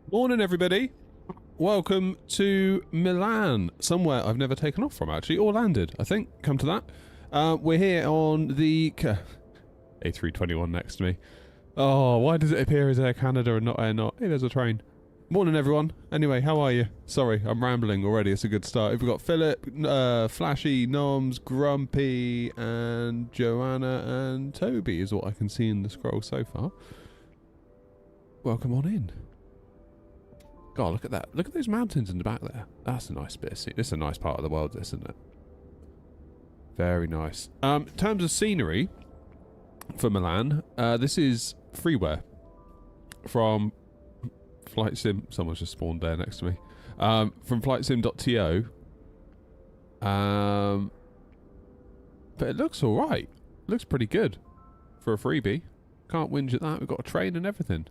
Morning, everybody. Welcome to Milan, somewhere I've never taken off from, actually, or landed, I think. Come to that. We're here on the A321 next to me. Oh, why does it appear as Air Canada and not Air Not? Hey, there's a train. Morning, everyone. Anyway, how are you? Sorry, I'm rambling already. It's a good start. We've got Philip, Flashy, Noms, Grumpy, and Joanna and Toby is what I can see in the scroll so far. Welcome on in. God, look at that. Look at those mountains in the back there. That's a nice bit of This is a nice part of the world, this, isn't it? Very nice. In terms of scenery for Milan, this is freeware from Flight Sim. Someone's just spawned there next to me. From flightsim.to. But it looks alright. Looks pretty good for a freebie. Can't whinge at that. We've got a train and everything.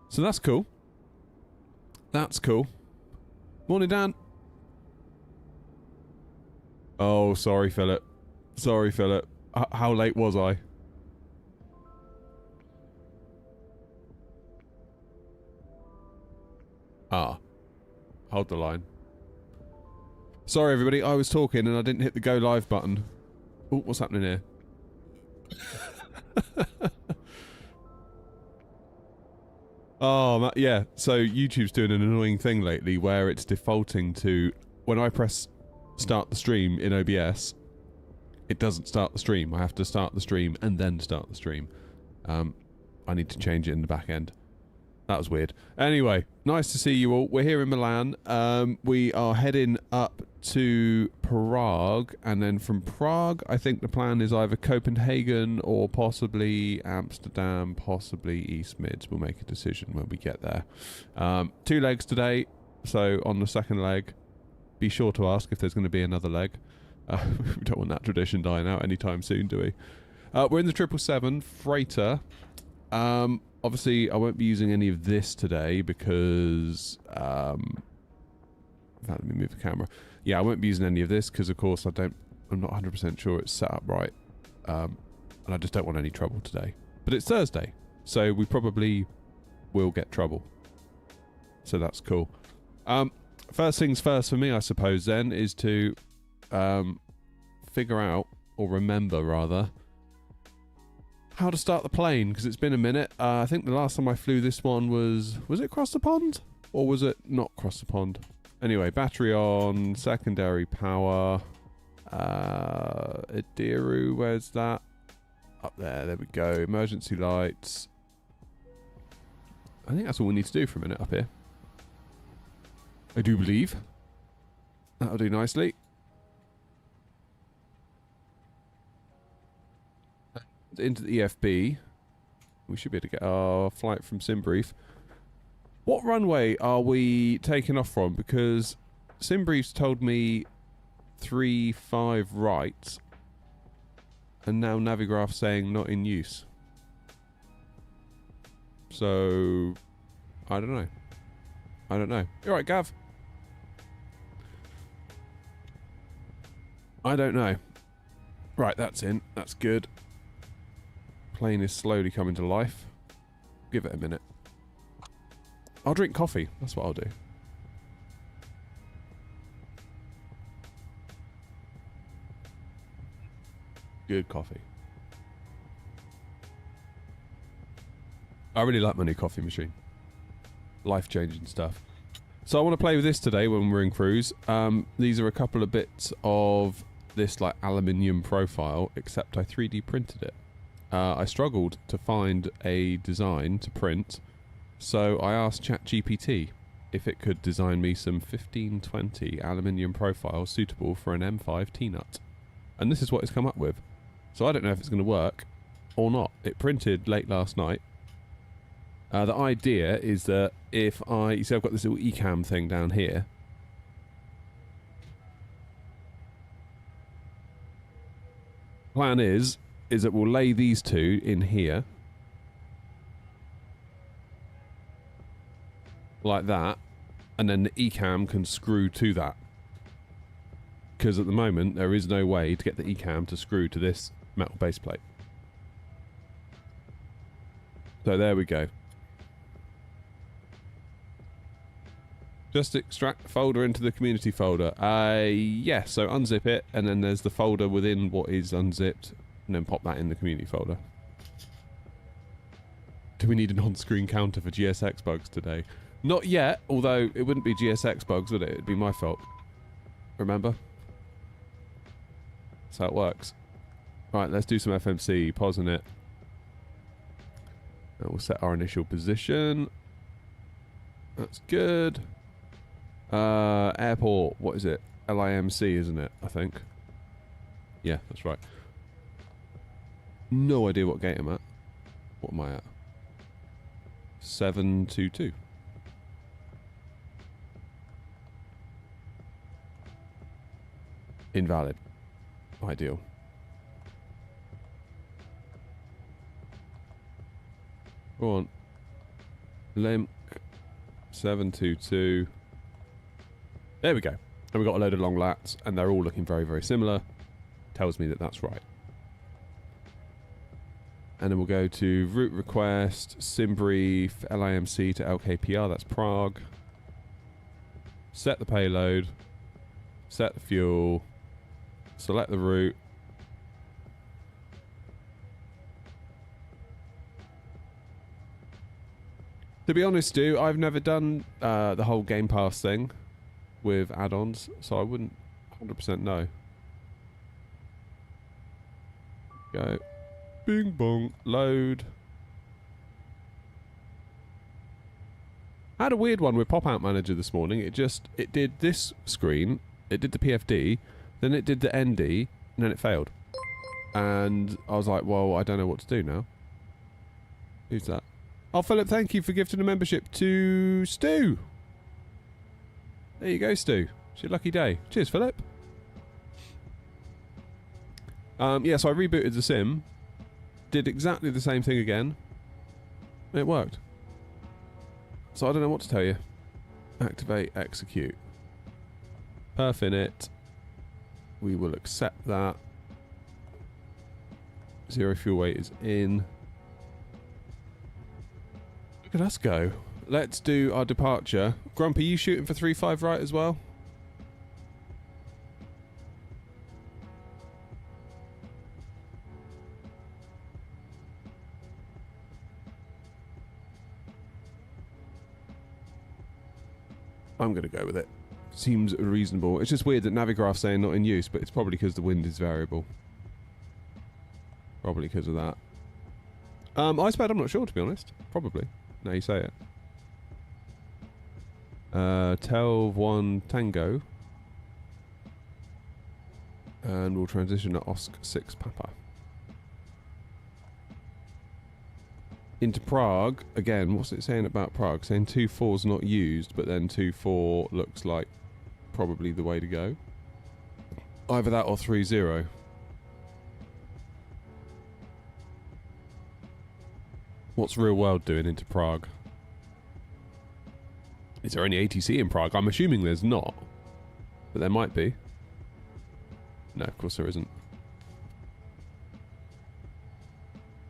So that's cool. That's cool. Morning, Dan. Oh, sorry, Philip. Sorry, Philip. How late was I? Ah. Hold the line. Sorry, everybody. I was talking and I didn't hit the go live button. Oh, what's happening here? Oh, yeah. So YouTube's doing an annoying thing lately where it's defaulting to, when I press start the stream in OBS, it doesn't start the stream. I have to start the stream and then start the stream. I need to change it in the back end. That was weird. Anyway, nice to see you all. We're here in Milan. We are heading up to Prague, and then from Prague, I think the plan is either Copenhagen or possibly Amsterdam, possibly East Mids. We'll make a decision when we get there. 2 legs today, so on the second leg, be sure to ask if there's going to be another leg. We don't want that tradition dying out anytime soon, do we? We're in the 777 freighter. Obviously, I won't be using any of this today because... let me move the camera. Yeah, I won't be using any of this because, of course, I'm not 100% sure it's set up right. And I just don't want any trouble today. But it's Thursday, so we probably will get trouble. So that's cool. First things first for me, I suppose, then, is to figure out, or remember, rather, how to start the plane, because it's been a minute. I think the last time I flew this one was it across the pond? Or was it not across the pond? Anyway, battery on, secondary power, Adiru, where's that? Up there we go, emergency lights. I think that's all we need to do for a minute up here. I do believe. That'll do nicely. Into the EFB. We should be able to get our flight from Simbrief. What runway are we taking off from? Because Simbrief's told me 35 right, and now Navigraph's saying not in use. So I don't know. I don't know. You're right, Gav. I don't know. Right, that's in. That's good. Plane is slowly coming to life. Give it a minute. I'll drink coffee. That's what I'll do. Good coffee. I really like my new coffee machine. Life-changing stuff. So I want to play with this today when we're in cruise. These are a couple of bits of this like aluminium profile, except I 3D printed it. I struggled to find a design to print, so I asked ChatGPT if it could design me some 1520 aluminium profiles suitable for an M5 T-nut. And this is what it's come up with. So I don't know if it's going to work or not. It printed late last night. The idea is that if you see I've got this little eCam thing down here. Plan is that we'll lay these two in here. Like that. And then the eCam can screw to that. Because at the moment, there is no way to get the eCam to screw to this metal base plate. So there we go. Just extract the folder into the community folder. Yeah, so unzip it, and then there's the folder within what is unzipped, and then pop that in the community folder. Do we need an on-screen counter for GSX bugs today? Not yet, although it wouldn't be GSX bugs, would it? It'd be my fault. Remember? That's how it works. Right, let's do some FMC. Pausing it. And we'll set our initial position. That's good. Airport, what is it? LIMC, isn't it? I think. Yeah, that's right. No idea what gate I'm at. What am I at? 722. Invalid. Ideal. Go on. Link 722. There we go. And we've got a load of long lats, and they're all looking very, very similar. Tells me that that's right. And then we'll go to route request, SimBrief, LIMC to LKPR, that's Prague. Set the payload, set the fuel, select the route. To be honest, Stu, I've never done the whole Game Pass thing with add-ons, so I wouldn't 100% know. Go. Bing bong. Load. I had a weird one with Pop-Out Manager this morning. It did this screen, it did the PFD, then it did the ND, and then it failed. And I was like, well, I don't know what to do now. Who's that? Oh, Philip, thank you for gifting a membership to Stu. There you go, Stu. It's your lucky day. Cheers, Philip. Yeah, so I rebooted the sim. Did exactly the same thing again. It worked. So I don't know what to tell you. Activate, execute. Perf in it. We will accept that. Zero fuel weight is in. Look at us go. Let's do our departure. Grumpy, you shooting for 3-5 right as well? I'm going to go with it. Seems reasonable. It's just weird that Navigraph's saying not in use, but it's probably because the wind is variable. Probably because of that. Icepad, I'm not sure, to be honest. Probably. Now you say it. Tel 1 Tango. And we'll transition to OSC 6 Papa. Into Prague. Again, what's it saying about Prague? Saying 2-4's not used, but then 2-4 looks like probably the way to go. Either that or 3-0. What's Real World doing into Prague? Is there any ATC in Prague? I'm assuming there's not. But there might be. No, of course there isn't.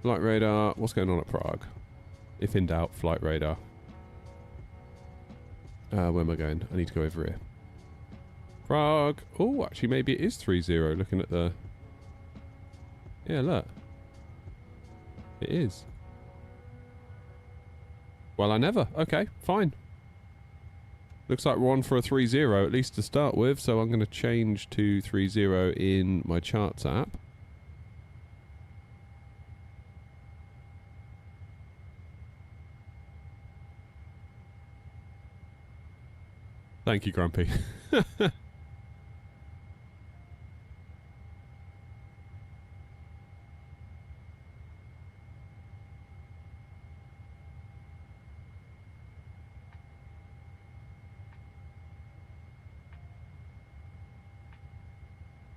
Flight radar. What's going on at Prague? If in doubt, flight radar. Where am I going? I need to go over here. Prague. Oh, actually, maybe it is 3-0. Looking at the... Yeah, look. It is. Well, I never. Okay, fine. Looks like we're on for a 3-0, at least to start with. So I'm going to change to 3-0 in my charts app. Thank you, Grumpy.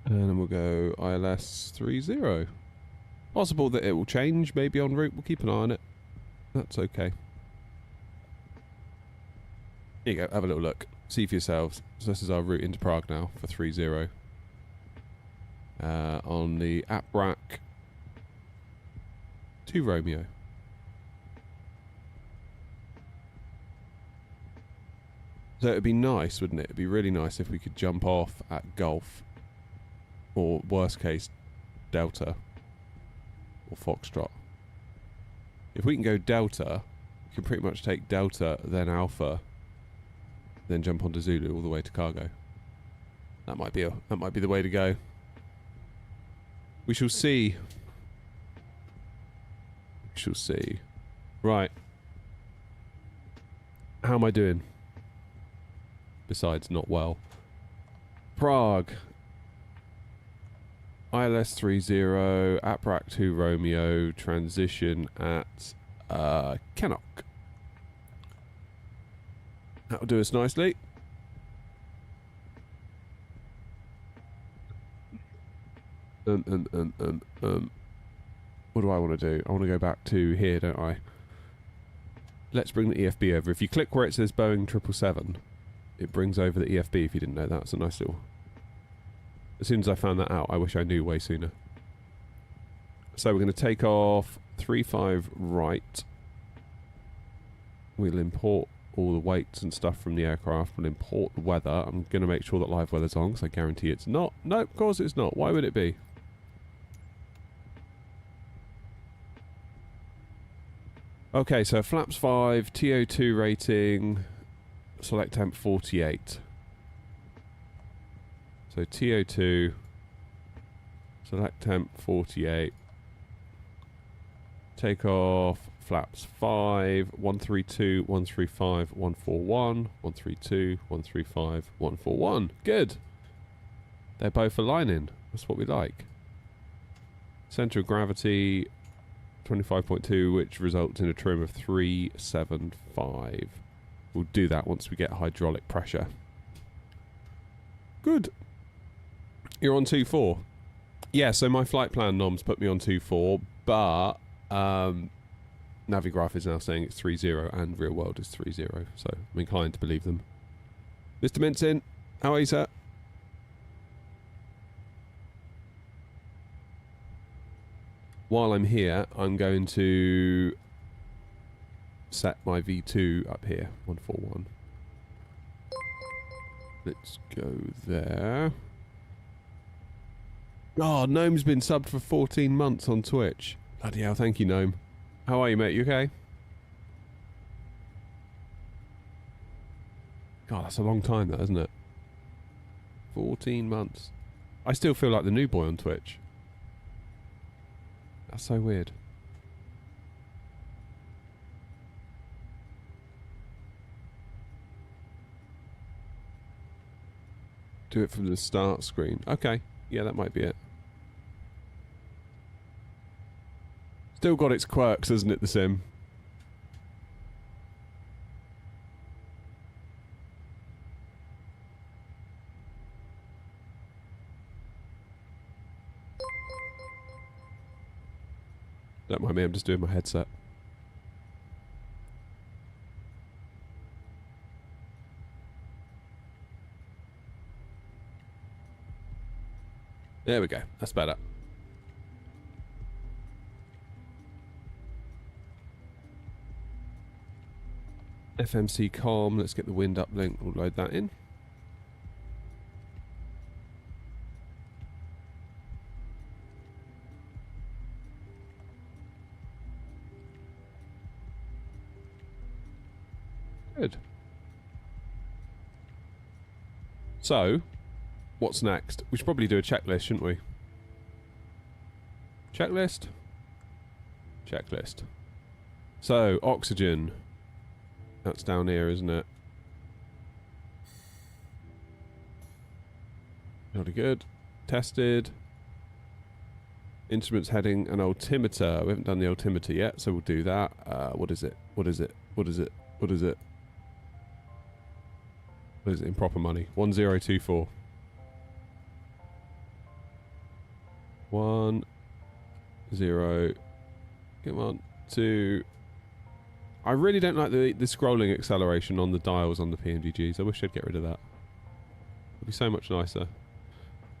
And then we'll go ILS 3-0. Possible that it will change, maybe en route. We'll keep an eye on it. That's okay. Here you go, have a little look. See for yourselves. So this is our route into Prague now for 3-0. On the app rack to Romeo. So it'd be nice, wouldn't it? It'd be really nice if we could jump off at Golf, or worst case, Delta, or Foxtrot. If we can go Delta, we can pretty much take Delta, then Alpha, then jump onto Zulu all the way to cargo. That might be the way to go. We shall see. We shall see. Right. How am I doing? Besides not well. Prague. ILS 30 at Prague 2 Romeo, transition at Kennock. That'll do us nicely. What do I want to do? I want to go back to here, don't I? Let's bring the EFB over. If you click where it says Boeing 777, it brings over the EFB, if you didn't know that. It's a nice little... As soon as I found that out, I wish I knew way sooner. So we're going to take off 35 right. We'll import all the weights and stuff from the aircraft. We'll import the weather. I'm going to make sure that live weather's on, because I guarantee it's not. No, of course it's not. Why would it be? Okay, so flaps 5, TO2 rating, select temp 48. So TO2, select temp 48, take off, flaps 5, 132, 135, 141, 132, 135, 141. Good. They're both aligning. That's what we like. Centre of gravity 25.2, which results in a trim of 375. We'll do that once we get hydraulic pressure. Good. You're on 2.4. Yeah, so my flight plan noms put me on 2.4, but Navigraph is now saying it's 3.0 and real world is 3.0, so I'm inclined to believe them. Mr. Mincin, how are you, sir? While I'm here, I'm going to set my V2 up here, 141. Let's go there. Oh, Gnome's been subbed for 14 months on Twitch. Bloody hell, thank you, Gnome. How are you, mate? You okay? God, that's a long time, that, isn't it? 14 months. I still feel like the new boy on Twitch. That's so weird. Do it from the start screen. Okay. Yeah, that might be it. Still got its quirks, hasn't it, the sim? Don't mind me, I'm just doing my headset. There we go. That's better. FMC calm. Let's get the wind uplink. We'll load that in. Good. So, what's next? We should probably do a checklist, shouldn't we? Checklist? Checklist. So, oxygen. That's down here, isn't it? Really good. Tested. Instruments heading and altimeter. We haven't done the altimeter yet, so we'll do that. What is it? What is it? What is it? What is it? What is it in proper money? 1024. 1 0. Come on. 2. I really don't like the scrolling acceleration on the dials on the PMDGs. I wish I'd get rid of that. It'd be so much nicer.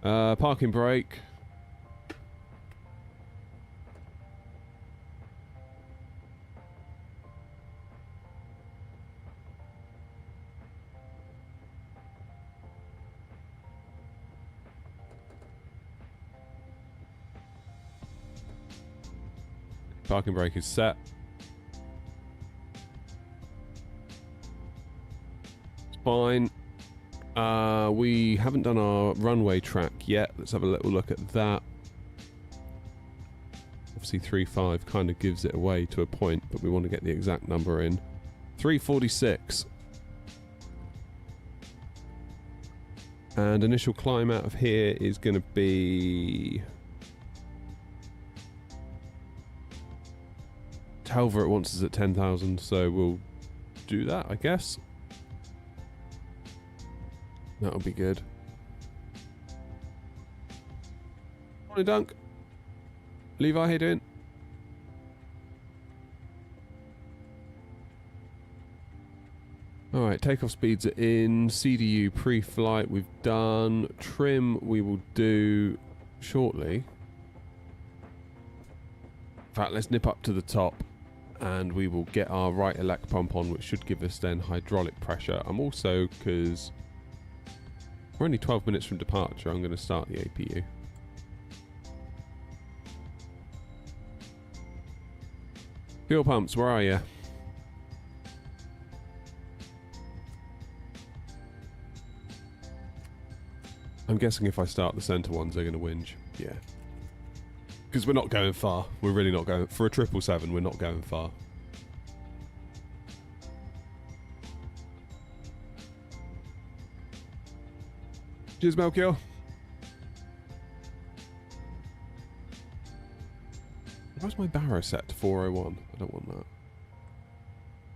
Parking brake. Parking brake is set. It's fine. We haven't done our runway track yet. Let's have a little look at that. Obviously 3.5 kind of gives it away to a point, but we want to get the exact number in. 346. And initial climb out of here is going to be... However, it wants us at 10,000, so we'll do that, I guess. That'll be good. Morning, Dunk. Levi, how you doing? Alright, takeoff speeds are in. CDU pre-flight we've done. Trim we will do shortly. In fact, let's nip up to the top and we will get our right elect pump on, which should give us then hydraulic pressure. I'm also, because we're only 12 minutes from departure, I'm going to start the APU. Fuel pumps, where are you? I'm guessing if I start the centre ones, they're going to whinge. Yeah. Because we're not going far. We're really not going... For a 777, we're not going far. Cheers, Melchior. Why's my barrow set to 401? I don't want that.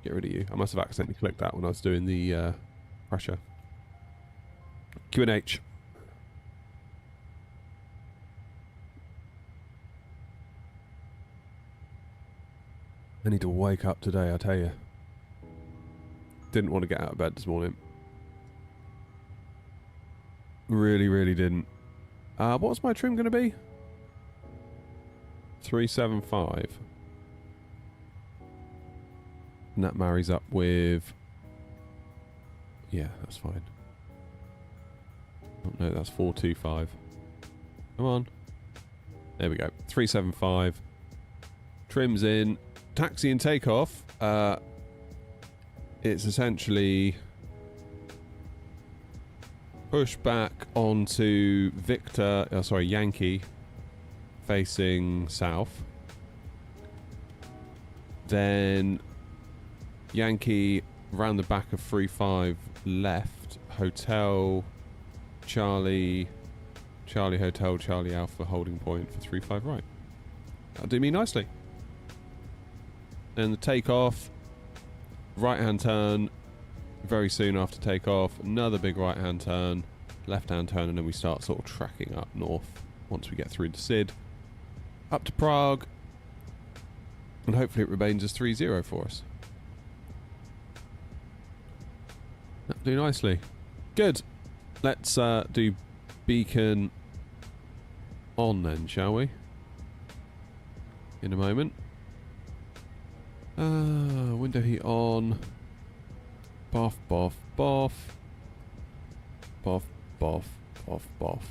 Get rid of you. I must have accidentally clicked that when I was doing the pressure. Q&H. I need to wake up today, I tell you. Didn't want to get out of bed this morning. Really, really didn't. What's my trim going to be? 375. And that marries up with... Yeah, that's fine. Oh, no, that's 425. Come on. There we go. 375. Trim's in. Taxi and takeoff. It's essentially push back onto Victor, sorry, Yankee, facing south. Then Yankee round the back of 35 left. Hotel, Charlie, Charlie Hotel, Charlie Alpha holding point for 35 right. That'll do me nicely. Then the takeoff, right-hand turn, very soon after takeoff, another big right-hand turn, left-hand turn, and then we start sort of tracking up north once we get through the SID. Up to Prague, and hopefully it remains as 3-0 for us. That'll do nicely. Good. Let's do beacon on then, shall we? In a moment. Window heat on. Boff, boff, boff. Boff, boff, boff, boff.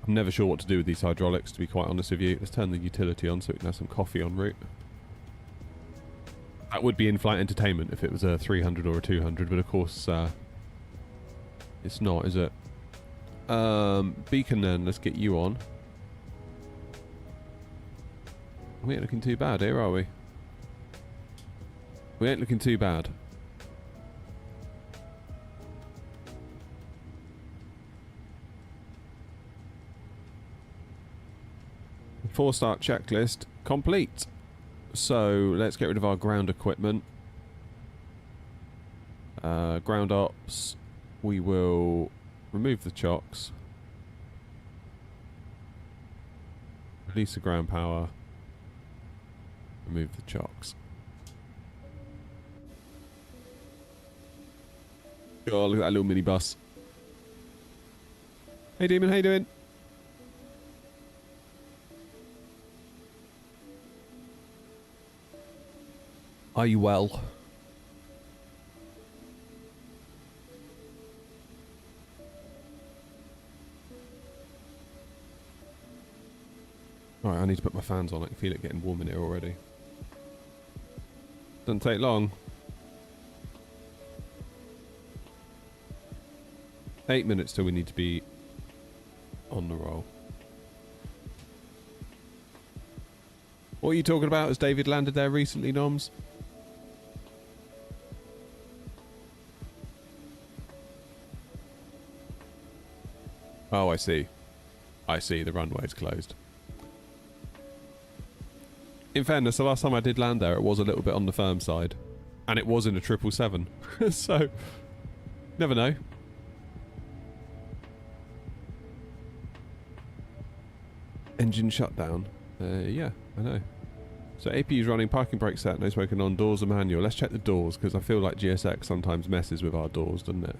I'm never sure what to do with these hydraulics, to be quite honest with you. Let's turn the utility on so we can have some coffee en route. That would be in-flight entertainment if it was a 300 or a 200, but of course it's not, is it? Beacon then, let's get you on. We ain't looking too bad here, are we? We ain't looking too bad. Before start checklist complete. So let's get rid of our ground equipment. Ground ops. We will remove the chocks. Release the ground power. Remove the chocks. Oh, look at that little minibus. Hey Demon, how you doing? Are you well? Alright, I need to put my fans on. I can feel it getting warm in here already. Doesn't take long. 8 minutes till we need to be on the roll. What are you talking about? Has David landed there recently, Noms? Oh, I see. I see, the runway's closed. In fairness, the last time I did land there, it was a little bit on the firm side. And it was in a 777. So, never know. Engine shutdown. Yeah, I know. So APU's running, parking brake set, no smoking on, doors are manual. Let's check the doors, because I feel like GSX sometimes messes with our doors, doesn't it?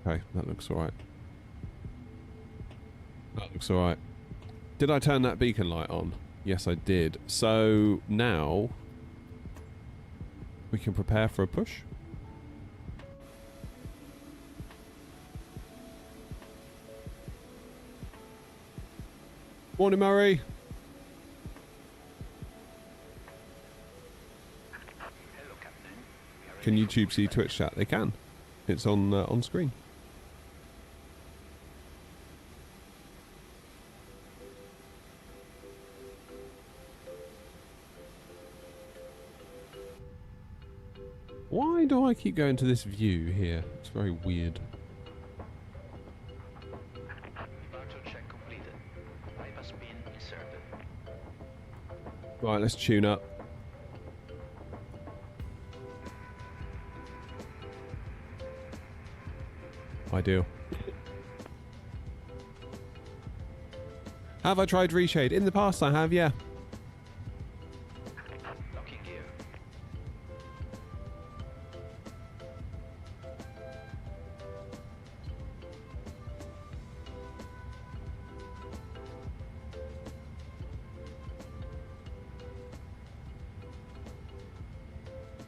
Okay, that looks alright. That looks alright. Did I turn that beacon light on? Yes, I did. So, now... we can prepare for a push. Morning, Murray. Hello, Captain. Can YouTube see Twitch chat? They can. It's on screen. Why do I keep going to this view here? It's very weird. Departure check completed. Bypass pin inserted. Right, let's tune up. Ideal. Have I tried reshade? In the past I have, yeah. Locking gear.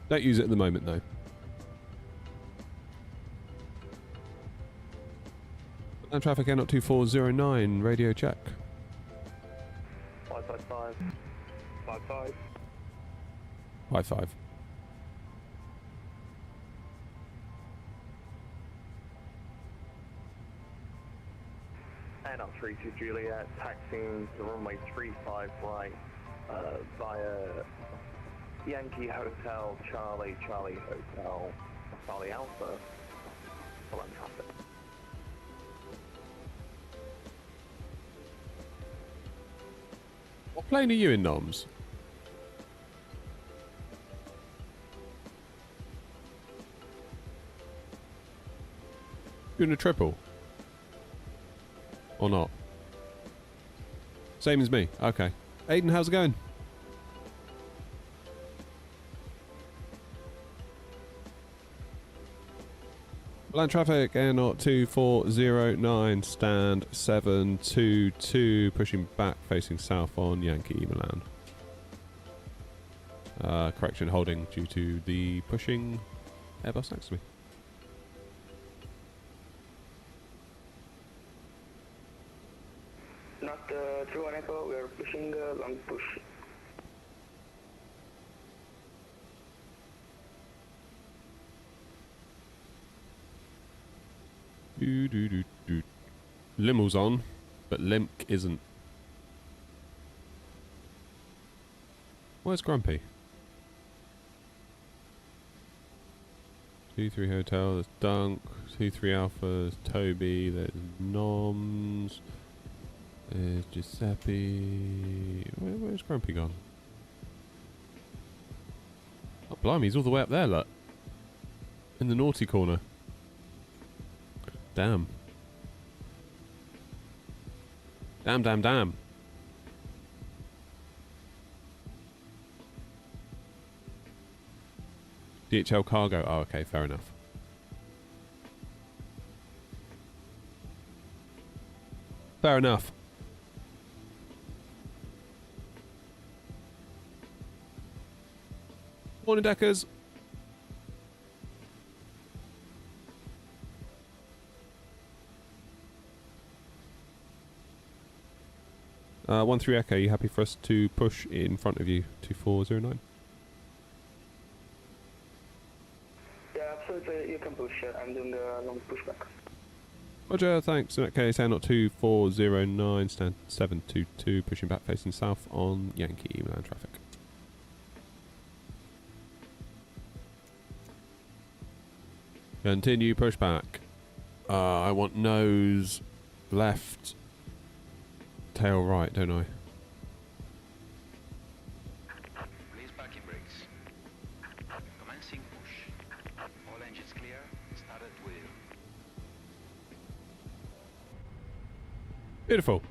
Don't use it at the moment though. And traffic N 2409, radio check. 555. 55. 55. And up 32 Juliet, taxiing the runway 35 right via Yankee Hotel, Charlie, Charlie Hotel, Charlie Alpha, full on traffic. What plane are you in, Noms? You in a triple? Or not? Same as me. Okay. Aiden, how's it going? Land traffic, Air 2409, stand 722, pushing back, facing south on Yankee Milan. Correction, holding due to the pushing Airbus next to me. Not true on Echo, we are pushing long push. Limmel's on, but Limk isn't. Where's Grumpy? 2-3 Hotel, there's Dunk. 2-3 Alpha, there's Toby, there's Noms. There's Giuseppe. Where's Grumpy gone? Oh, blimey, he's all the way up there, look. In the naughty corner. Damn. Damn, damn, damn. DHL cargo. Oh, okay, fair enough. Fair enough. Morning, Deckers. 13 Echo, you happy for us to push in front of you? 2409. Yeah, absolutely. You can push. I'm doing a long pushback. Roger, thanks. In that case, Airnaut 2409, stand 722, pushing back facing south on Yankee Milan traffic. Continue pushback. I want nose left, tail right, don't I? Release backing brakes. Commencing push. All engines clear. Start at wheel. Beautiful.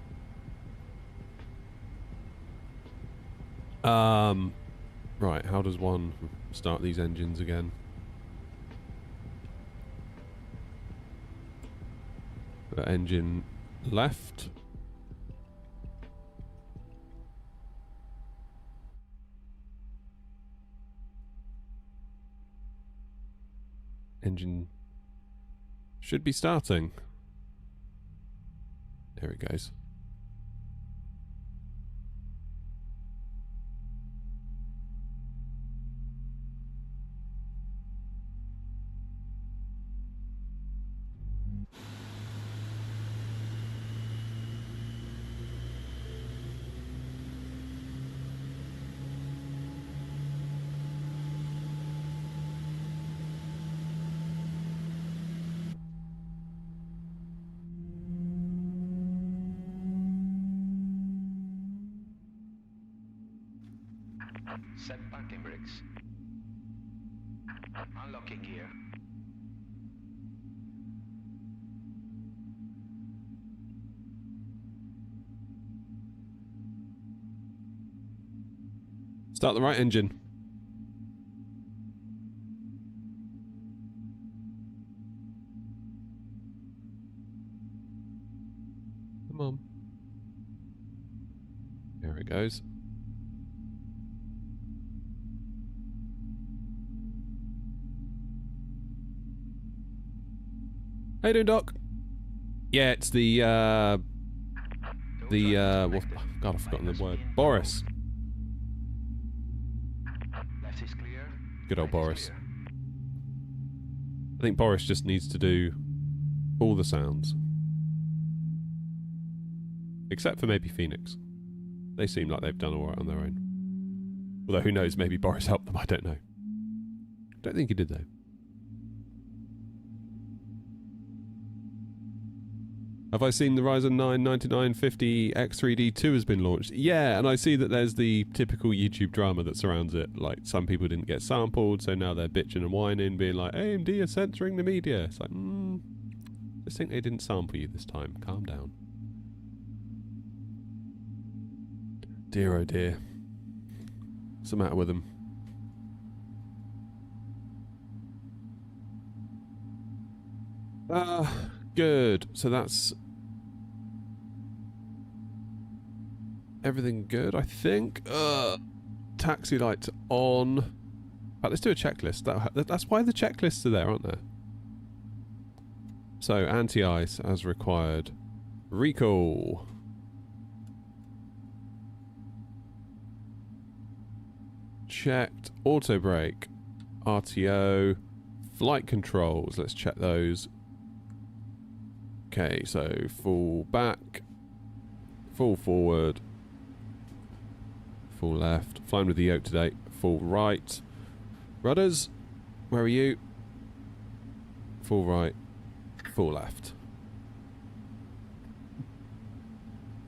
Right, how does one start these engines again? Engine left. Engine should be starting. There it goes. Set parking brakes. Unlocking gear. Start the right engine. Come on. There it goes. How you doing, Doc? Yeah, it's the well, God, I've forgotten the word. Boris. Left is clear. Good old Right is Boris. clear. I think Boris just needs to do all the sounds. Except for maybe Phoenix. They seem like they've done alright on their own. Although who knows, maybe Boris helped them, I don't know. Don't think he did though. Have I seen the Ryzen 9 9950 X3D2 has been launched? Yeah, and I see that there's the typical YouTube drama that surrounds it. Like, some people didn't get sampled, so now they're bitching and whining, being like, AMD are censoring the media. It's like, just think they didn't sample you this time. Calm down. Dear oh dear. What's the matter with them? Good. So that's everything good, I think. Taxi lights on. Right, let's do a checklist. That's why the checklists are there, aren't there? So, anti-ice as required. Recall. Checked. Auto brake. RTO. Flight controls. Let's check those. Okay, so full back. Full forward. Full left. Flying with the yoke today. Full right. Rudders. Where are you? Full right. Full left.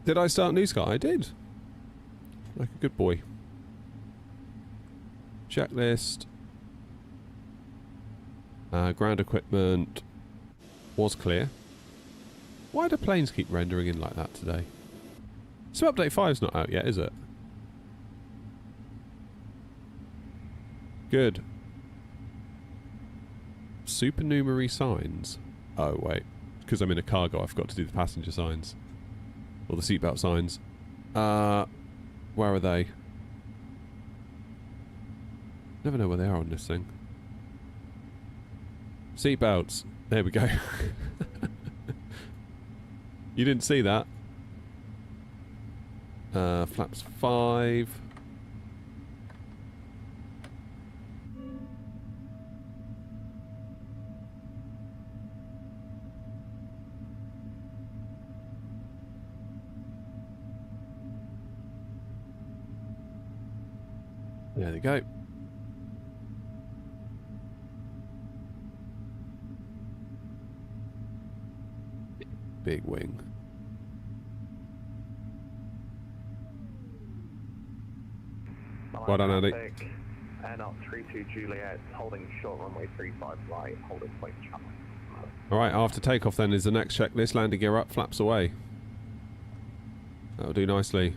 Did I start New Sky? I did. Like a good boy. Checklist. Ground equipment was clear. Why do planes keep rendering in like that today? So update 5's not out yet, is it? Good. Supernumerary signs. Oh, wait. Because I'm in a cargo, I forgot to do the passenger signs. Or the seatbelt signs. Where are they? Never know where they are on this thing. Seatbelts. There we go. You didn't see that. Flaps 5. There they go. Big wing. Well done, Andy. And up 32 Juliet, holding short runway 35 right, holding point Charlie. Alright, after takeoff then is the next checklist. Landing gear up, flaps away. That'll do nicely.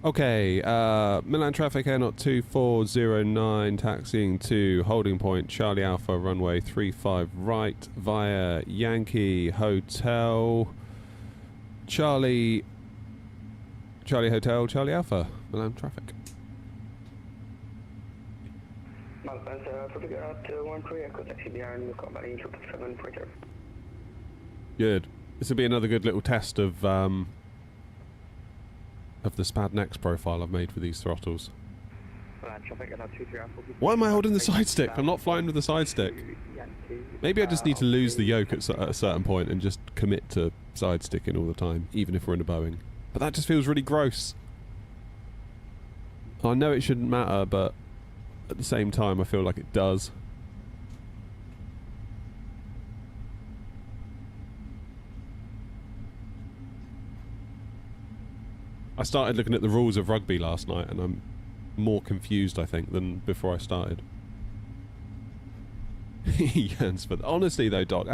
Okay, Milan traffic Air Knot 2409, taxiing to holding point Charlie Alpha, runway 35 right, via Yankee Hotel, Charlie Hotel, Charlie Alpha, Milan traffic. Malpensa, traffic at 1 Korea, contact CBR and combat in 7 Pointer. Good. This will be another good little test of the SPAD next profile I've made for these throttles. Why am I holding the side stick? I'm not flying with the side stick. Maybe I just need to lose the yoke at a certain point and just commit to side sticking all the time, even if we're in a Boeing. But that just feels really gross. I know it shouldn't matter, but at the same time I feel like it does. I started looking at the rules of rugby last night and I'm more confused, I think, than before I started. He yearns for honestly though, Doc,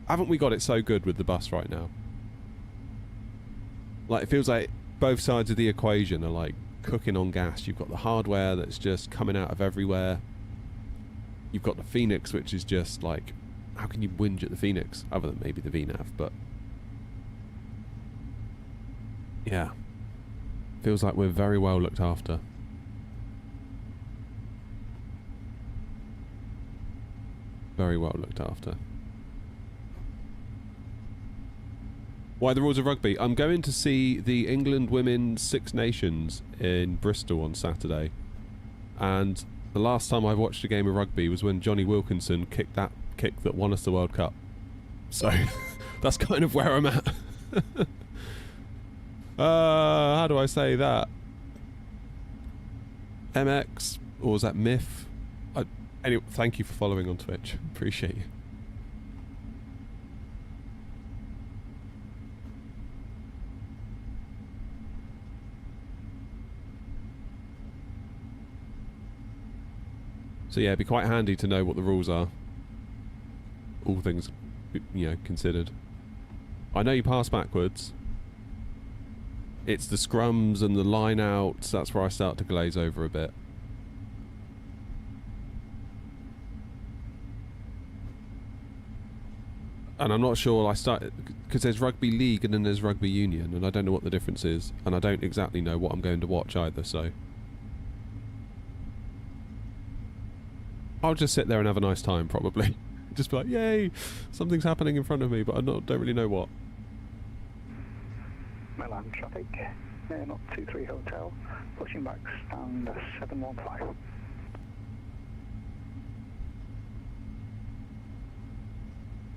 haven't we got it so good with the bus right now? Like, it feels like both sides of the equation are like cooking on gas. You've got the hardware that's just coming out of everywhere. You've got the Phoenix, which is just like, how can you whinge at the Phoenix? Other than maybe the VNAV, but yeah. Feels like we're very well looked after. Very well looked after. Why the rules of rugby? I'm going to see the England Women's Six Nations in Bristol on Saturday. And the last time I watched a game of rugby was when Johnny Wilkinson kicked that kick that won us the World Cup. So that's kind of where I'm at. How do I say that? MX, or was that Myth? Anyway, thank you for following on Twitch. Appreciate you. So yeah, it'd be quite handy to know what the rules are. All things, you know, considered. I know you pass backwards. It's the scrums and the line outs, that's where I start to glaze over a bit. And I'm not sure, because there's rugby league and then there's rugby union, and I don't know what the difference is, and I don't exactly know what I'm going to watch either, so I'll just sit there and have a nice time, probably. Just be like, yay, something's happening in front of me, but I don't really know what. Milan traffic, not 23 Hotel, pushing back, stand 715.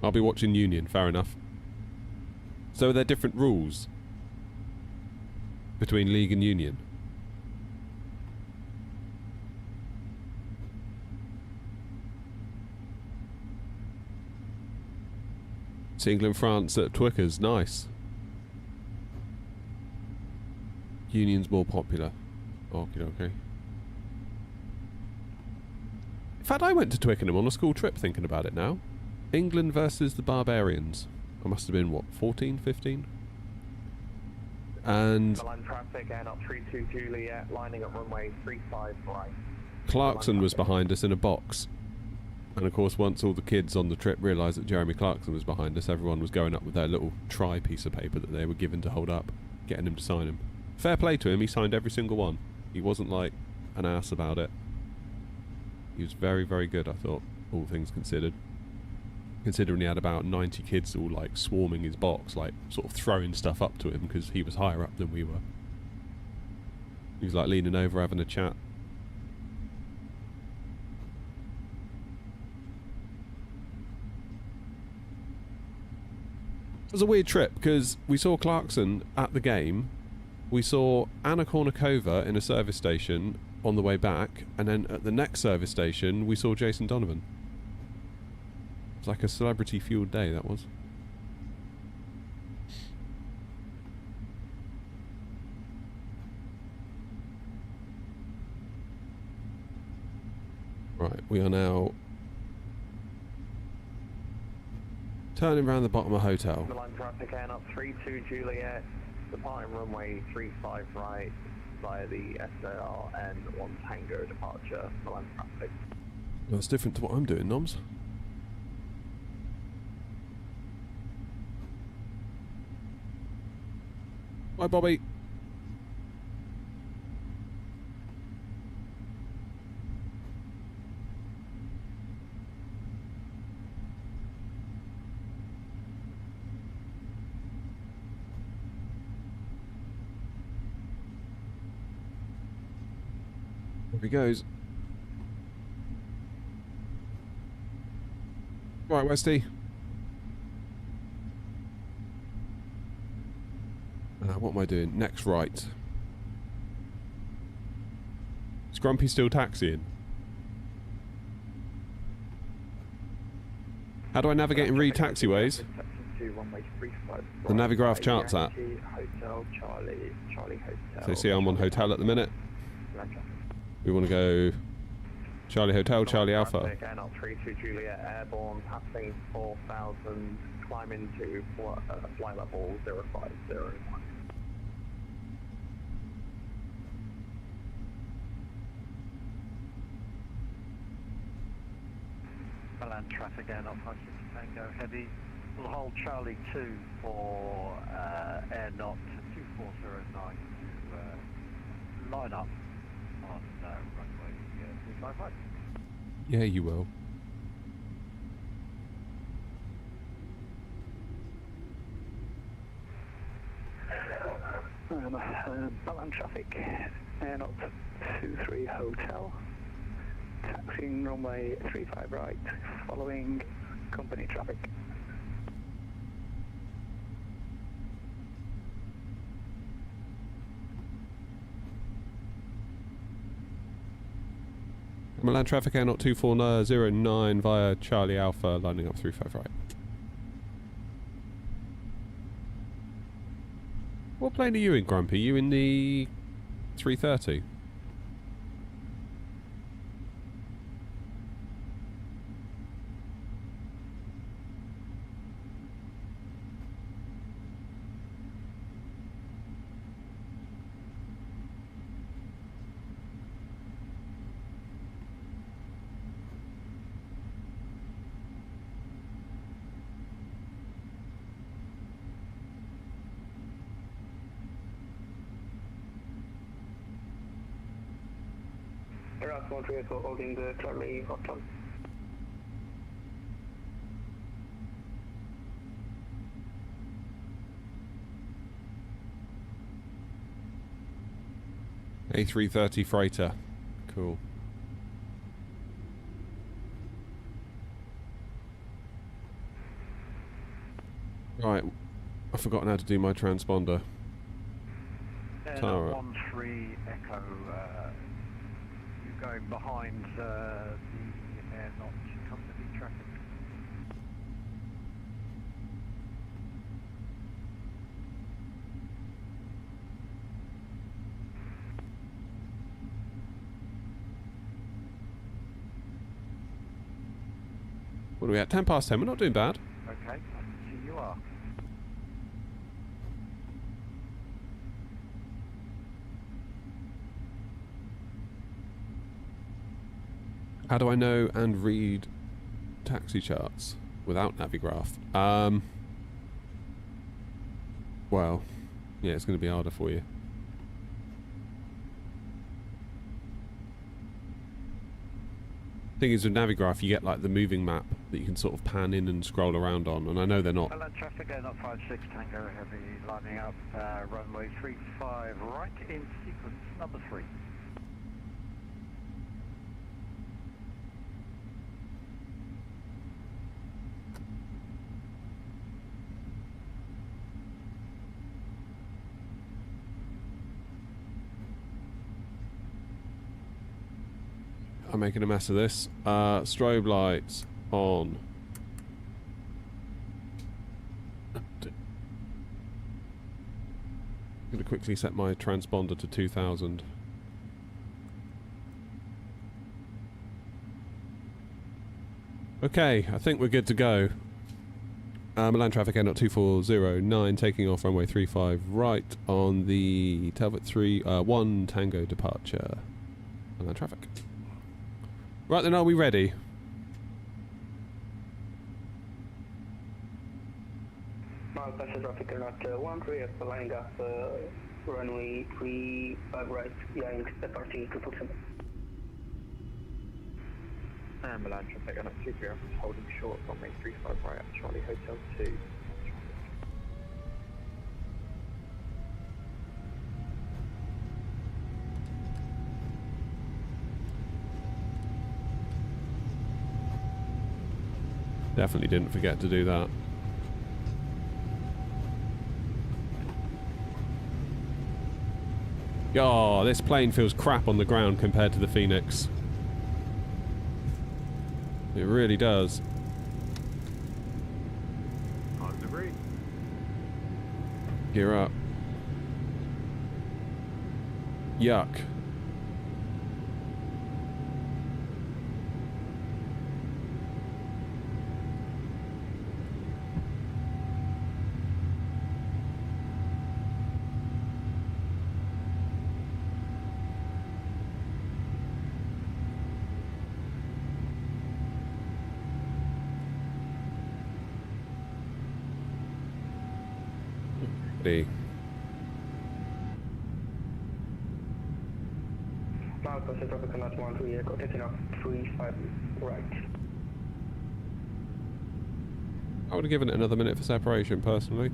I'll be watching Union, fair enough. So are there different rules between League and Union? It's England, France at Twickers, nice. Union's more popular. Okay, okay. In fact, I went to Twickenham on a school trip thinking about it now. England versus the Barbarians. I must have been, what, 14, 15? And Milan traffic, Air Knot 32 Juliet, lining up runway 35 right. Clarkson was behind us in a box. And of course, once all the kids on the trip realised that Jeremy Clarkson was behind us, everyone was going up with their little try piece of paper that they were given to hold up, getting him to sign him. Fair play to him, he signed every single one. He wasn't like an ass about it. He was very, very good, I thought, all things considered. considering he had about 90 kids all like swarming his box, like sort of throwing stuff up to him because he was higher up than we were. He was like leaning over having a chat. It was a weird trip because we saw Clarkson at the game, we saw Anna Kournikova in a service station on the way back, and then at the next service station we saw Jason Donovan. It was like a celebrity-fueled day, that was. Right, we are now turning around the bottom of a hotel. Milan traffic Air Not 32 Juliet, departing runway 35 right via the SAR N1 Tango departure, Milan traffic. That's different to what I'm doing, Noms. Bye, Bobby. There he goes. Right, Westy. What am I doing? Next right. Is Grumpy still taxiing? How do I navigate and read taxiways? The Navigraph Charts app. So see I'm on hotel at the minute. We want to go Charlie Hotel, Charlie Alpha. Air Not 32 Juliet airborne, passing 4,000, climbing to flight level 050. Milan traffic Air Not 56 Tango Heavy. We'll hold Charlie 2 for Air Not 2409 to line up on runway 355. Yeah, you will. Milan traffic Air Not 23 Hotel. Taxiing runway 35 right, following company traffic. Milan traffic Air Not 2409 via Charlie Alpha, lining up 35 right. What plane are you in, Grumpy? You in the 330? Aircraft vehicle holding the Charlie Hotel. A330 freighter. Cool. Right, I've forgotten how to do my transponder. Tara. 13 Echo, you're going behind the Air Not company traffic. What are we at? 10 past 10. We're not doing bad. Okay, I can see you are. How do I know and read taxi charts without Navigraph? Well, yeah, it's going to be harder for you. Thing is, with Navigraph, you get like the moving map that you can sort of pan in and scroll around on, and I know they're not. Milan traffic air not 56 Tango Heavy lining up runway 35 right in sequence number 3. I'm making a mess of this. Strobe lights on. I'm going to quickly set my transponder to 2000. Okay, I think we're good to go. Milan traffic Air 2409 taking off runway 35 right on the Talbot 1 Tango departure. Milan traffic. Right then, are we ready? Passenger traffic aircraft 13 flying up runway 35 right, behind departing 247. Milan traffic aircraft 23 holding short runway 35 right at Charlie Hotel 2. Definitely didn't forget to do that. Oh, this plane feels crap on the ground compared to the Phoenix. It really does. I would agree. Gear up. Yuck. Ready. Now passenger traffic aircraft 13 echo taking off 35 right. I would have given it another minute for separation, personally.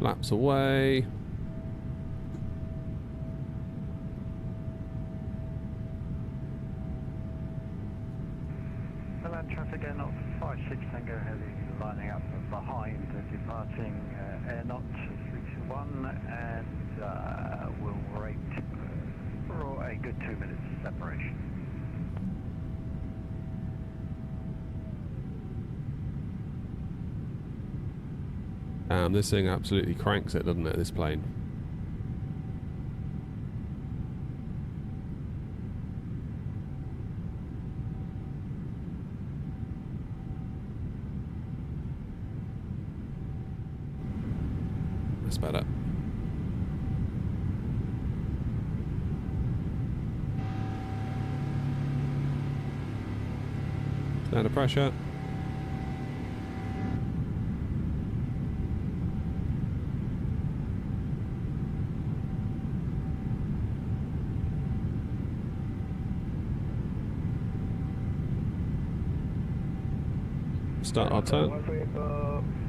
Laps away. Milan traffic air not 56 Tango Heavy lining up behind departing air not 321 and will rate for a good 2 minutes separation. This thing absolutely cranks it, doesn't it, this plane? That's better. Down to pressure. Start our turn.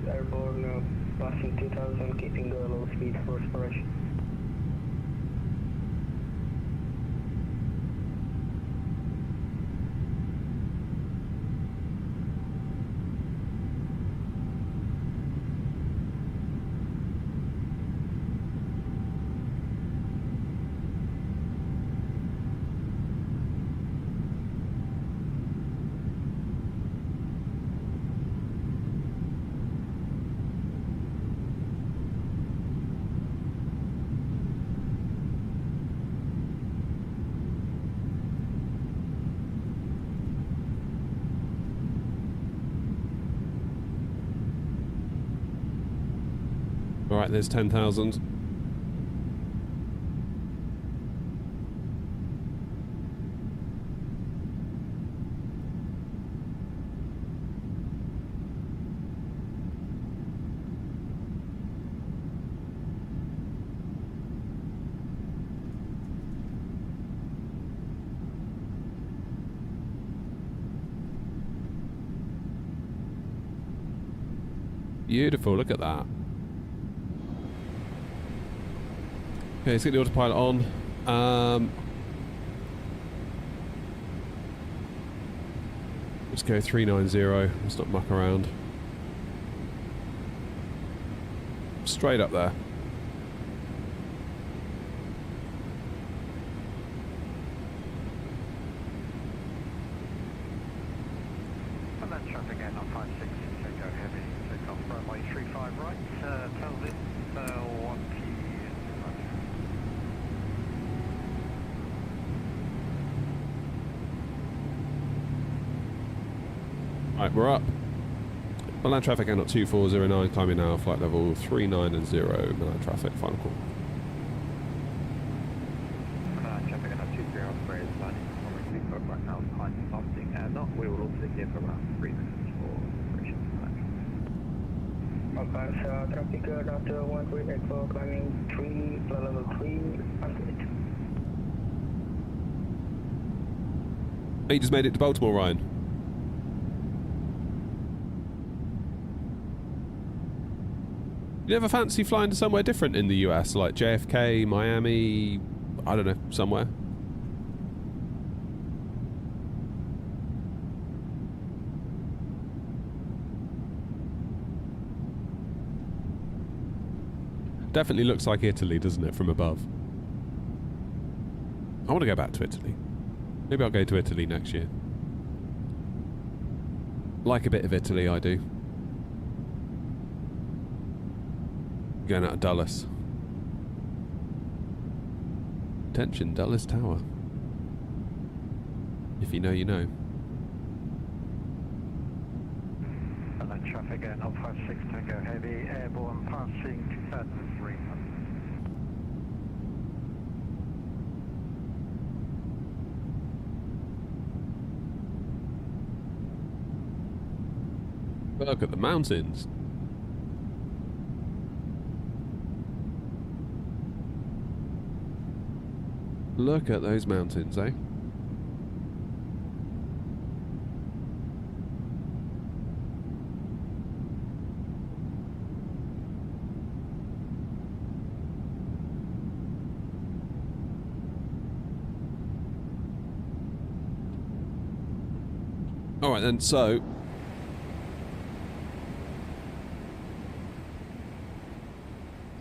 Airborne passing 2000, keeping a low speed for separation. Alright, there's 10,000. Beautiful, look at that. Okay, let's get the autopilot on. Let's go 390. Let's not muck around. Straight up there. And then traffic again on 56, go heavy, takeoff runway 35 right, tells it 1 T. Right, we're up. Milan traffic out at 2409, climbing now, flight level 3990, Milan traffic, final call. Traffic at 230 operators landing runway 35 right now, behind starting airlock. We will also give around 3 minutes for operation to Okay, so traffic after 1384 climbing 3, flight level 3, update. You just made it to Baltimore, Ryan. You ever fancy flying to somewhere different in the US, like JFK, Miami, I don't know, somewhere? Definitely looks like Italy, doesn't it, from above? I want to go back to Italy. Maybe I'll go to Italy next year. Like a bit of Italy, I do. Going out of Dulles. Attention, Dulles Tower. If you know, you know. And then traffic again on 56, go heavy, airborne passing 2003. Look at the mountains. Look at those mountains, eh? Alright then, so...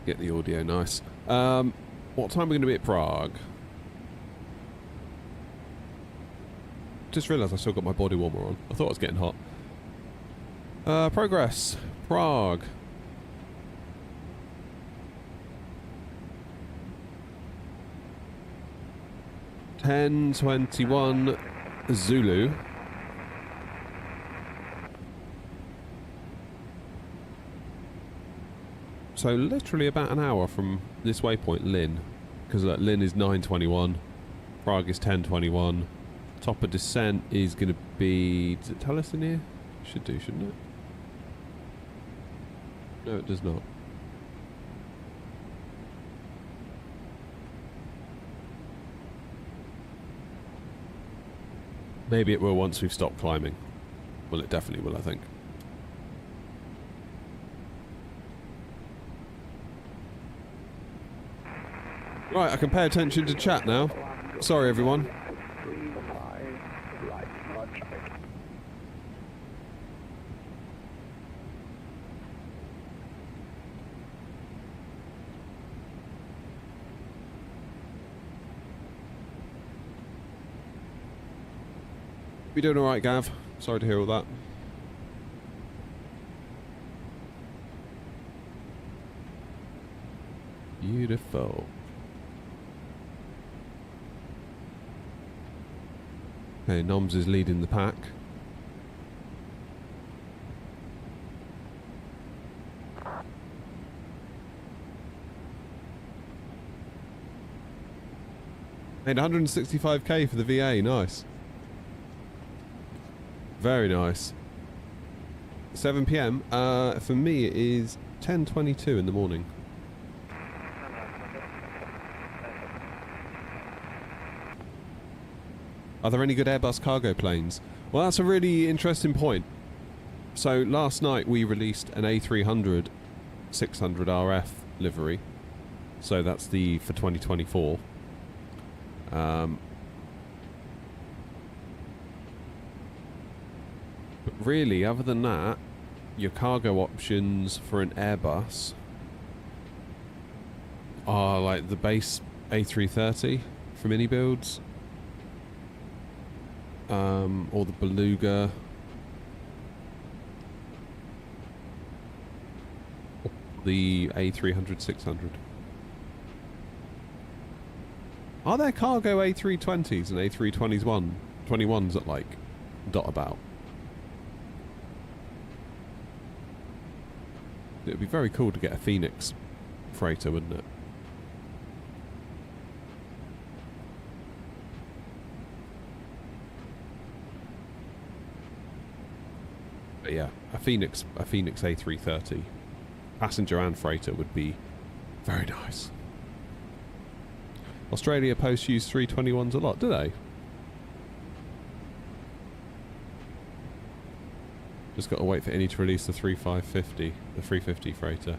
get the audio nice. What time are we going to be at Prague? Just realised I still got my body warmer on. I thought I was getting hot. Progress. Prague. (10:21) Zulu. So literally about an hour from this waypoint, Lynn. Because Lynn is 9:21. Prague is 10:21. Top of descent is going to be... Does it tell us in here? Should do, shouldn't it? No, it does not. Maybe it will once we've stopped climbing. Well, it definitely will, I think. Right, I can pay attention to chat now. Sorry, everyone. You doing alright, Gav? Sorry to hear all that. Beautiful. Okay, Noms is leading the pack. Made 165k for the VA, nice. Very nice. 7 PM. For me it is 10:22 in the morning. Are there any good Airbus cargo planes? Well, that's a really interesting point. So last night we released an A300 600 RF livery. So that's the for 2024. But really, other than that, your cargo options for an Airbus are like the base A330 for mini builds, or the Beluga, the A300 600. Are there cargo A320s and A321s that like dot about? It would be very cool to get a Phoenix freighter, wouldn't it? But yeah, a Phoenix A330, passenger and freighter, would be very nice. Australia Post use 321s a lot, do they? Just got to wait for any to release the 350 freighter.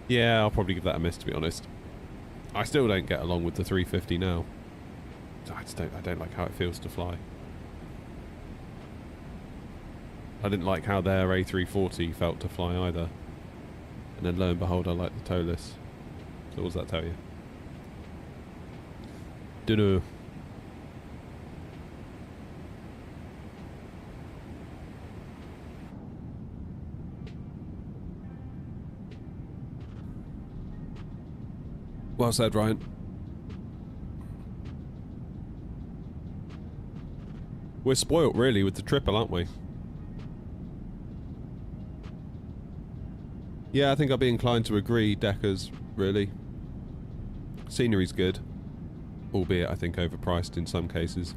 Yeah, I'll probably give that a miss, to be honest. I still don't get along with the 350 now. I don't like how it feels to fly. I didn't like how their A340 felt to fly either. And then lo and behold, I like the toeless. So what does that tell you? Dunno. Well said, Ryan. We're spoilt, really, with the triple, aren't we? Yeah, I think I'll be inclined to agree, Deckers, really. Scenery's good. Albeit, I think, overpriced in some cases.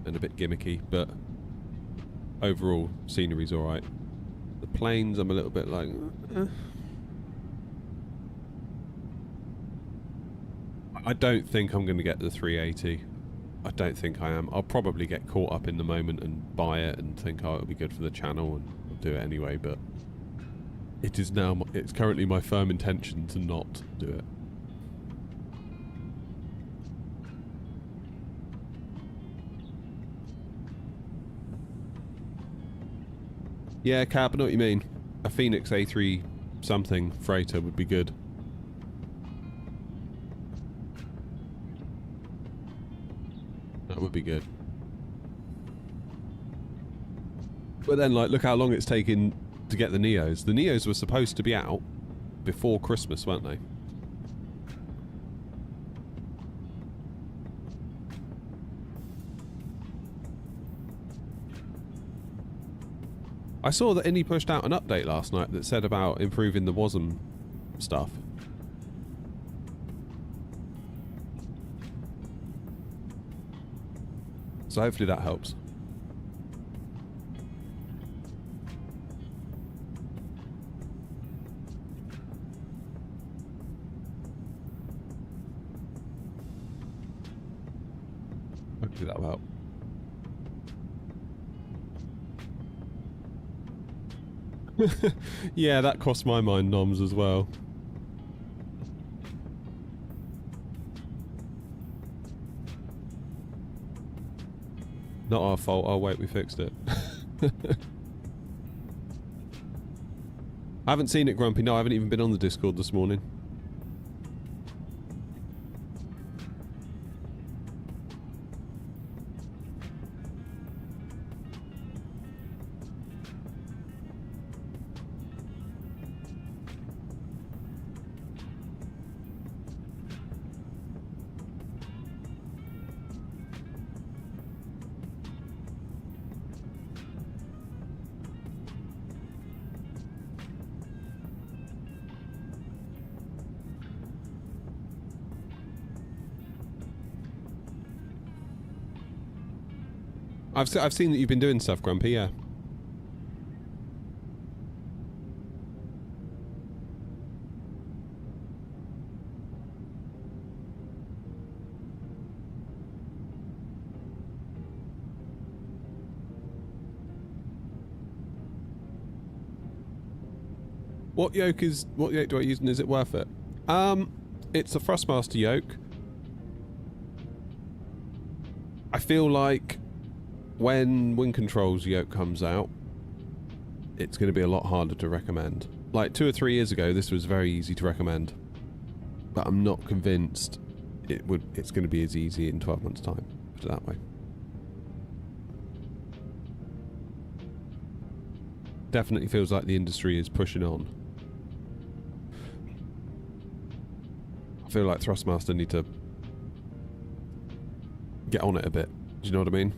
And a bit gimmicky, but overall, scenery's alright. The planes, I'm a little bit like... I don't think I'm going to get the 380. I don't think I am. I'll probably get caught up in the moment and buy it and think, oh, it'll be good for the channel, and I'll do it anyway, but it is now, it's currently my firm intention to not do it. Yeah, Cab, I know what you mean. A Phoenix A3 something freighter would be good. That would be good. But then, like, look how long it's taken to get the Neos. The Neos were supposed to be out before Christmas, weren't they? I saw that Indy pushed out an update last night that said about improving the WASM stuff. So hopefully that helps. Hopefully that will help. Yeah, that crossed my mind, Noms, as well. Not our fault. Oh wait, we fixed it. I haven't seen it, Grumpy. No, I haven't even been on the Discord this morning. I've seen that you've been doing stuff, Grumpy, yeah. What yoke do I use and is it worth it? It's a Thrustmaster yoke. I feel like when Wind Control's yoke comes out, it's going to be a lot harder to recommend. Like 2 or 3 years ago, this was very easy to recommend. But I'm not convinced it's going to be as easy in 12 months' time. Put it that way. Definitely feels like the industry is pushing on. I feel like Thrustmaster need to get on it a bit. Do you know what I mean?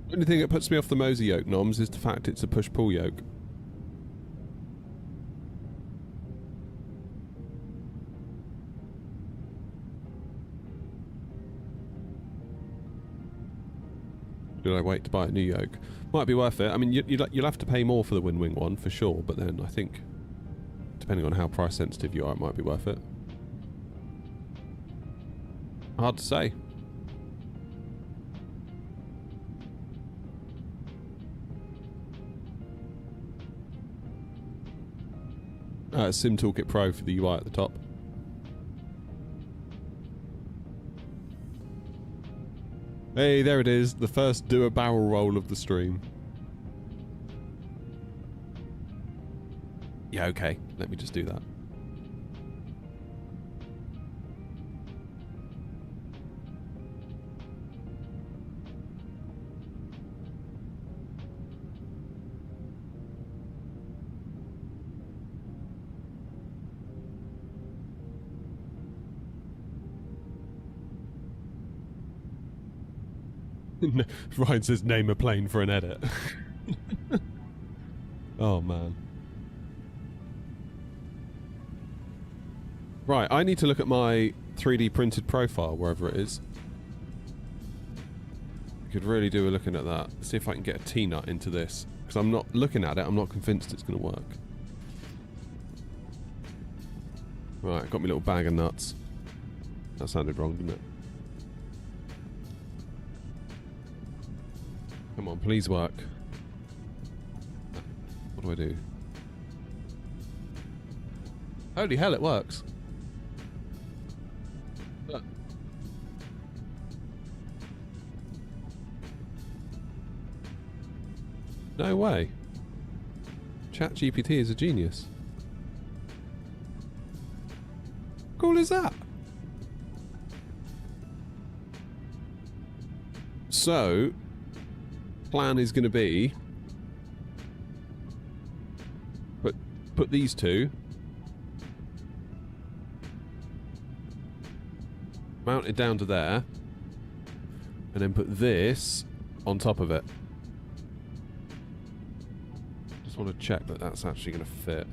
The only thing that puts me off the Moser yoke, Noms, is the fact it's a push-pull yoke. Should I wait to buy a new yoke? Might be worth it. I mean, you'll have to pay more for the Wing one, for sure, but then I think, depending on how price sensitive you are, it might be worth it. Hard to say. Sim Toolkit Pro for the UI at the top. Hey, there it is. The first do a barrel roll of the stream. Yeah, okay. Let me just do that. Ryan says name a plane for an edit. Oh man. Right, I need to look at my 3D printed profile, wherever it is. I could really do a looking at that. See if I can get a T-nut into this. Because I'm not looking at it, I'm not convinced it's going to work. Right, I've got my little bag of nuts. That sounded wrong, didn't it? Come on, please work. What do I do? Holy hell, it works. No way. ChatGPT is a genius. Cool is that? So, plan is going to be put these two, mount it down to there, and then put this on top of it. Just want to check that that's actually going to fit.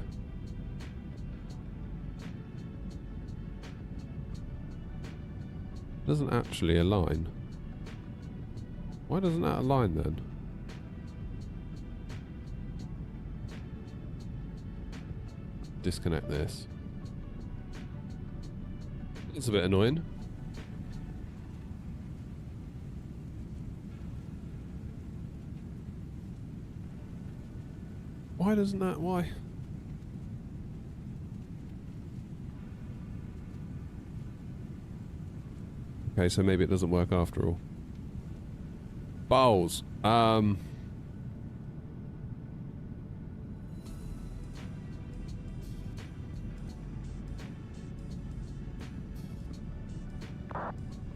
Doesn't actually align. Why doesn't that align then? Disconnect this. It's a bit annoying. Why doesn't that? Why? Okay, so maybe it doesn't work after all. Bowls.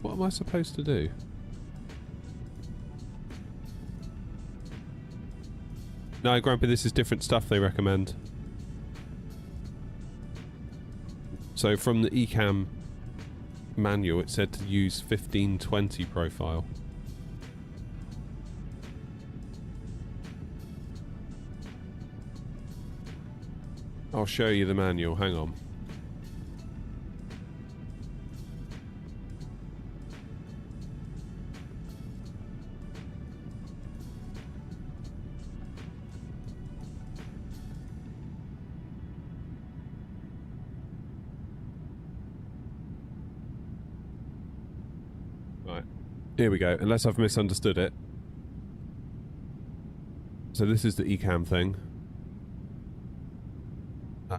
What am I supposed to do? No, Grumpy, this is different stuff they recommend. So from the Ecamm manual, it said to use 1520 profile. I'll show you the manual, hang on. Right, here we go, unless I've misunderstood it. So this is the ECAM thing. You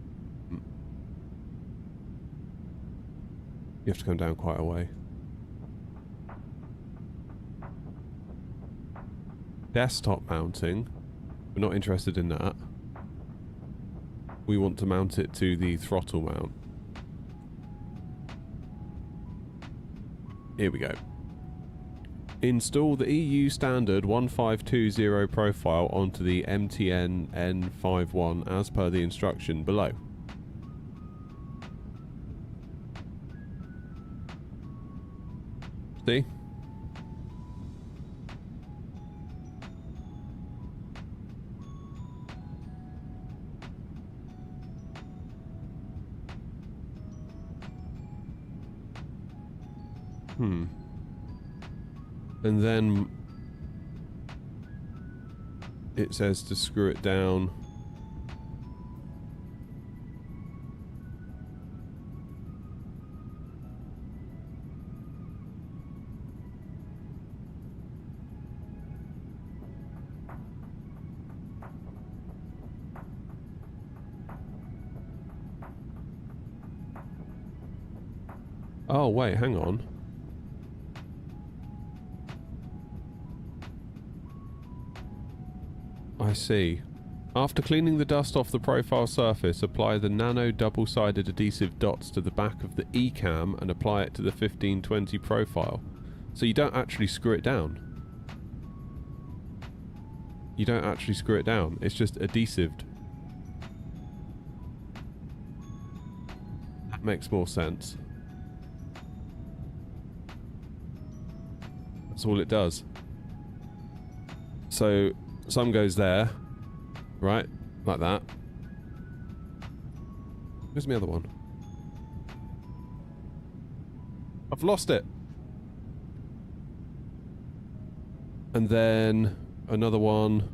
have to come down quite a way. Desktop mounting. We're not interested in that. We want to mount it to the throttle mount. Here we go. Install the EU standard 1520 profile onto the MTN N51 as per the instruction below. See? And then it says to screw it down. Oh, wait, hang on. I see. After cleaning the dust off the profile surface, apply the nano double-sided adhesive dots to the back of the ECAM and apply it to the 1520 profile. So you don't actually screw it down. You don't actually screw it down. It's just adhesived. That makes more sense. That's all it does. So some goes there, right? Like that. Where's my other one? I've lost it. And then another one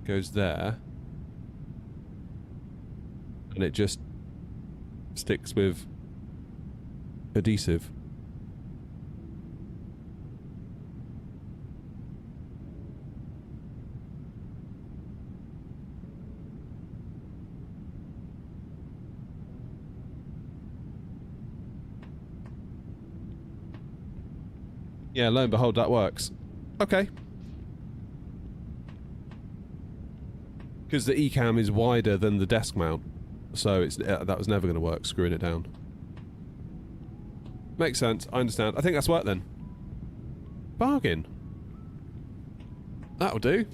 goes there. And it just sticks with adhesive. Yeah, lo and behold, that works. Okay. Because the ECAM is wider than the desk mount. So it's that was never going to work, screwing it down. Makes sense, I understand. I think that's work then. Bargain. That'll do.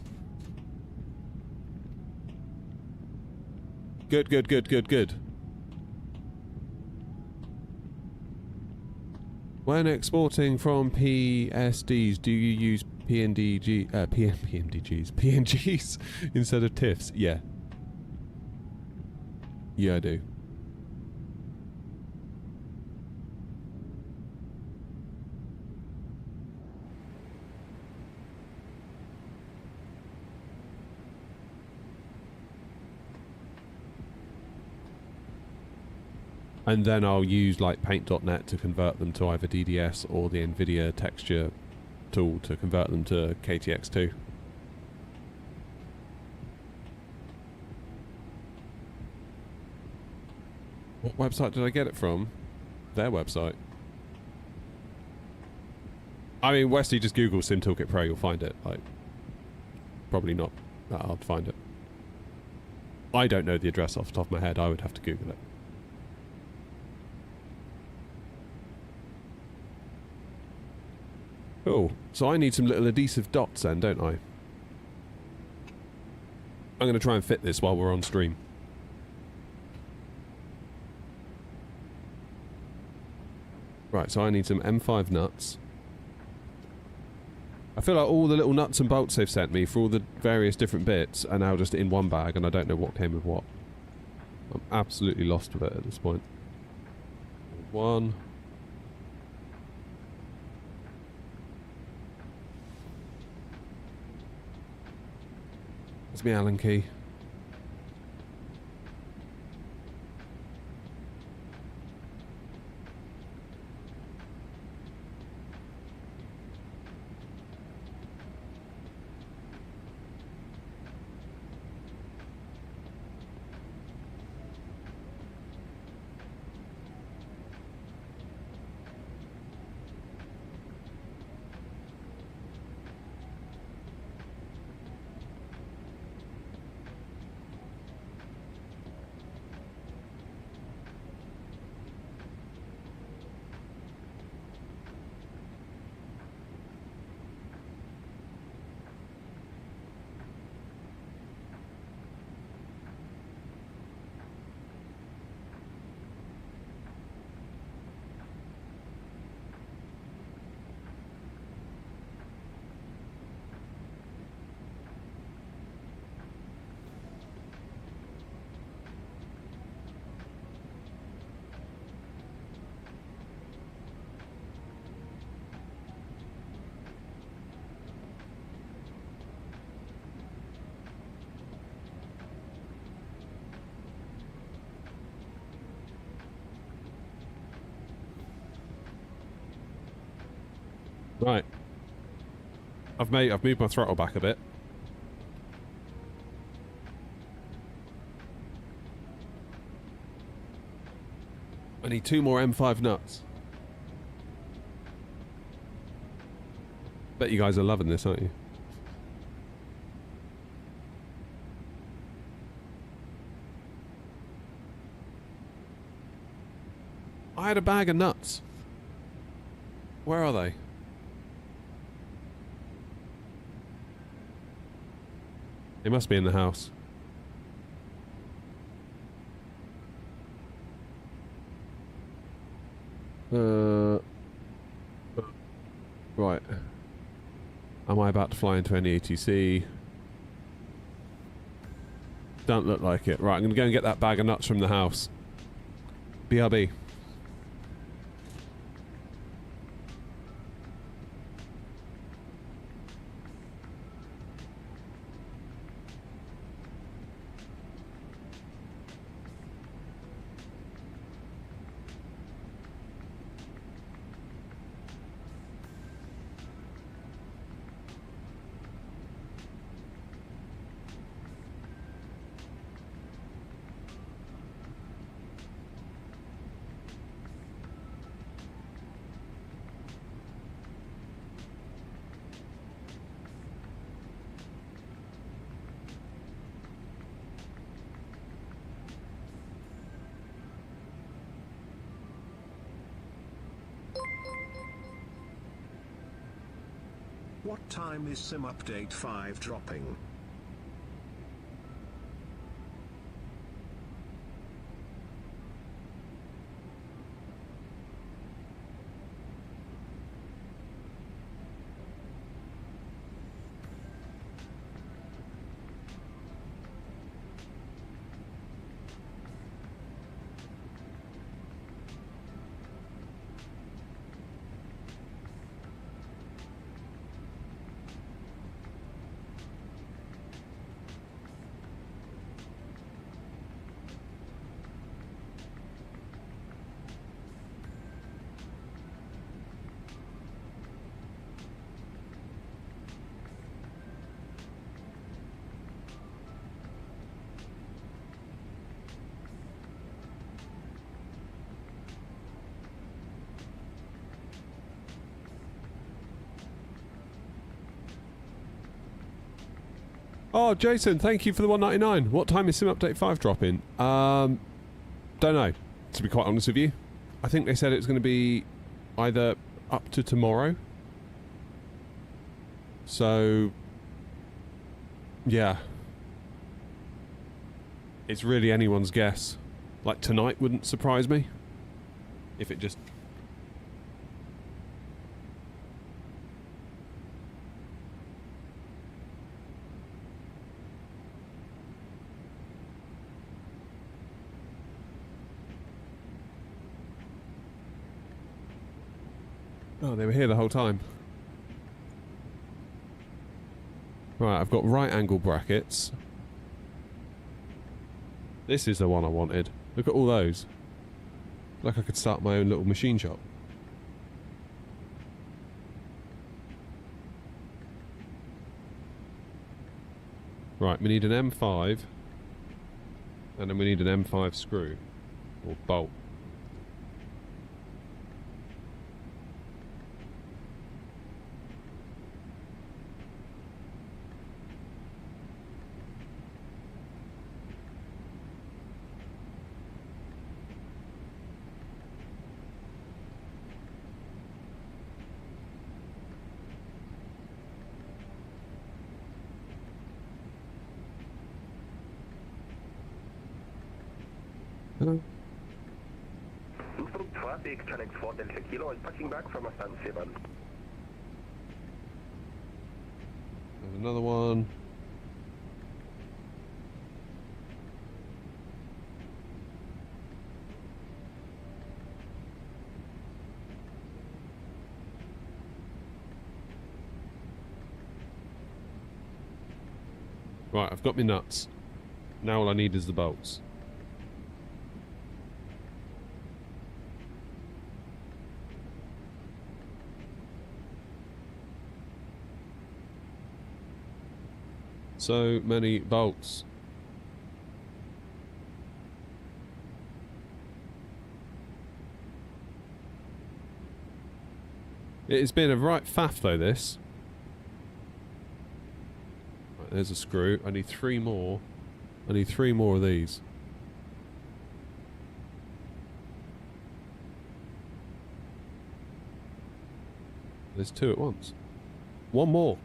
Good, good, good, good, good. When exporting from PSDs, do you use PMDG, PNGs instead of TIFFs? Yeah. Yeah, I do. And then I'll use like paint.net to convert them to either DDS or the NVIDIA texture tool to convert them to KTX2. What website did I get it from? Their website. I mean, Wesley, just Google Sim Toolkit Pro, you'll find it. Like, probably not that hard to find it. I don't know the address off the top of my head. I would have to Google it. Cool. So I need some little adhesive dots then, don't I? I'm going to try and fit this while we're on stream. Right, so I need some M5 nuts. I feel like all the little nuts and bolts they've sent me for all the various different bits are now just in one bag and I don't know what came with what. I'm absolutely lost with it at this point. One. There's my Allen key. Right. I've moved my throttle back a bit. I need 2 more M5 nuts. Bet you guys are loving this, aren't you? I had a bag of nuts. Where are they? They must be in the house. Right. Am I about to fly into any ATC? Don't look like it. Right, I'm going to go and get that bag of nuts from the house. BRB. What time is Sim Update 5 dropping? Oh, Jason, thank you for the 199. What time is Sim Update 5 dropping? Don't know, to be quite honest with you. I think they said it was going to be either up to tomorrow. So, yeah. It's really anyone's guess. Like, tonight wouldn't surprise me. If it just... Oh, they were here the whole time. Right, I've got right angle brackets. This is the one I wanted. Look at all those. Like I could start my own little machine shop. Right, we need an M5. And then we need an M5 screw. Or bolt. Hello. Instruct traffic, Connect 4 Delta Kilo is passing back from a stand 7. There's another one. Right, I've got my nuts. Now all I need is the bolts. So many bolts. It has been a right faff though, this. Right, there's a screw. I need 3 more. I need 3 more of these. There's 2 at once. 1 more.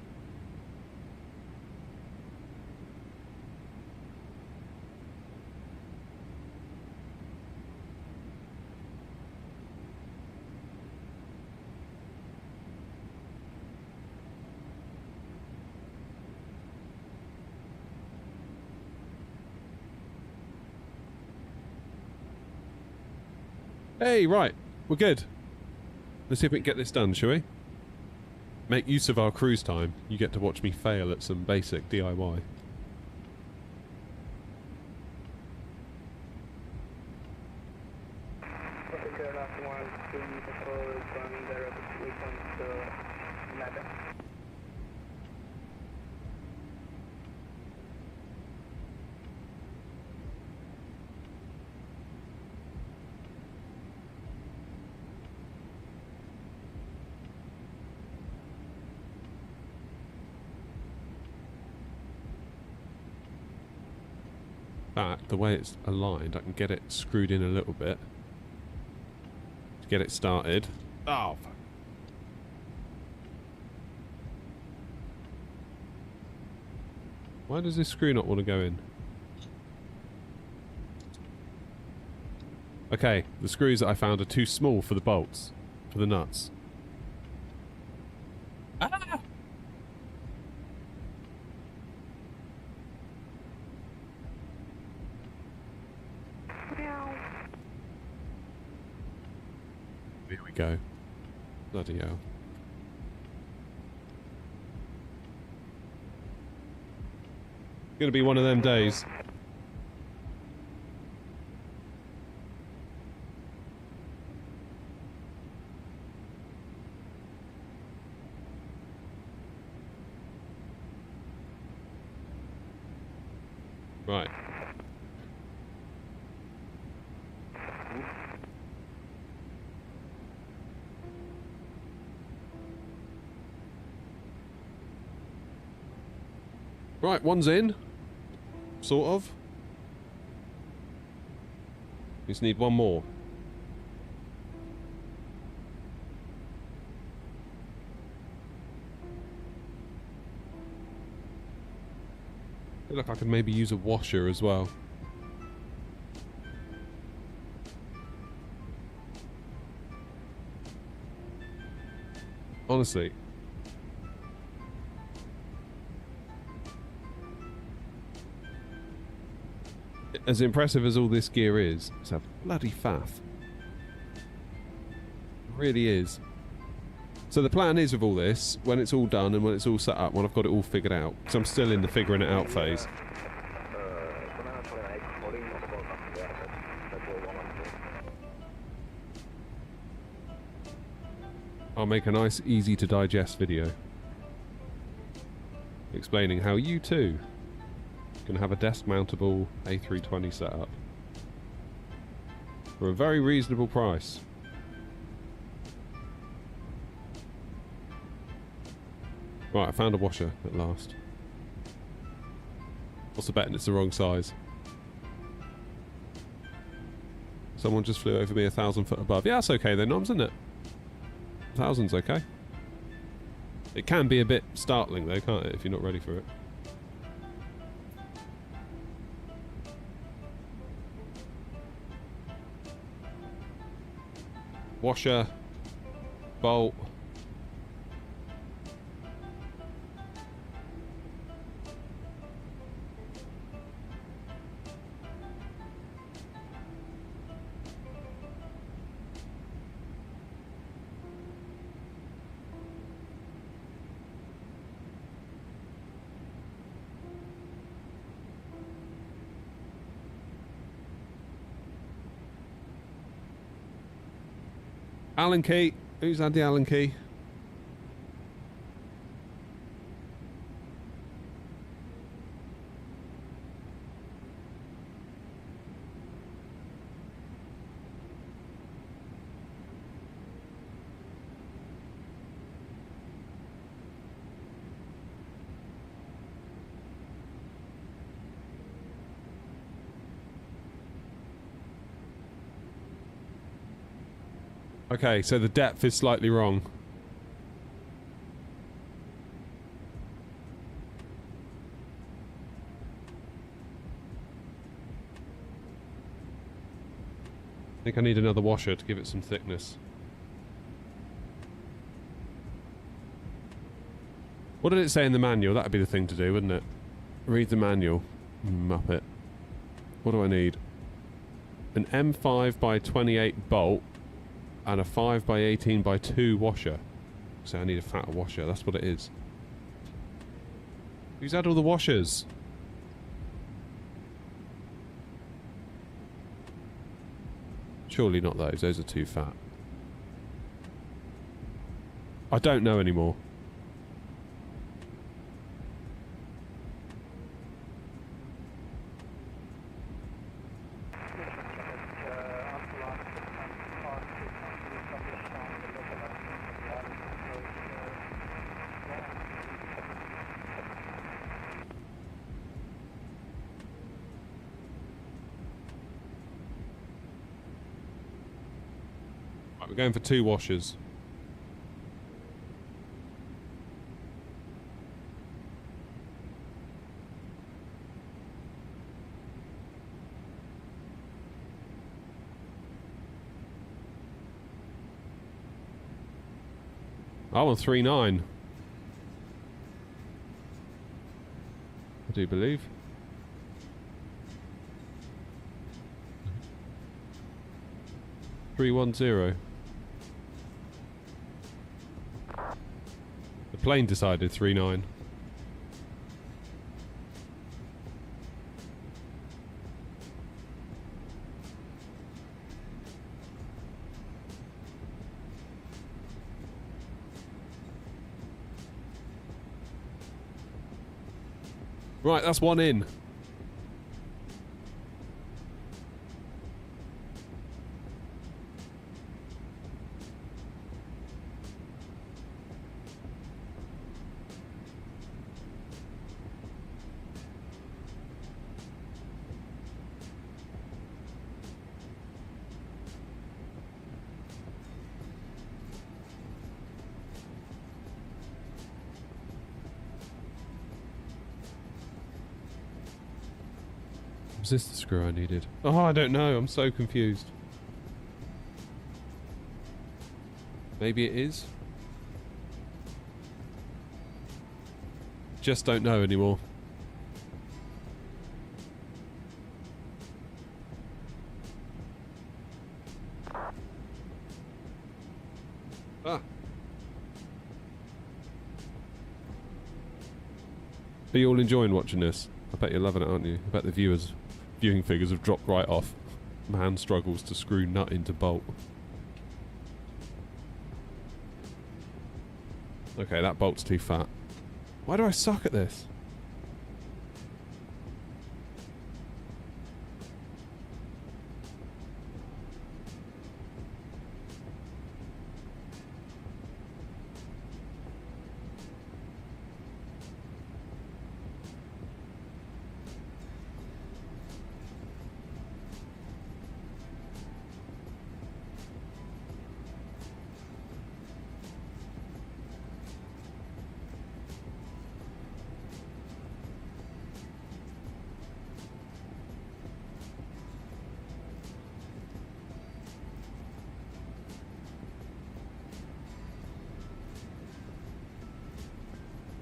Hey, right. We're good. Let's see if we can get this done, shall we? Make use of our cruise time. You get to watch me fail at some basic DIY. That, the way it's aligned, I can get it screwed in a little bit to get it started. Oh, fuck. Why does this screw not want to go in? Okay, the screws that I found are too small for the bolts, for the nuts. Ah! Here we go. Bloody hell. Gonna be one of them days. Right. Right, one's in. Sort of. Just need one more. I feel like I could maybe use a washer as well. Honestly. As impressive as all this gear is, it's a bloody faff. It really is. So the plan is with all this, when it's all done and when it's all set up, when I've got it all figured out, because I'm still in the figuring it out phase. I'll make a nice, easy to digest video explaining how you too can have a desk mountable A320 setup for a very reasonable price. Right, I found a washer at last. What's the betting it's the wrong size? Someone just flew over me 1,000 foot above. Yeah, that's okay then, Noms, isn't it? 1,000's okay. It can be a bit startling though, can't it, if you're not ready for it? Washer, bolt. Allen key. Who's had the Allen key? Okay, so the depth is slightly wrong. I think I need another washer to give it some thickness. What did it say in the manual? That'd be the thing to do, wouldn't it? Read the manual. Muppet. What do I need? An M5 by 28 bolt and a 5 by 18 by 2 washer. So I need a fatter washer. That's what it is. Who's had all the washers? Surely not those. Those are too fat. I don't know anymore. Right, we're going for 2 washers. I want 3.9. I do believe. $310. The plane decided 3.9. Right, that's one in. Was this the screw I needed? Oh, I don't know. I'm so confused. Maybe it is? Just don't know anymore. Ah. Are you all enjoying watching this? I bet you're loving it, aren't you? I bet the viewing figures have dropped right off. Man struggles to screw nut into bolt. Okay, that bolt's too fat. Why do I suck at this?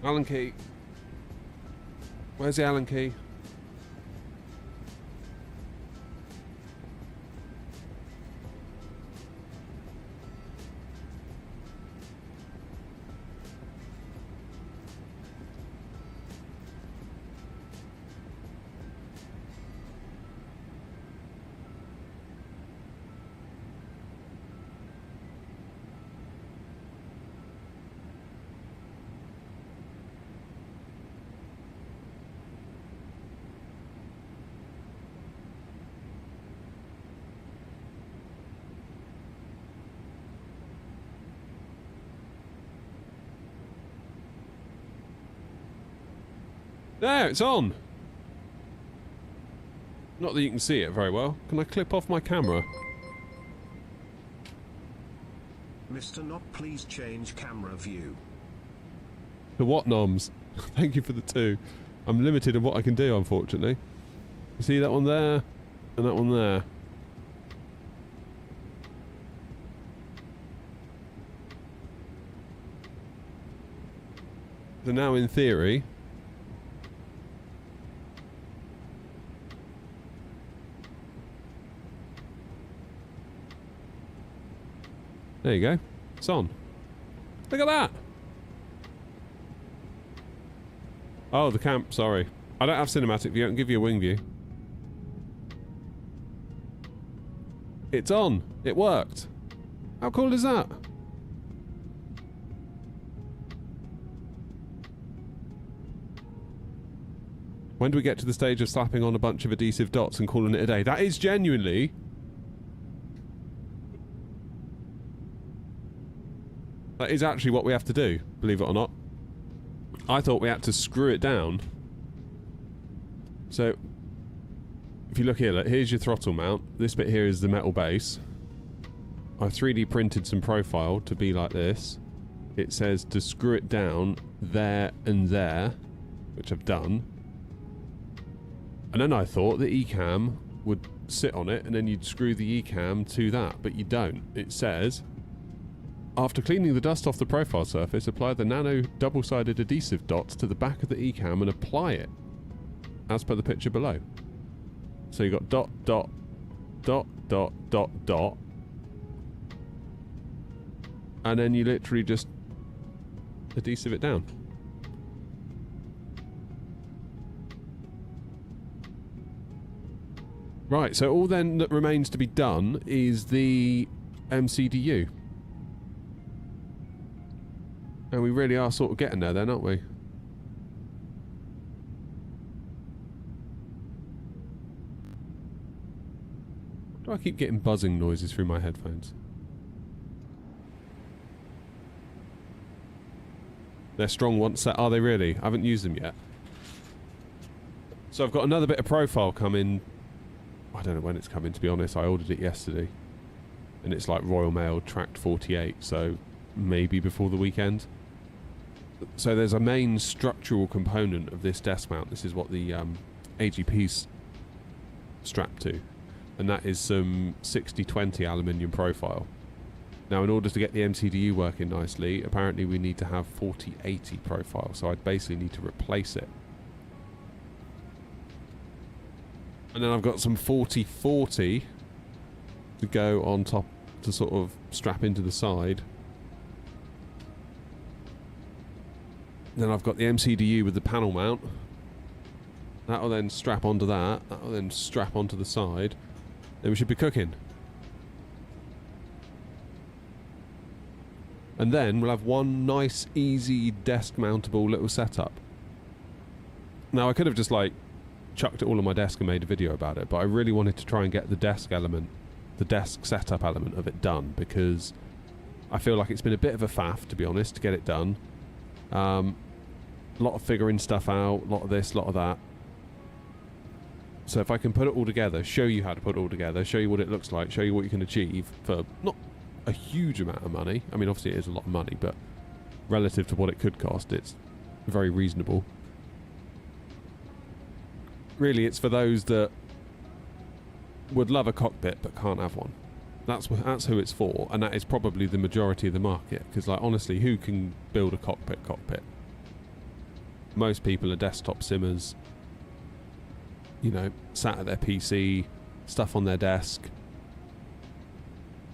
Allen key. Where's the Allen key? There, it's on! Not that you can see it very well. Can I clip off my camera? Mr. Knock, please change camera view. The what, noms? Thank you for the 2. I'm limited in what I can do, unfortunately. You see that one there? And that one there. So now, in theory... There you go. It's on. Look at that! Oh, the camp, sorry. I don't have cinematic view, I can give you a wing view. It's on! It worked! How cool is that? When do we get to the stage of slapping on a bunch of adhesive dots and calling it a day? That is genuinely... That is actually what we have to do, believe it or not. I thought we had to screw it down. So, if you look here, look, here's your throttle mount. This bit here is the metal base. I've 3D printed some profile to be like this. It says to screw it down there and there, which I've done. And then I thought the ECAM would sit on it and then you'd screw the ECAM to that, but you don't. It says... After cleaning the dust off the profile surface, apply the nano double-sided adhesive dots to the back of the ECAM and apply it, as per the picture below. So you got dot, dot, dot, dot, dot, dot, and then you literally just adhesive it down. Right, so all then that remains to be done is the MCDU. And we really are sort of getting there then, aren't we? Do I keep getting buzzing noises through my headphones? They're strong once set. Are they really? I haven't used them yet. So I've got another bit of profile coming. I don't know when it's coming, to be honest. I ordered it yesterday. And it's like Royal Mail tracked 48, so maybe before the weekend. So there's a main structural component of this desk mount. This is what the AGP's strapped to. And that is some 60-20 aluminium profile. Now, in order to get the MCDU working nicely, apparently we need to have 40-80 profile. So I'd basically need to replace it. And then I've got some 40-40 to go on top to sort of strap into the side. Then I've got the MCDU with the panel mount. That'll then strap onto that. That'll then strap onto the side. Then we should be cooking. And then we'll have one nice, easy, desk-mountable little setup. Now, I could have just, like, chucked it all on my desk and made a video about it, but I really wanted to try and get the desk element, the desk setup element of it done, because I feel like it's been a bit of a faff, to be honest, to get it done. A lot of figuring stuff out, a lot of this, a lot of that. So if I can put it all together, show you how to put it all together, show you what it looks like, show you what you can achieve for not a huge amount of money. I mean, obviously it is a lot of money, but relative to what it could cost, it's very reasonable. Really, it's for those that would love a cockpit but can't have one. That's who it's for, and that is probably the majority of the market. Because, like, honestly, who can build a cockpit? Most people are desktop simmers. You know, sat at their PC, stuff on their desk.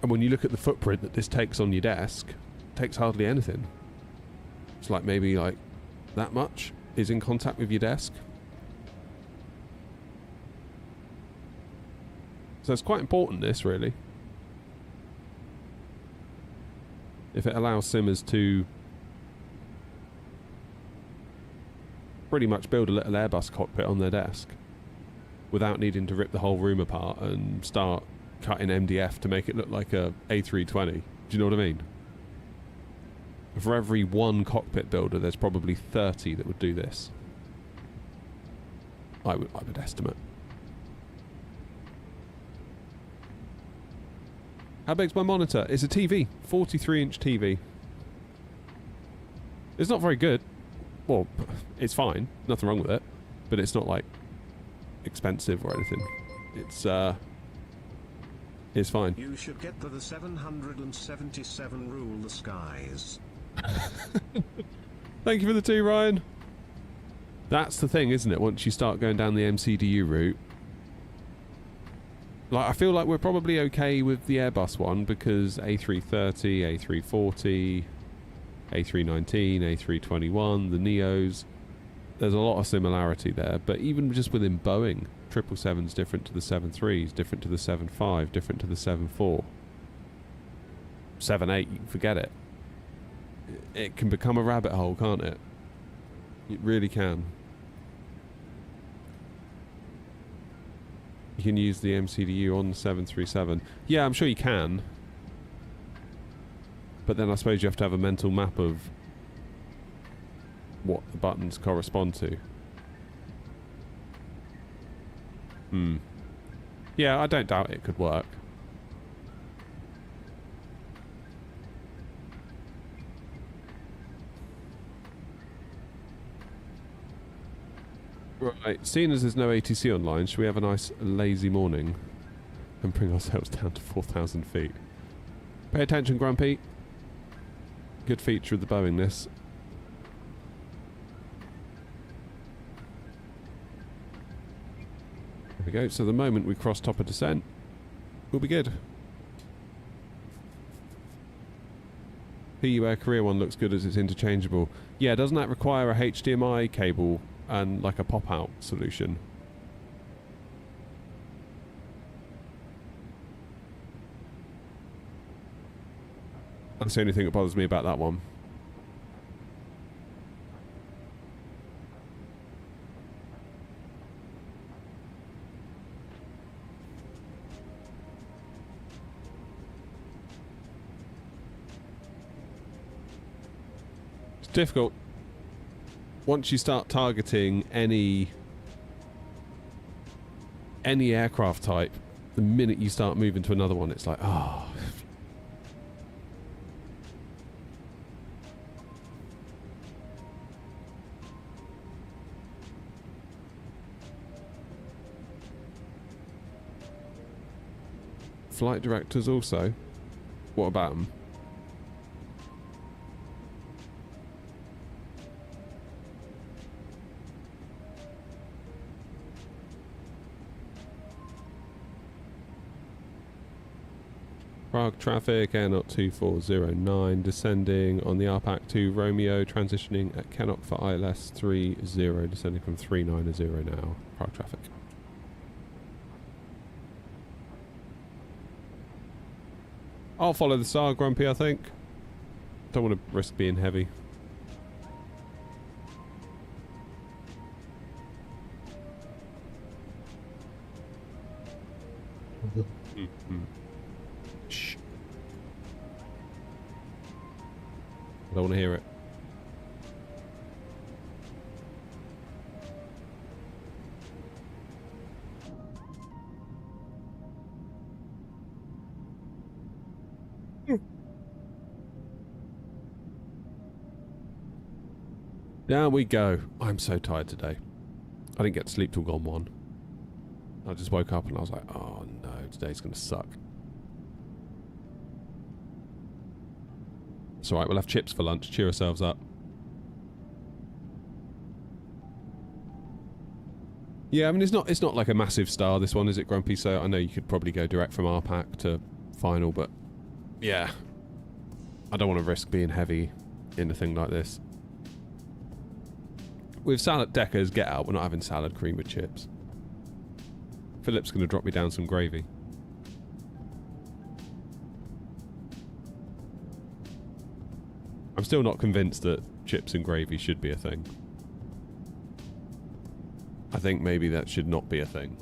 And when you look at the footprint that this takes on your desk, it takes hardly anything. It's like maybe like that much is in contact with your desk. So it's quite important, this, really. If it allows simmers to pretty much build a little Airbus cockpit on their desk without needing to rip the whole room apart and start cutting MDF to make it look like a A320. Do you know what I mean? For every one cockpit builder, there's probably 30 that would do this. I would estimate. How big's my monitor? It's a TV. 43-inch TV. It's not very good. Well, it's fine. Nothing wrong with it. But it's not, like, expensive or anything. It's fine. You should get the 777 rule the skies. Thank you for the 2, Ryan. That's the thing, isn't it? Once you start going down the MCDU route. Like, I feel like we're probably okay with the Airbus one because A330, A340, A319, A321, the Neos, there's a lot of similarity there. But even just within Boeing, 777's different to the 73s, different to the 75, different to the 74. 78, you can forget it. It can become a rabbit hole, can't it? It really can. You can use the MCDU on the 737. Yeah, I'm sure you can. But then I suppose you have to have a mental map of what the buttons correspond to. Yeah, I don't doubt it could work. Right, seeing as there's no ATC online, should we have a nice lazy morning and bring ourselves down to 4,000 feet? Pay attention, Grumpy. Good feature of the Boeing, this. There we go, so the moment we cross top of descent, we'll be good. PU Air Korea one looks good as it's interchangeable. Yeah, doesn't that require a HDMI cable and like a pop-out solution? That's the only thing that bothers me about that one. It's difficult. Once you start targeting any aircraft type, the minute you start moving to another one, it's like, oh. Flight directors also. What about them? Prague traffic, Air 2409, descending on the RPAC to Romeo, transitioning at Kennock for ILS 30, descending from 390 now. Prague traffic. I'll follow the star, Grumpy, I think. Don't want to risk being heavy. Shh. I don't want to hear it. Down we go. I'm so tired today. I didn't get to sleep till gone 1. I just woke up and I was like, oh no, today's going to suck. It's alright, we'll have chips for lunch. Cheer ourselves up. Yeah, I mean, it's not like a massive star, this one, is it, Grumpy? So I know you could probably go direct from RPAC to final, but yeah. I don't want to risk being heavy in a thing like this. With salad Decker's get out, we're not having salad cream with chips. Philip's going to drop me down some gravy. I'm still not convinced that chips and gravy should be a thing. I think maybe that should not be a thing.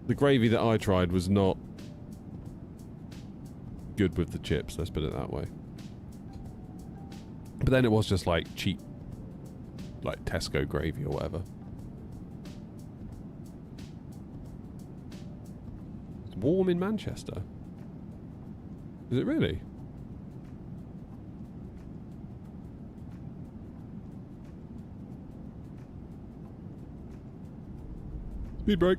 The gravy that I tried was not good with the chips, let's put it that way. But then it was just like cheap, like Tesco gravy or whatever. warm in Manchester. Is it really? Speed brake.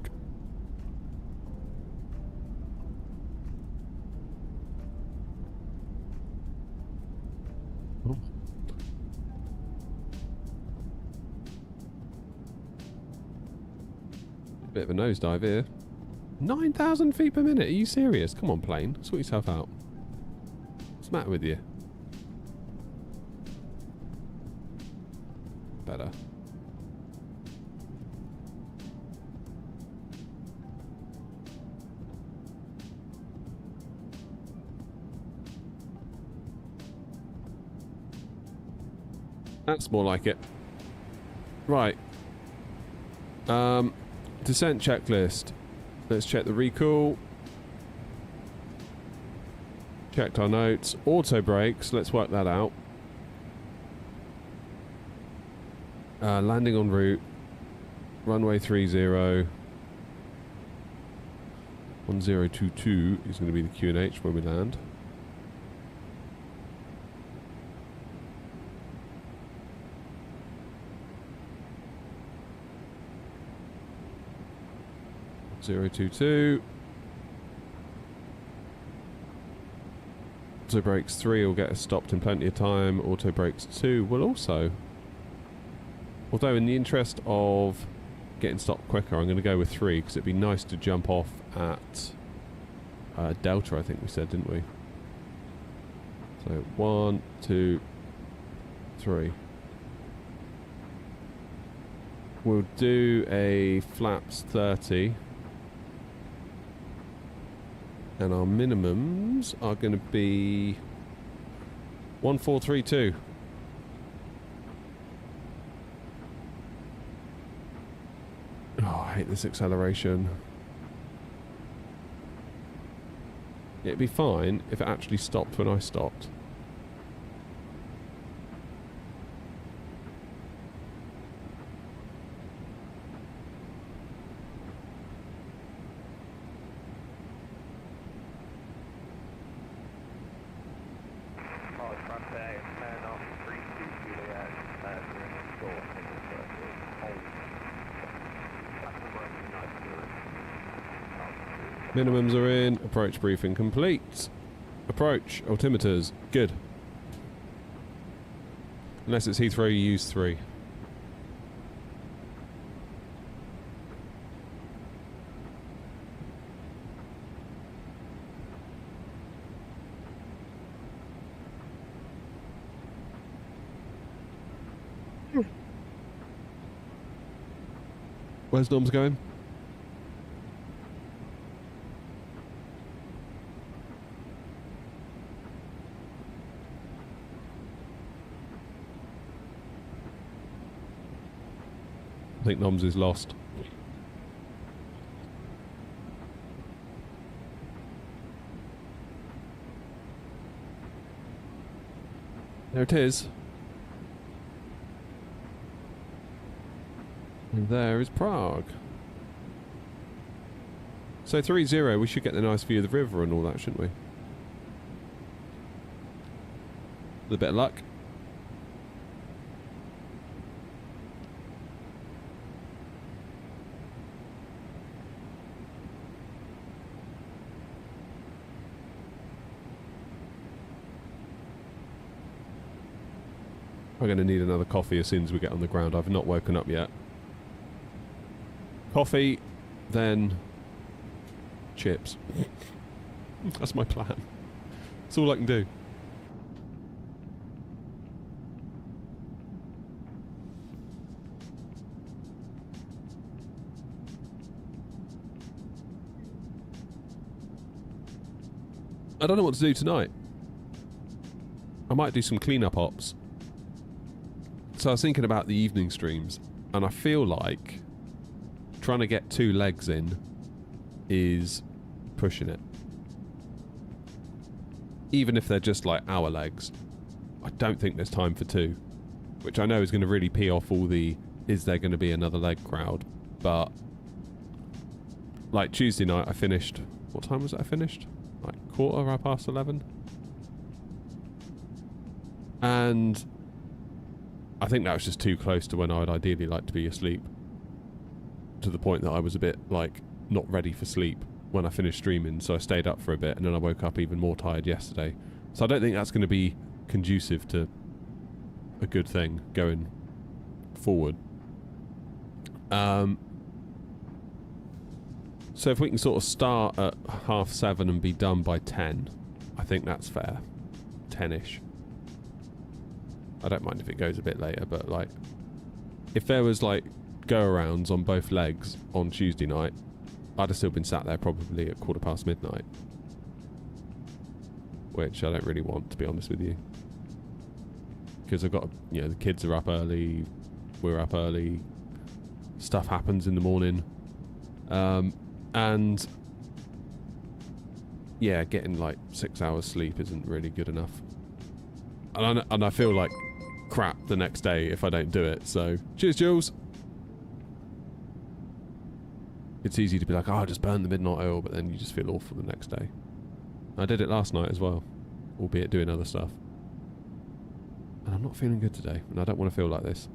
Oh. Bit of a nosedive here. 9,000 feet per minute? Are you serious? Come on, plane. Sort yourself out. What's the matter with you? Better. That's more like it. Right. Descent checklist. Let's check the recall. Checked our notes. Auto brakes. Let's work that out. Landing en route. Runway 30. 1022 is going to be the QNH when we land. .022. Auto brakes 3 will get us stopped in plenty of time. Auto brakes 2 will also. Although in the interest of getting stopped quicker, I'm going to go with 3 because it'd be nice to jump off at Delta, I think we said, didn't we? So 1, 2, 3. We'll do a flaps 30. And our minimums are going to be 1432. Oh, I hate this acceleration. It'd be fine if it actually stopped when I stopped. Minimums are in. Approach briefing complete. Approach. Altimeters. Good. Unless it's Heathrow, you use 3. Where's Dom's going? I think Noms is lost. There it is. And there is Prague. So 3-0, we should get the nice view of the river and all that, shouldn't we? With a bit of luck. I'm going to need another coffee as soon as we get on the ground. I've not woken up yet. Coffee, then chips. That's my plan. That's all I can do. I don't know what to do tonight. I might do some clean-up ops. So I was thinking about the evening streams, and I feel like trying to get 2 legs in is pushing it. Even if they're just like hour legs, I don't think there's time for 2, which I know is going to really pee off all the is there going to be another leg crowd. But like Tuesday night I finished What time was it I finished? Like past 11. And I think that was just too close to when I would ideally like to be asleep. To the point that I was a bit, like, not ready for sleep when I finished streaming, so I stayed up for a bit, and then I woke up even more tired yesterday. So I don't think that's going to be conducive to a good thing going forward. So if we can sort of start at 7:30 and be done by 10, I think that's fair. 10ish. I don't mind if it goes a bit later, but like, if there was like go-arounds on both legs on Tuesday night, I'd have still been sat there probably at midnight. Which I don't really want, to be honest with you. Because I've got, you know, the kids are up early, we're up early, stuff happens in the morning. And yeah, getting like 6 hours sleep isn't really good enough. And I feel like crap the next day if I don't do it, so cheers, Jules. It's easy to be like, oh, I'll just burn the midnight oil, but then you just feel awful the next day. I did it last night as well, albeit doing other stuff. And I'm not feeling good today, and I don't want to feel like this.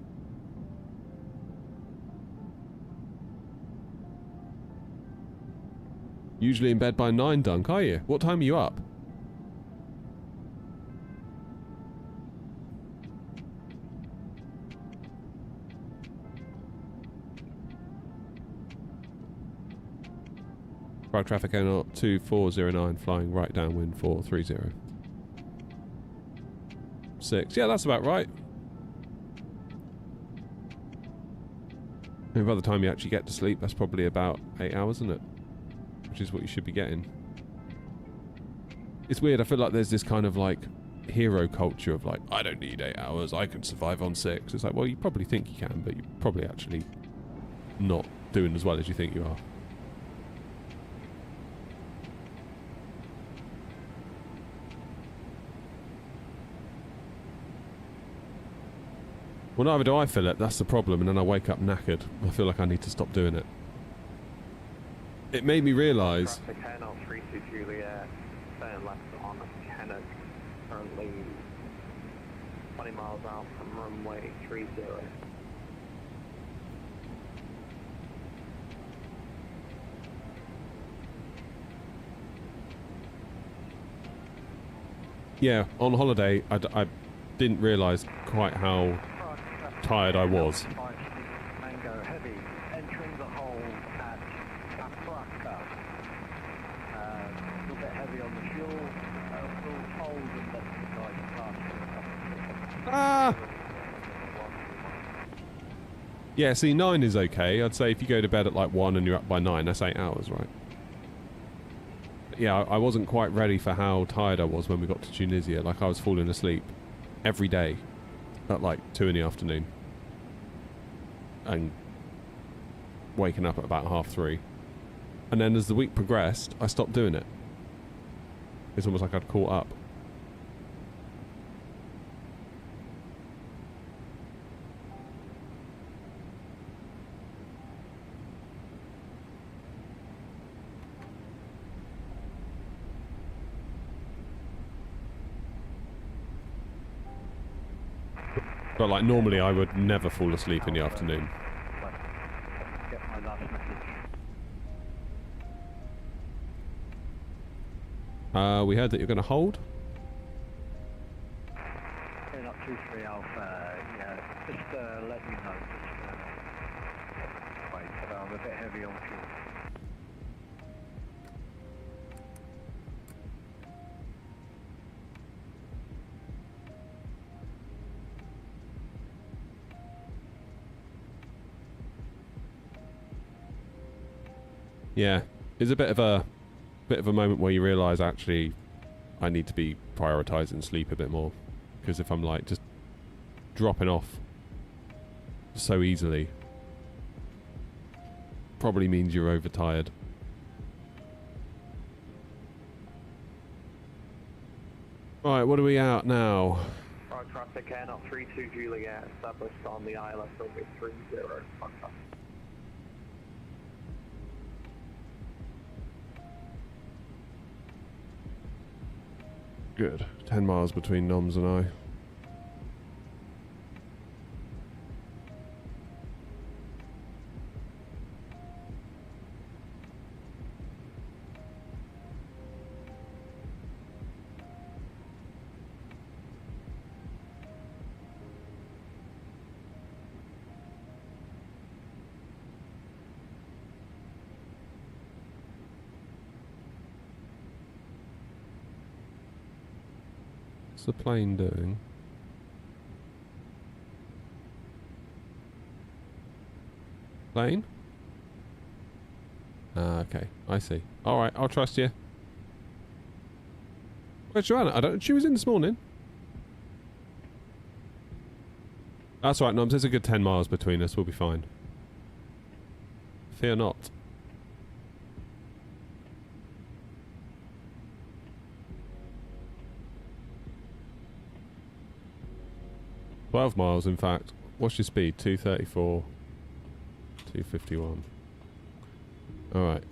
Usually in bed by 9, Dunk, are you? What time are you up? Prague traffic air 2409, flying right downwind 430. 6. Yeah, that's about right. And by the time you actually get to sleep, that's probably about 8 hours, isn't it? Which is what you should be getting. It's weird, I feel like there's this kind of like hero culture of like, I don't need 8 hours, I can survive on 6. It's like, well, you probably think you can, but you're probably actually not doing as well as you think you are. Well, neither do I, Philip. That's the problem. And then I wake up knackered. I feel like I need to stop doing it. It made me realise... Traffic Hannout 32 Juliet, turn left on Kennock, currently 20 miles out from runway 30. Yeah, on holiday, I didn't realise quite how tired I was. Mango heavy, entering the hole at Prague. A little bit heavy on the fuel. We'll hold and let the guys pass. Ah! Yeah, see, 9 is okay. I'd say if you go to bed at like 1 and you're up by 9, that's 8 hours, right? But yeah, I wasn't quite ready for how tired I was when we got to Tunisia. Like, I was falling asleep every day at like 2 in the afternoon. And waking up at about 3:30. And then as the week progressed, I stopped doing it. It's almost like I'd caught up. But like normally I would never fall asleep in the afternoon. Get my last message. We heard that you're going to hold. Turn up 23 Alpha, yeah, just let me know. Just wait, but I'm a bit heavy on fuel. Yeah, it's a bit of a moment where you realise actually I need to be prioritising sleep a bit more, because if I'm like just dropping off so easily, probably means you're overtired. Right, what are we out now? Prague traffic Hannout 32 Juliet, established on the ILS runway 30, contact. Good. 10 miles between Noms and I. What's the plane doing? Plane? Ah, okay. I see. Alright, I'll trust you. Where's Joanna? She was in this morning. That's right, Noms. There's a good 10 miles between us. We'll be fine. Fear not. $12 miles, in fact. What's your speed? 234. 251. Alright.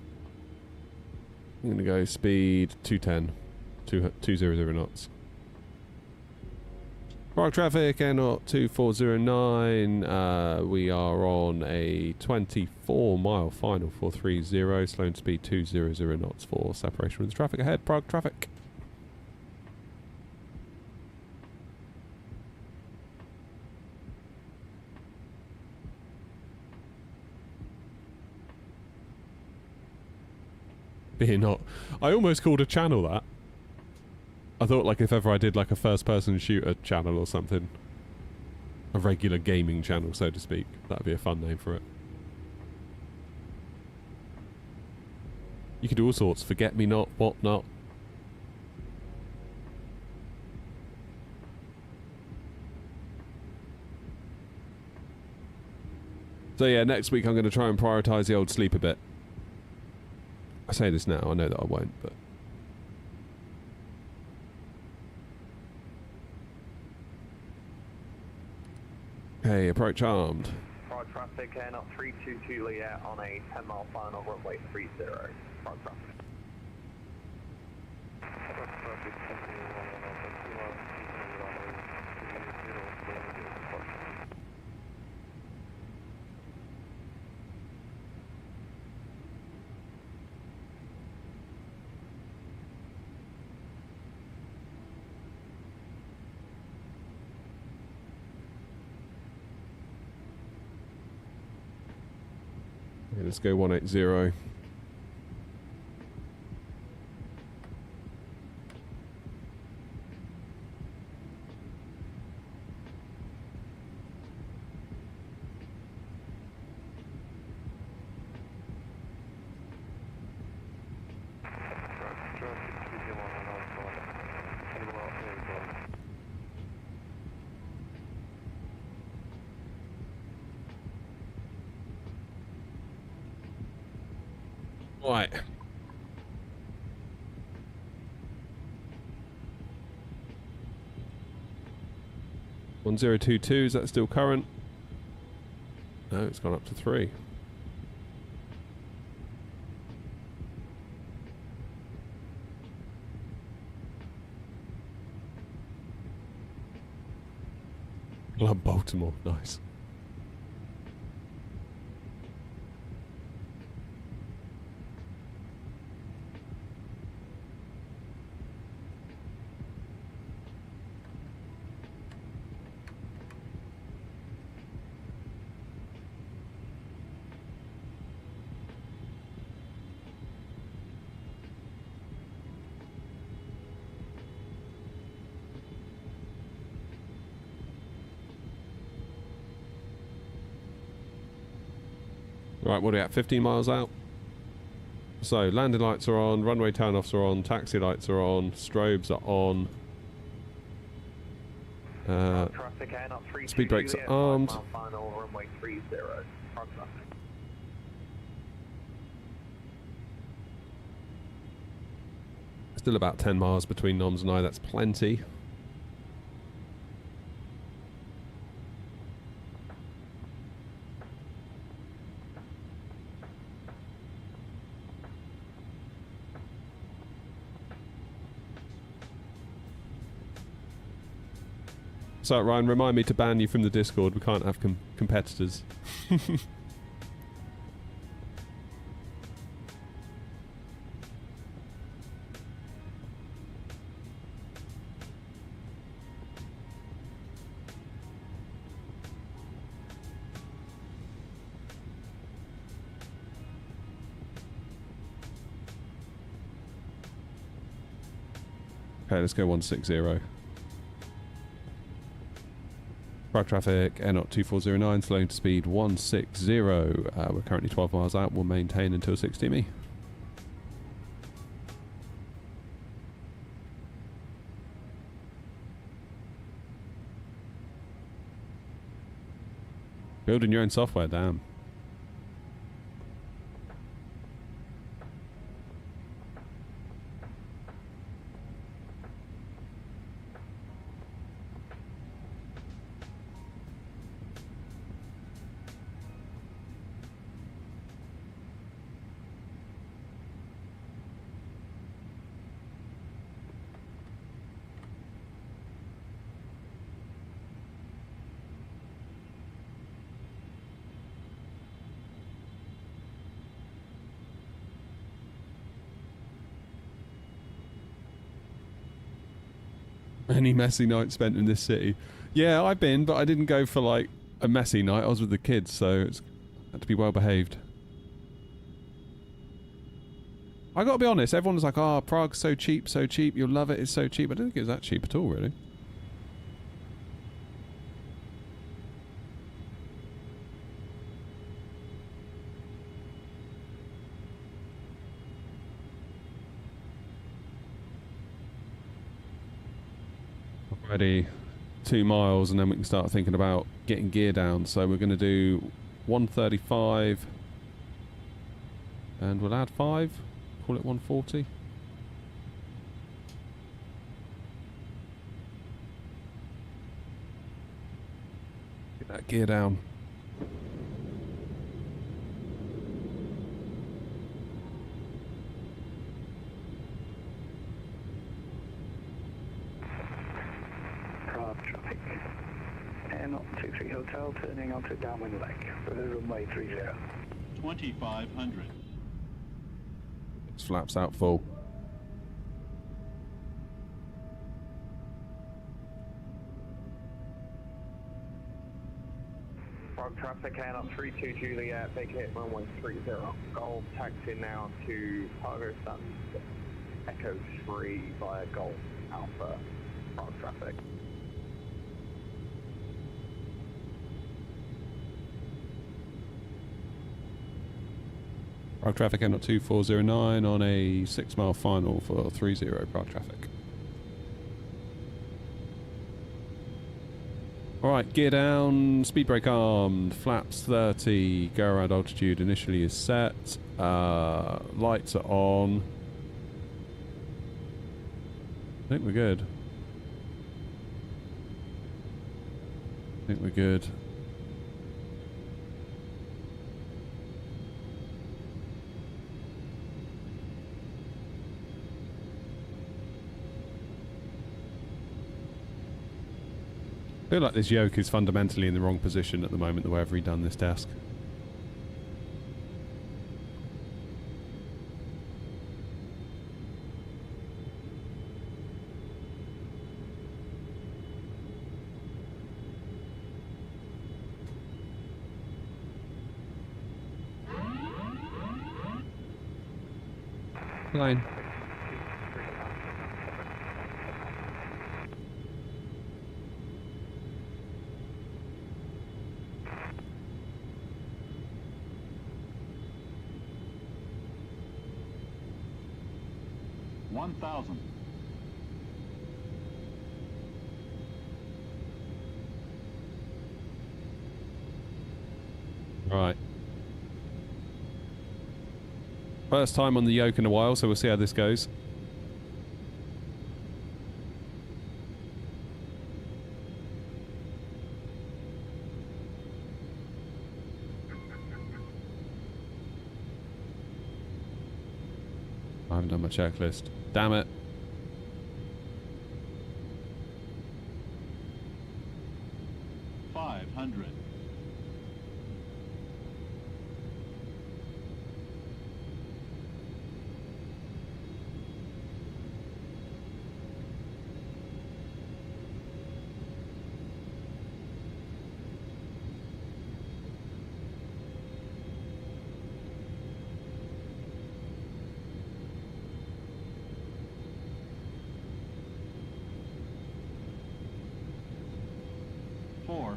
I'm going to go speed 210. 200 knots. Prague traffic, air knot 2409. We are on a 24-mile final 430. Slowing speed 200 knots for separation from the traffic ahead. Prague traffic. Fear not. I almost called a channel that. I thought, like, if ever I did, like, a first-person shooter channel or something. A regular gaming channel, so to speak. That'd be a fun name for it. You could do all sorts. Forget me not, what not. So yeah, next week I'm going to try and prioritise the old sleep a bit. I say this now, I know that I won't, but... Okay, approach armed. Prague traffic, air knot 322 Leah on a 10-mile final, runway 30. Prague traffic. Okay, let's go 180. Right. $1022, is that still current? No, it's gone up to 3. Love Baltimore, nice. Right, what are we at? 15 miles out? So, landing lights are on, runway turn-offs are on, taxi lights are on, strobes are on. Speed brakes are armed. Final, runway 30. Prague traffic. Still about 10 miles between Noms and I, that's plenty. So Ryan, remind me to ban you from the Discord. We can't have competitors. Okay, let's go 160. Prague traffic, Air 2409, slowing to speed 160. We're currently 12 miles out. We'll maintain until 60 me. Building your own software, damn. Any messy night spent in this city? Yeah, I've been, but I didn't go for like a messy night. I was with the kids, so it's had to be well behaved. I gotta be honest, everyone's like, oh, Prague's so cheap, you'll love it, it's so cheap. I don't think it was that cheap at all, really. Already 2 miles, and then we can start thinking about getting gear down. So we're going to do 135, and we'll add 5, call it 140. Get that gear down. Traffic. Air 23 Hotel turning onto Downwind Lake for the runway 30. 2500. It's flaps out full. Prague traffic, Air 32 Juliet, big hit runway 30. Golf taxi now to Cargo Sun Echo 3 via Golf Alpha. Prague traffic. Prague traffic M 2409 on a 6 mile final for 30 Prague traffic. Alright, gear down, speed brake armed, flaps 30, go around altitude initially is set, lights are on. I think we're good. I think we're good. I feel like this yoke is fundamentally in the wrong position at the moment, the way I've redone this desk. Line. Right. First time on the yoke in a while, so we'll see how this goes. I haven't done my checklist. Damn it.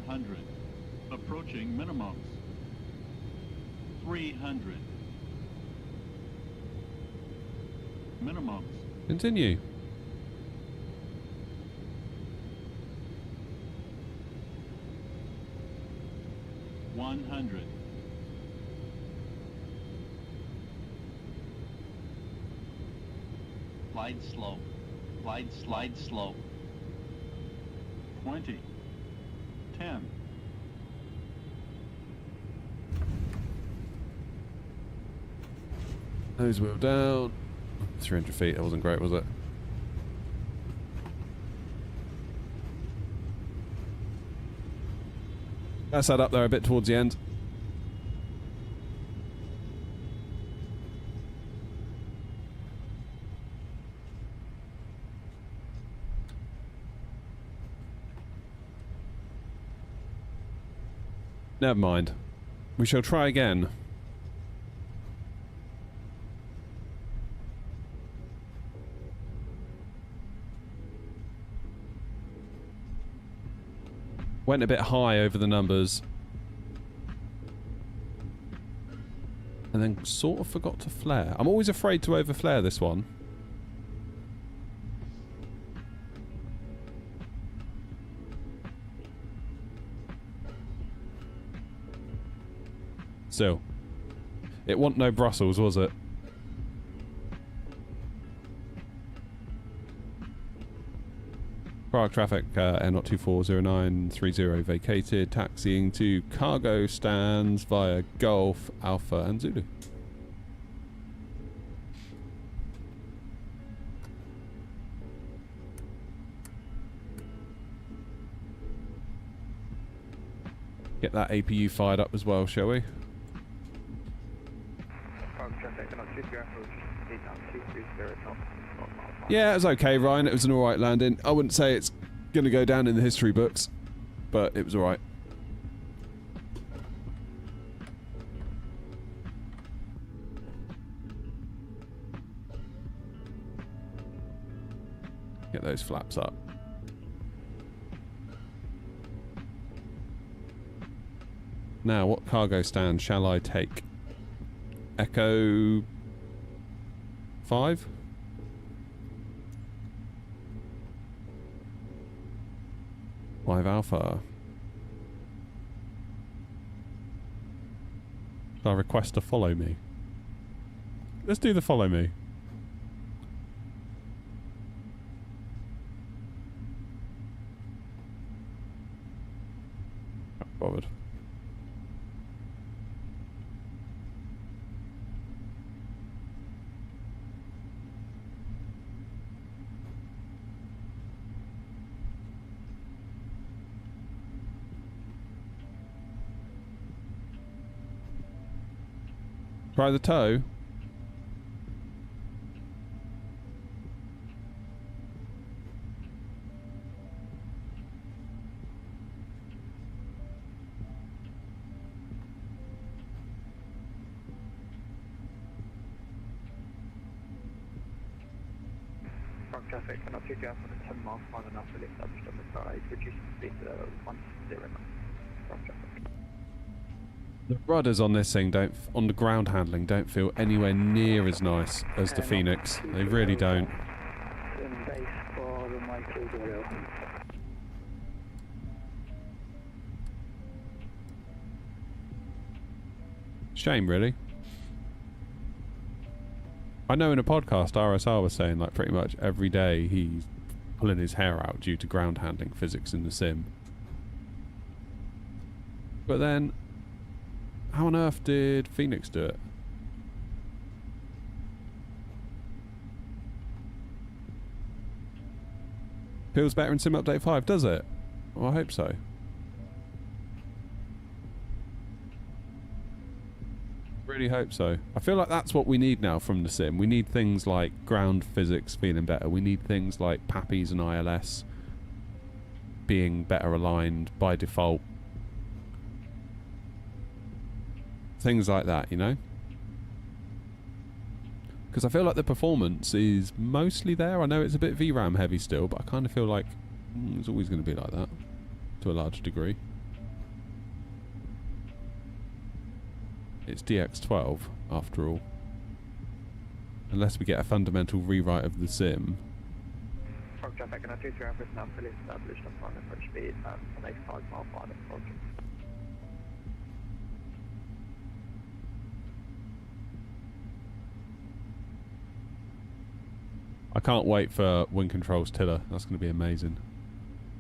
500. Approaching minimums. 300. Minimums. Continue. $100. Glide slow. Slide slow. 20. 10. Nose wheel down. 300 feet, that wasn't great, was it? That's that up there a bit towards the end. Never mind. We shall try again. Went a bit high over the numbers. And then sort of forgot to flare. I'm always afraid to overflare this one. Still. It wasn't no Brussels, was it? Prague traffic, Air 240930 vacated, taxiing to cargo stands via Golf, Alpha and Zulu. Get that APU fired up as well, shall we? Yeah, it was okay, Ryan. It was an alright landing. I wouldn't say it's going to go down in the history books, but it was alright. Get those flaps up. Now, what cargo stand shall I take? Echo 5? Five Alpha. Shall I request to follow me? Let's do the follow me. Not bothered. Try the toe. Wrong traffic, cannot take you out on a 10 mile fine enough to lift up on the side, reduce the speed to 109. Wrong traffic. The rudders on this thing on the ground handling don't feel anywhere near as nice as the Phoenix. They really don't. Shame, really. I know in a podcast RSR was saying like pretty much every day he's pulling his hair out due to ground handling physics in the sim. But then how on earth did Phoenix do it? Feels better in Sim Update 5, does it? Well, I hope so. really hope so. I feel like that's what we need now from the sim. We need things like ground physics feeling better. We need things like PAPIs and ILS being better aligned by default. Things like that, you know? Because I feel like the performance is mostly there. I know it's a bit VRAM heavy still, but I kind of feel like it's always going to be like that to a large degree. It's DX12 after all. Unless we get a fundamental rewrite of the sim. Frog traffic and 23 Alpha is now fully established on final approach speed and an 85 mile final approach. I can't wait for Wind Control's tiller. That's going to be amazing.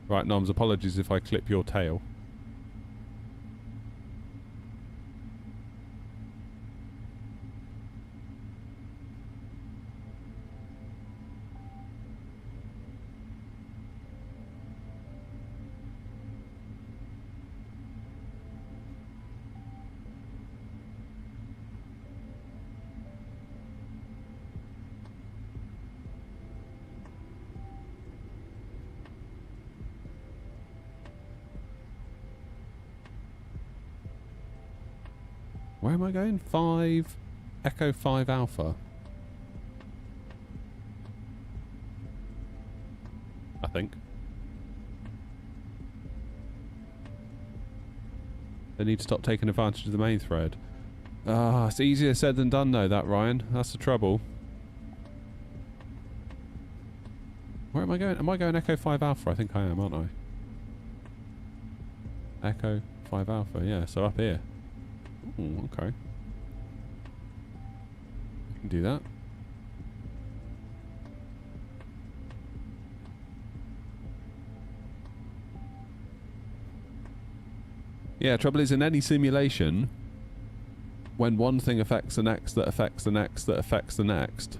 Right, Noms, apologies if I clip your tail. Where am I going? 5 Echo 5 Alpha. I think. They need to stop taking advantage of the main thread. Ah, it's easier said than done though, that, Ryan. That's the trouble. Where am I going? Am I going Echo 5 Alpha? I think I am, aren't I? Echo 5 Alpha, yeah, so up here. Ooh, okay. I can do that. Yeah, trouble is in any simulation, when one thing affects the next, that affects the next, that affects the next,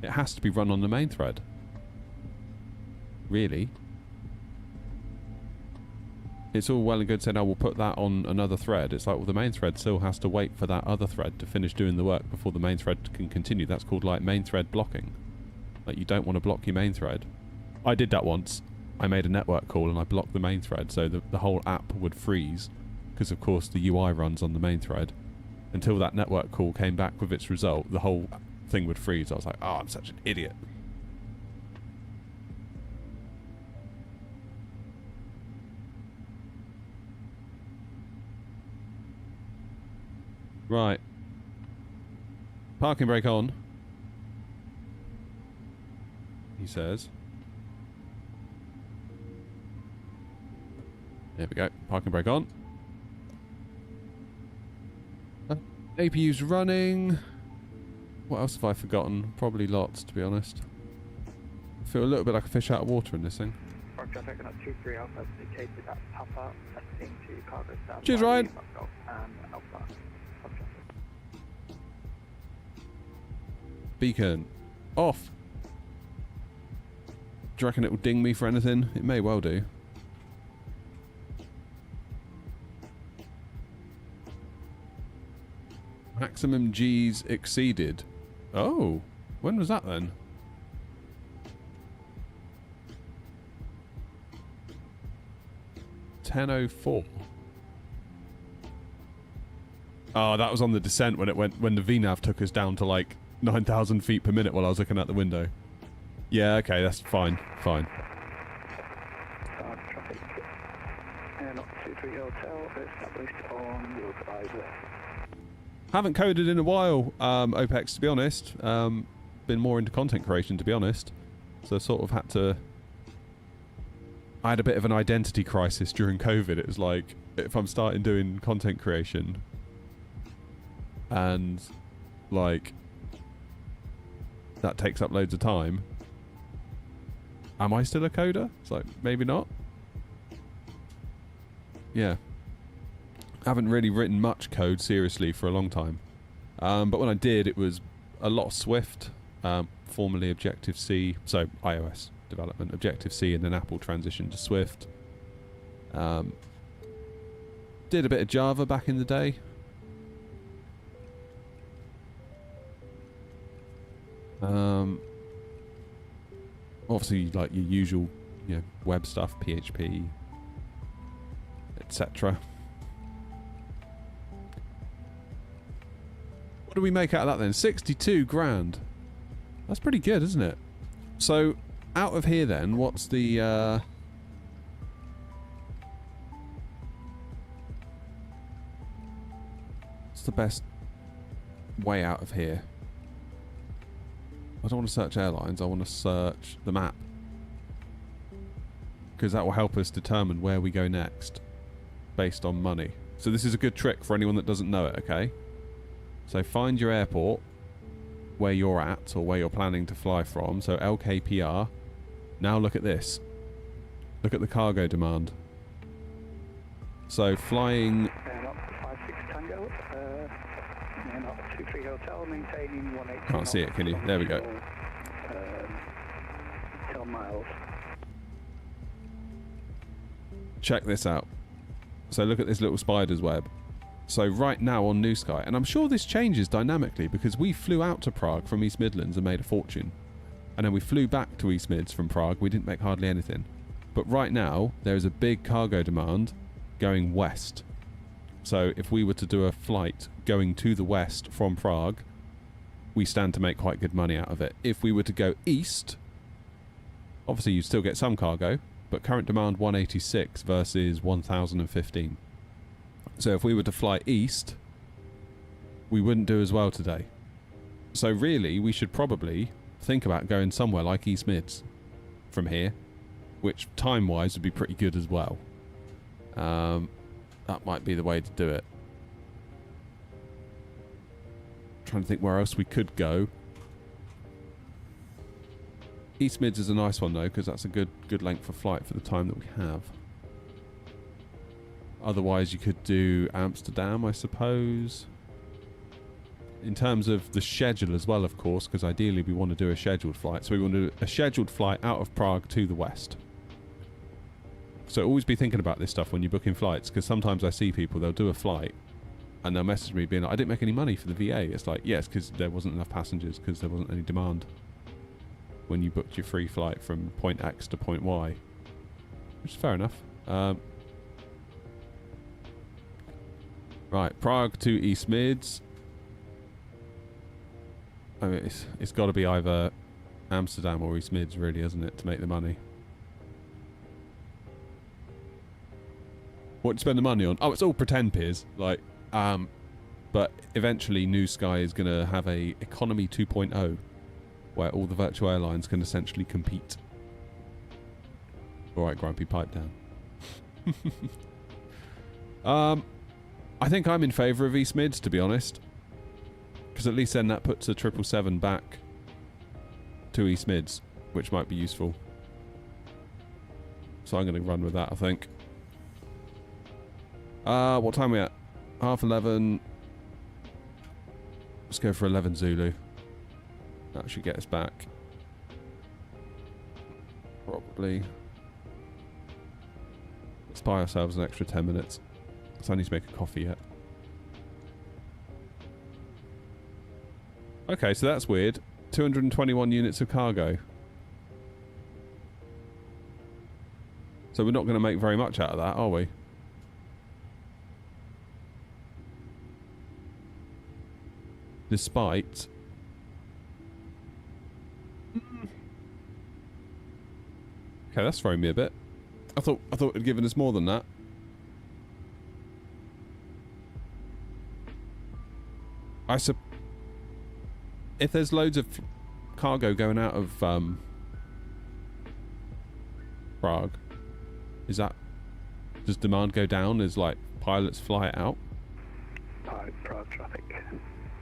it has to be run on the main thread. Really. It's all well and good saying, oh, we'll put that on another thread. It's like, well, the main thread still has to wait for that other thread to finish doing the work before the main thread can continue. That's called, like, main thread blocking. Like, you don't want to block your main thread. I did that once. I made a network call and I blocked the main thread, so the whole app would freeze, because, of course, the UI runs on the main thread. Until that network call came back with its result, the whole thing would freeze. I was like, oh, I'm such an idiot. Right. Parking brake on. He says. There we go. Parking brake on. APU's running. What else have I forgotten? Probably lots, to be honest. I feel a little bit like a fish out of water in this thing. Frog traffic and 23 Alpha is indicated at Papa, testing to cargo staff. Cheers, Ryan. And Alpha. Beacon. Off. Do you reckon it will ding me for anything? It may well do. Maximum G's exceeded. Oh. When was that then? $10.04. Oh, that was on the descent when it went, when the VNAV took us down to like 9,000 feet per minute while I was looking out the window. Yeah, okay, that's fine. Fine. Traffic. And 23 Hotel established on your driver. Haven't coded in a while, OPEX, to be honest. Been more into content creation, to be honest. So sort of had to... I had a bit of an identity crisis during COVID. It was like, if I'm starting doing content creation and like that takes up loads of time, am I still a coder? It's like, maybe not. Yeah. I haven't really written much code seriously for a long time. But when I did, it was a lot of Swift, formerly Objective-C, so iOS development, Objective-C, and then Apple transitioned to Swift. Did a bit of Java back in the day. Obviously, like your usual, you know, web stuff, PHP, etc. What do we make out of that then? 62 grand. That's pretty good, isn't it? So, out of here then, what's the... what's the best way out of here? I don't want to search airlines, I want to search the map. Because that will help us determine where we go next, based on money. So this is a good trick for anyone that doesn't know it, okay? So find your airport, where you're at, or where you're planning to fly from. So LKPR. Now look at this. Look at the cargo demand. So flying... Airlock 56 Tango, Airlock 23 Hotel, maintaining 180. Can't see it, can you? There we go. 10 miles. Check this out. So look at this little spider's web. So right now on New Sky, and I'm sure this changes dynamically because we flew out to Prague from East Midlands and made a fortune. And then we flew back to East Mids from Prague. We didn't make hardly anything. But right now, there is a big cargo demand going west. So if we were to do a flight going to the west from Prague, we stand to make quite good money out of it. If we were to go east, obviously you'd still get some cargo, but current demand 186 versus 1015. So if we were to fly east, we wouldn't do as well today. So really, we should probably think about going somewhere like East Mids from here, which time-wise would be pretty good as well. That might be the way to do it. Trying to think where else we could go. East Mids is a nice one though, because that's a good length of flight for the time that we have. Otherwise, you could do Amsterdam, I suppose. In terms of the schedule as well, of course, because ideally we want to do a scheduled flight. So we want to do a scheduled flight out of Prague to the west. So always be thinking about this stuff when you're booking flights, because sometimes I see people, they'll do a flight and they'll message me being like, I didn't make any money for the VA. It's like, yes, because there wasn't enough passengers, because there wasn't any demand when you booked your free flight from point X to point Y. Which is fair enough. Right, Prague to East Mids. I mean, it's got to be either Amsterdam or East Mids, really, isn't it, to make the money? What do you spend the money on? Oh, it's all pretend, Piers. Like, but eventually New Sky is going to have a Economy 2.0, where all the virtual airlines can essentially compete. Alright, Grumpy, pipe down. I think I'm in favour of East Mids, to be honest. Because at least then that puts a 777 back to East Mids, which might be useful. So I'm going to run with that, I think. What time are we at? 11:30. Let's go for 11 Zulu. That should get us back. Probably. Let's buy ourselves an extra 10 minutes. So I need to make a coffee yet. Okay, so that's weird. 221 units of cargo. So we're not going to make very much out of that, are we? Despite... Okay, that's throwing me a bit. I thought it had given us more than that. If there's loads of cargo going out of Prague, does demand go down as like pilots fly it out? Prague traffic.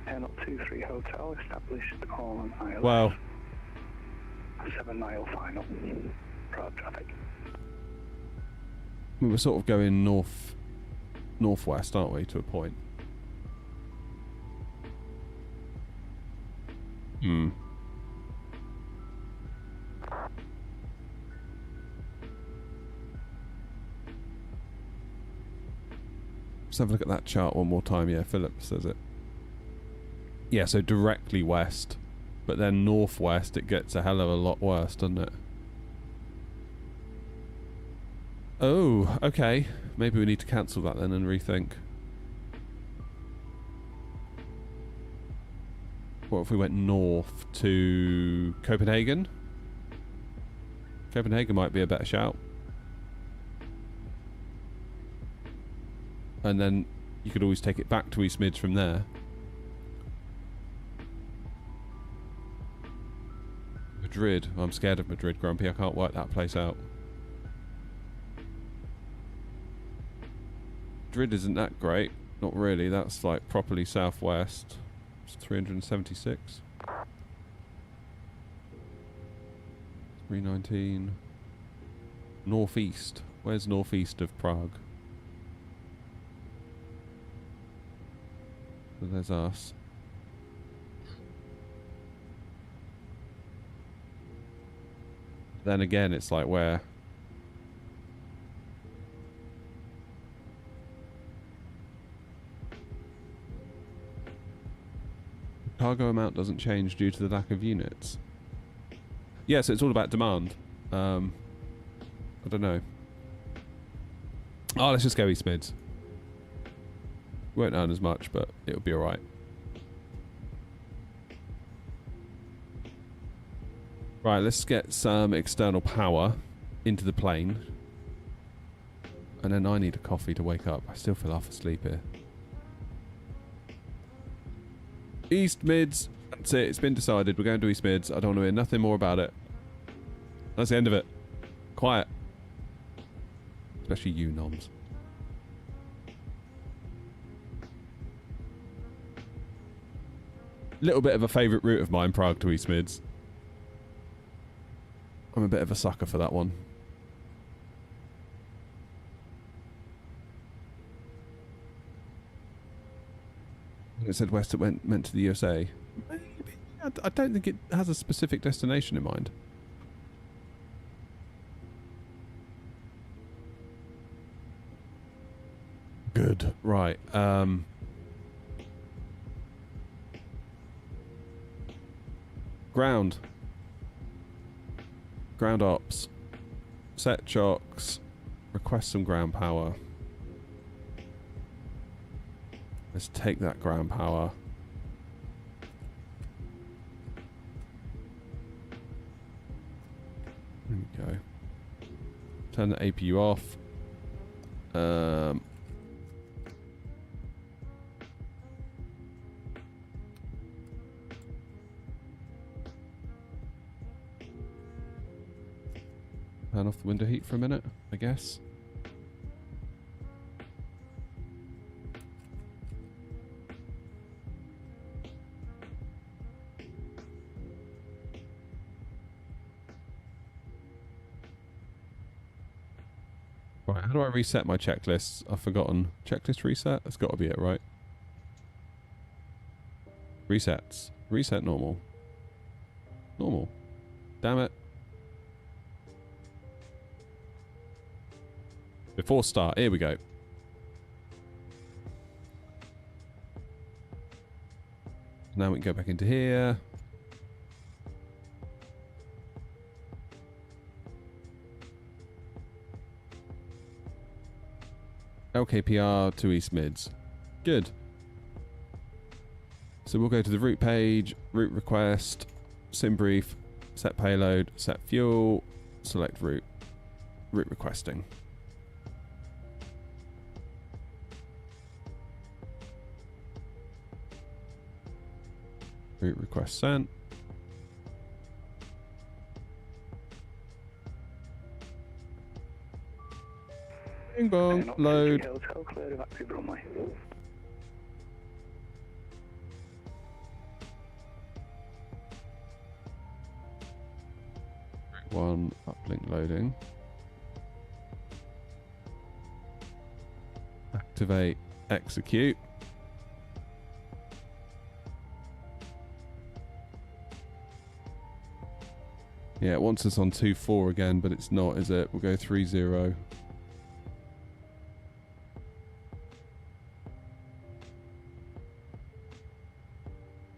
Airlock 23 Hotel established on ILS. Well, 7 mile final. Prague traffic. we were sort of going northwest, aren't we, to a point? Hmm. Let's have a look at that chart one more time. Yeah, Philip says it. Yeah, so directly west But then northwest, it gets a hell of a lot worse, doesn't it? Oh, okay. Maybe we need to cancel that then and rethink. What if we went north to Copenhagen? Copenhagen might be a better shout. And then you could always take it back to East Mids from there. Madrid. I'm scared of Madrid, Grumpy. I can't work that place out. Madrid isn't that great. Not really. That's like properly southwest. It's 376. 319. Northeast. Where's northeast of Prague? So there's us. Then again, it's like where? Cargo amount doesn't change due to the lack of units. Yeah, so it's all about demand. I don't know. Oh, let's just go East Mids. Won't earn as much, but it'll be alright. Right, let's get some external power into the plane. And then I need a coffee to wake up. I still feel half asleep here. East Mids. That's it. It's been decided. We're going to East Mids. I don't want to hear nothing more about it. That's the end of it. Quiet. Especially you, noms. Little bit of a favourite route of mine, Prague to East Mids. I'm a bit of a sucker for that one. It said west, it meant to the USA. Maybe. I don't think it has a specific destination in mind. Good. Right. Ground. Ground ops. Set chocks. Request some ground power. Let's take that ground power. There we go. Turn the APU off. Turn off the window heat for a minute, I guess. Right, how do I reset my checklists? I've forgotten. Checklist reset? That's got to be it, right? Resets. Reset normal. Normal. Damn it. Before start, here we go. Now we can go back into here. LKPR to East Mids. Good. So we'll go to the route page, route request, sim brief, set payload, set fuel, select route, route requesting. Route request sent. Bing bong, load. Hotel cleared of active runway. Route 1, uplink loading. Activate, execute. Yeah, it wants us on 2-4 again, but it's not, is it? We'll go 3-0.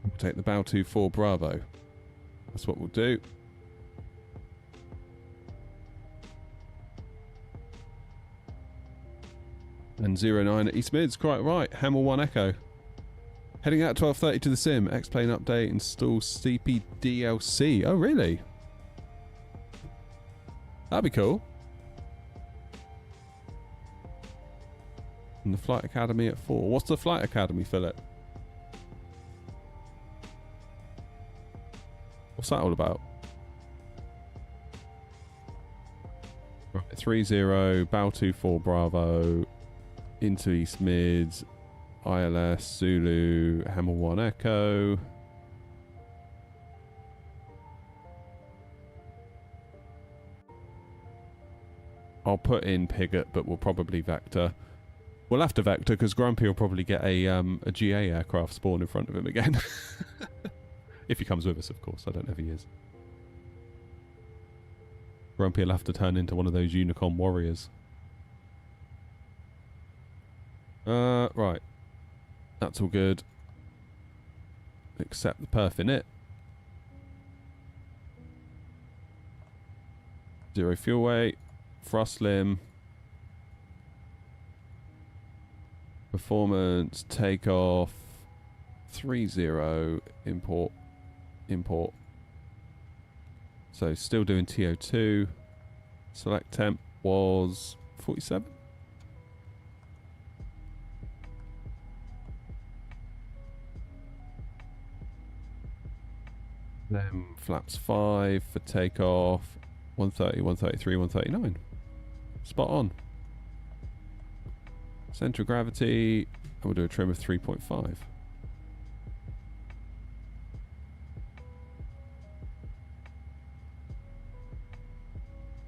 We'll take the bow 2-4 Bravo. That's what we'll do. And 09 at East Mids, quite right. Hamel 1 Echo. Heading out 12:30 to the sim. X-Plane update, install CP DLC. Oh, really? That'd be cool. And the Flight Academy at 4. What's the Flight Academy, Philip? What's that all about? Right, 3-0, Bow 2-4 Bravo, into East Mids, ILS, Zulu, Hammer 1 Echo. I'll put in Pigott, but we'll probably vector. We'll have to vector because Grumpy will probably get a GA aircraft spawn in front of him again. If he comes with us, of course. I don't know if he is. Grumpy will have to turn into one of those unicorn warriors. Right. That's all good. Accept the perf in it. 0 fuel weight. Thrust limb. Performance. Takeoff. 3-0. Import. Import. So still doing TO2. Select temp was 47. Then flaps 5 for takeoff. 130, 133, 139. Spot on. Centre of gravity. And we'll do a trim of 3.5.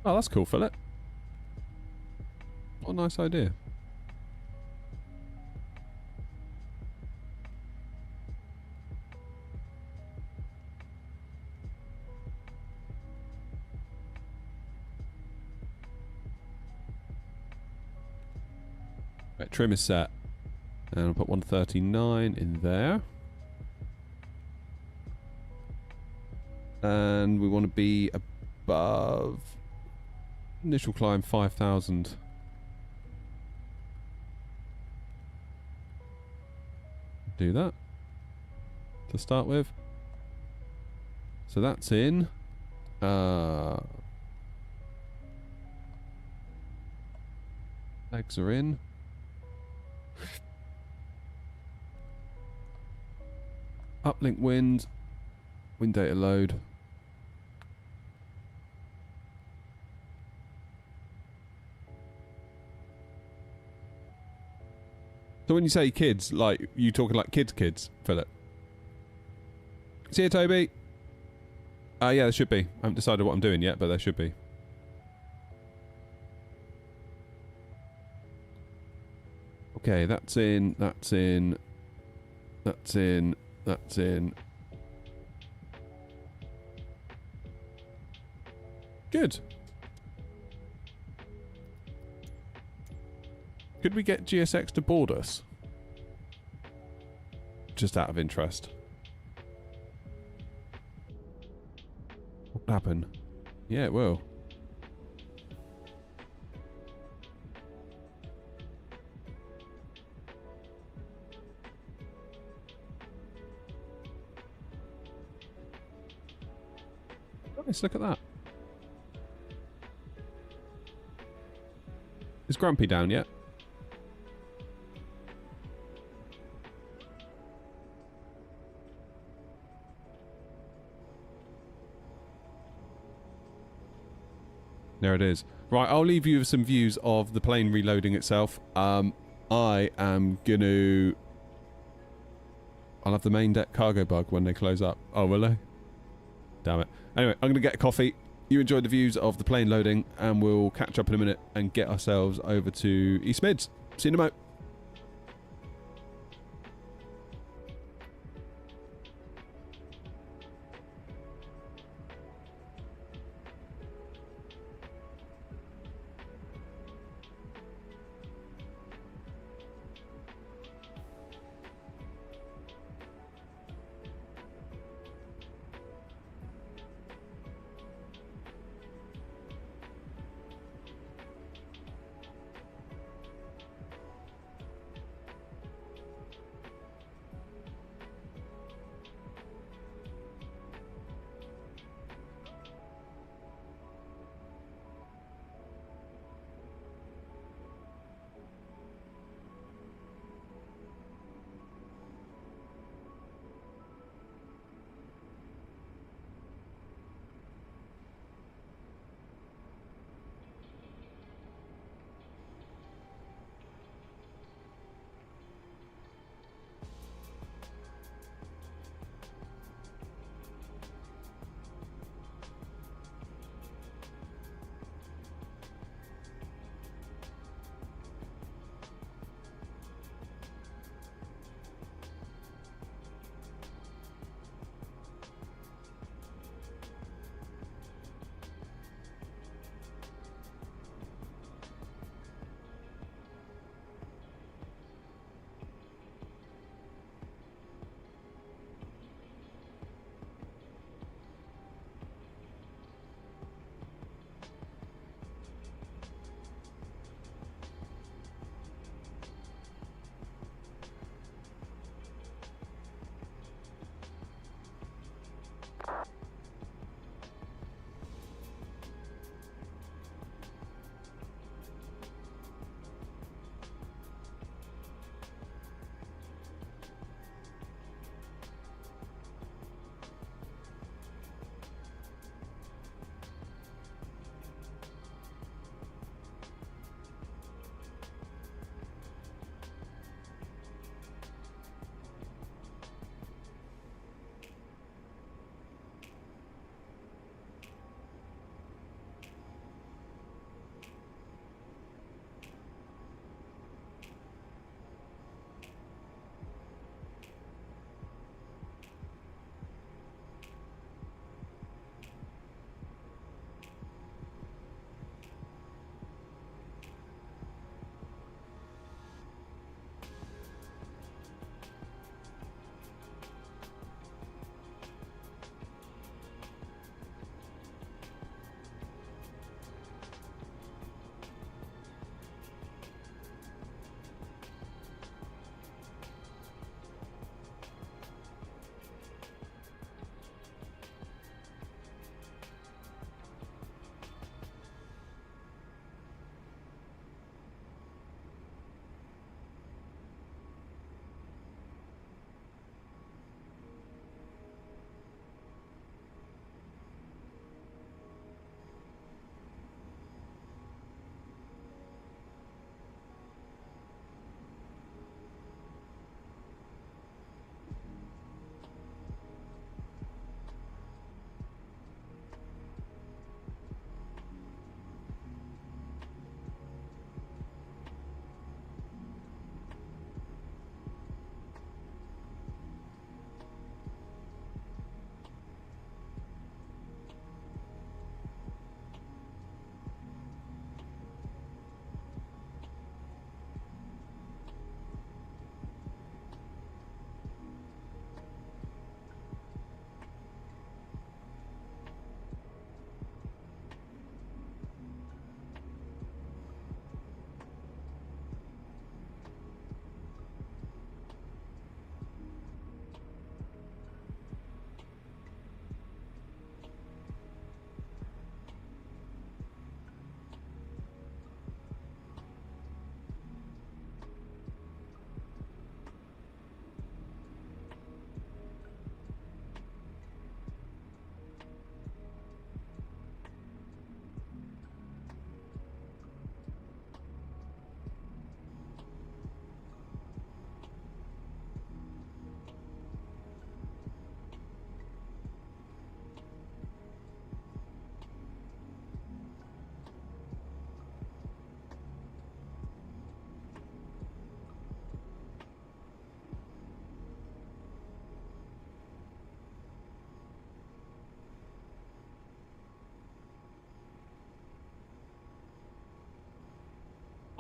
Oh, that's cool, Philip. What a nice idea. Right, trim is set. And I'll put 139 in there. And we want to be above... Initial climb 5,000. Do that to start with. So that's in. Legs are in. Uplink wind. Wind data load. So when you say kids, like, you talking like kids, Philip? See you, Toby. Yeah, there should be. I haven't decided what I'm doing yet, but there should be. Okay, that's in, that's in, that's in, that's in. Good. Could we get GSX to board us? Just out of interest. What will happen? Yeah, it will. Nice, look at that. Is Grumpy down yet? There it is. Right, I'll leave you with some views of the plane reloading itself. I am gonna... I'll have the main deck cargo bug when they close up. Oh, will they? Damn it. Anyway, I'm gonna get a coffee. You enjoyed the views of the plane loading, and we'll catch up in a minute and get ourselves over to East Mids. See you in a mo.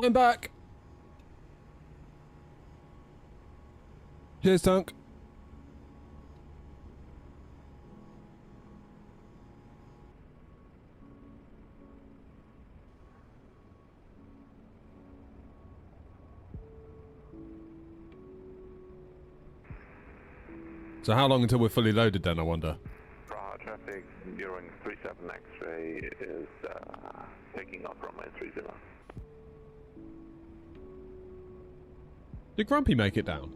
I'm back. Cheers, Tunk. So how long until we're fully loaded then, I wonder? Prague traffic during 37 X-ray is taking off runway 30. Did Grumpy make it down?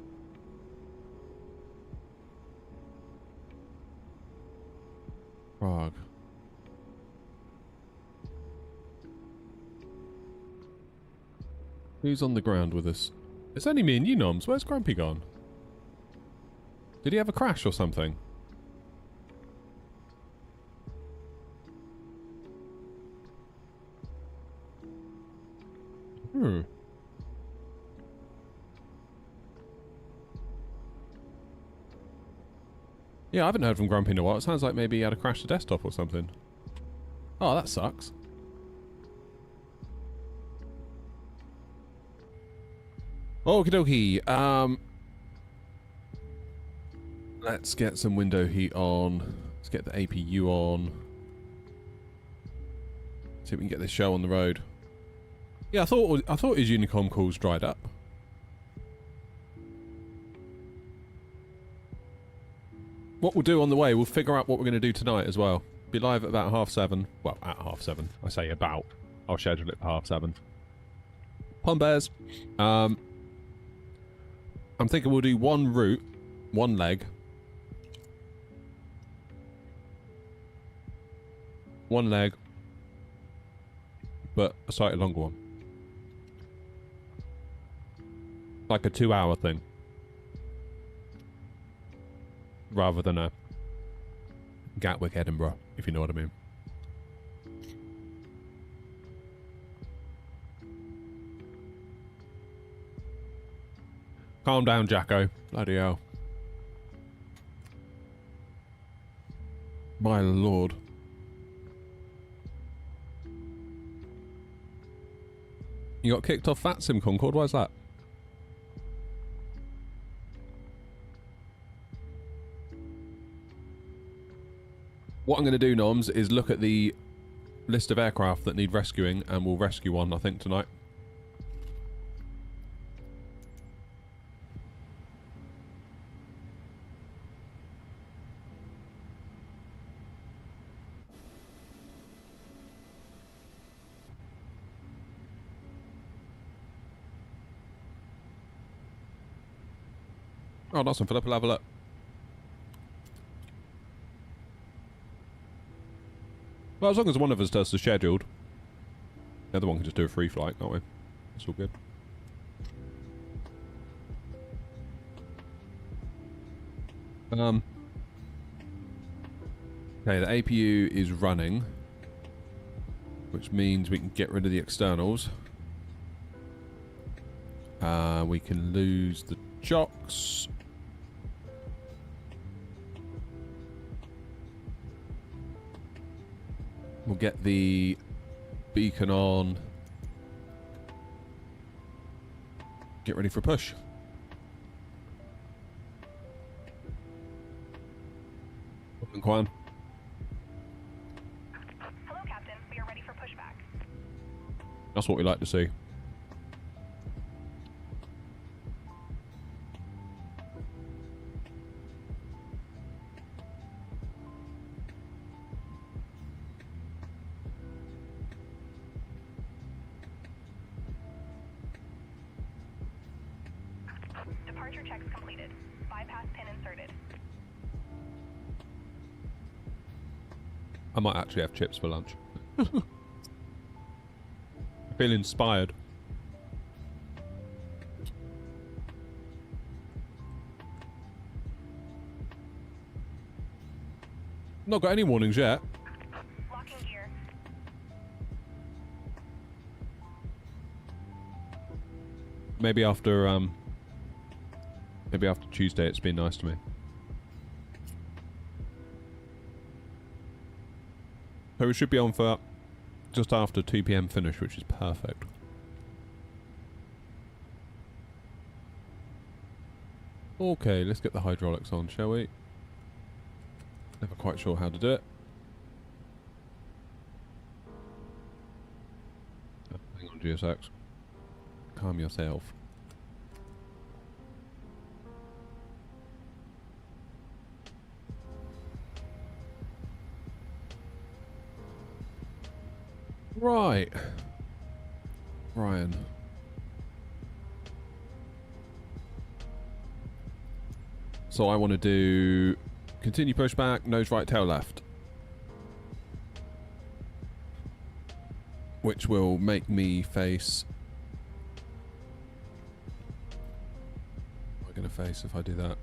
Prague. Who's on the ground with us? It's only me and you, Noms. Where's Grumpy gone? Did he have a crash or something? Yeah, I haven't heard from Grumpy in a while. It sounds like maybe he had a crash to desktop or something. Oh, that sucks. Okie dokie. Let's get some window heat on. Let's get the APU on. See if we can get this show on the road. Yeah, I thought his Unicom calls dried up. What we'll do on the way, we'll figure out what we're going to do tonight as well. Be live at about 7:30. Well, at 7:30. I say about. I'll schedule it for 7:30. Pom Bears. I'm thinking we'll do one route, one leg. One leg. But a slightly longer one. Like a 2-hour thing. Rather than a Gatwick, Edinburgh, if you know what I mean. Calm down, Jacko. Bloody hell. My lord. You got kicked off Fat Sim Concord? Why's that? What I'm going to do, Noms, is look at the list of aircraft that need rescuing, and we'll rescue one, I think, tonight. Oh, nice one, Philip. We'll have a look. Well, as long as one of us does the scheduled, the other one can just do a free flight, can't we? That's all good. Okay, the APU is running, which means we can get rid of the externals. We can lose the chocks. We'll get the beacon on. Get ready for a push. Welcome, Quan. Hello, Captain. We are ready for pushback. That's what we like to see. Departure checks completed. Bypass pin inserted. I might actually have chips for lunch. I feel inspired. Not got any warnings yet. Locking gear. Maybe after Tuesday it's been nice to me. So we should be on for just after 2 PM finish, which is perfect. Okay, let's get the hydraulics on, shall we? Never quite sure how to do it. Oh, hang on, GSX. Calm yourself. Right. Ryan. So I want to do continue pushback, nose right, tail left. Which will make me face... What am I going to face if I do that?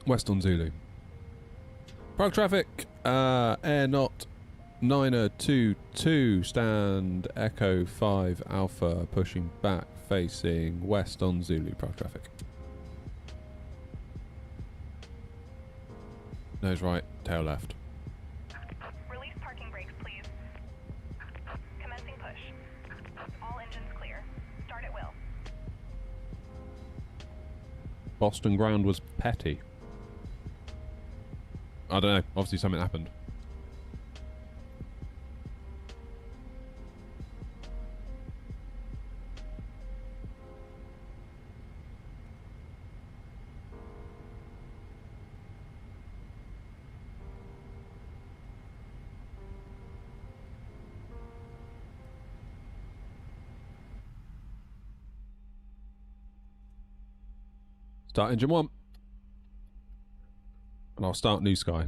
West on Zulu. Prague traffic, air not 9022, stand Echo 5 Alpha, pushing back, facing west on Zulu, Prague traffic. Nose right, tail left. Release parking brakes, please. Commencing push. All engines clear. Start at will. Boston ground was petty. I don't know, obviously something happened. Start engine 1. And I'll start new sky.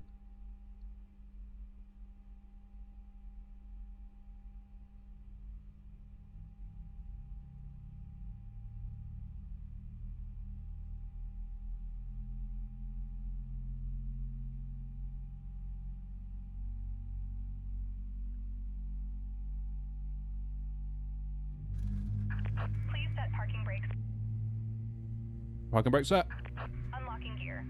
Please set parking brakes. Parking brake set. Unlocking gear.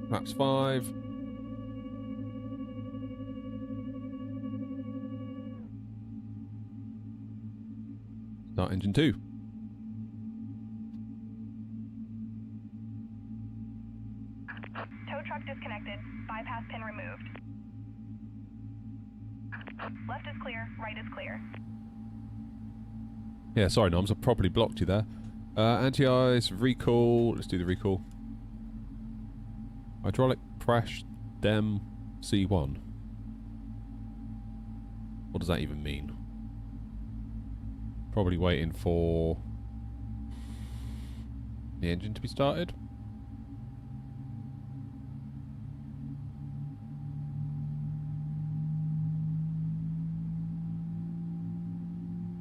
Flaps 5. Start engine 2. Tow truck disconnected. Bypass pin removed. Left is clear. Right is clear. Yeah, sorry, Noms, I properly blocked you there. Anti-ice, recall. Let's do the recall. Hydraulic press dem C1. What does that even mean? Probably waiting for the engine to be started.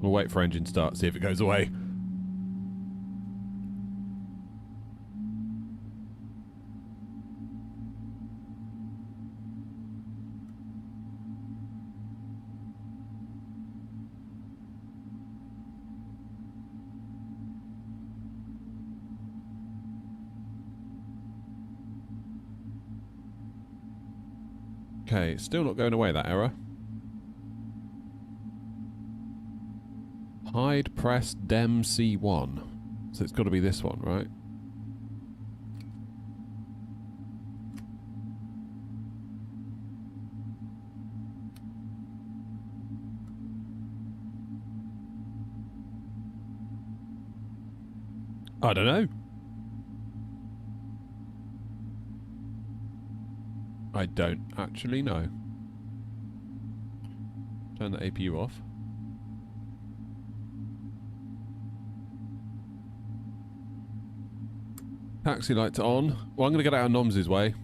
We'll wait for engine start, see if it goes away. Okay, still not going away, that error. Hide press dem C1. So it's got to be this one, right? I don't know. I don't actually know. Turn the APU off. Taxi lights on. Well, I'm going to get out of Noms' way.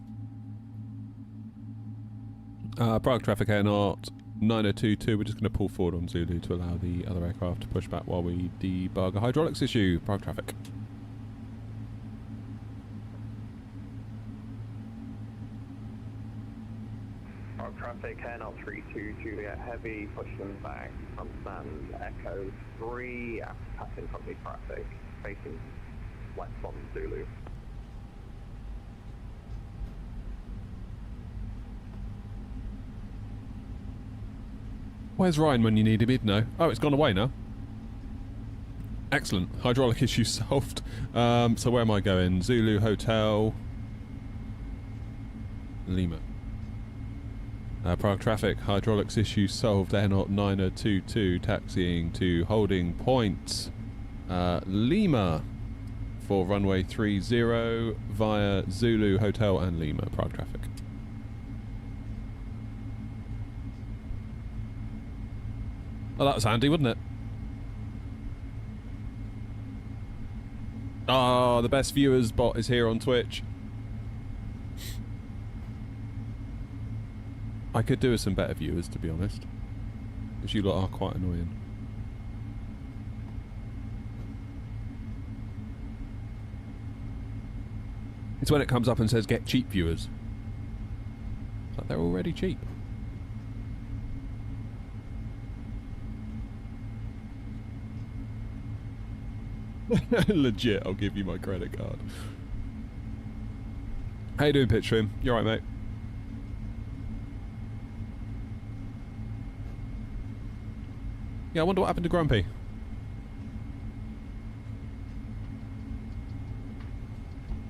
Prague traffic air not 9022. We're just going to pull forward on Zulu to allow the other aircraft to push back while we debug a hydraulics issue. Prague traffic. Prague traffic, Air Not 32, Juliet Heavy, pushing back from stand, Echo 3, after passing company traffic, facing west on Zulu. Where's Ryan when you need him? He'd know. Oh, it's gone away now. Excellent. Hydraulic issue solved. So where am I going? Zulu Hotel. Lima. Prague traffic. Hydraulics issue solved. Air Not 9022 taxiing to holding point. Lima for runway 30 via Zulu Hotel and Lima. Prague traffic. Oh, that was handy, wasn't it? Oh, the best viewers bot is here on Twitch. I could do with some better viewers, to be honest. Because you lot are quite annoying. It's when it comes up and says get cheap viewers. It's like they're already cheap. Legit, I'll give you my credit card. How you doing, Pitch Trim? You alright, mate? Yeah, I wonder what happened to Grumpy.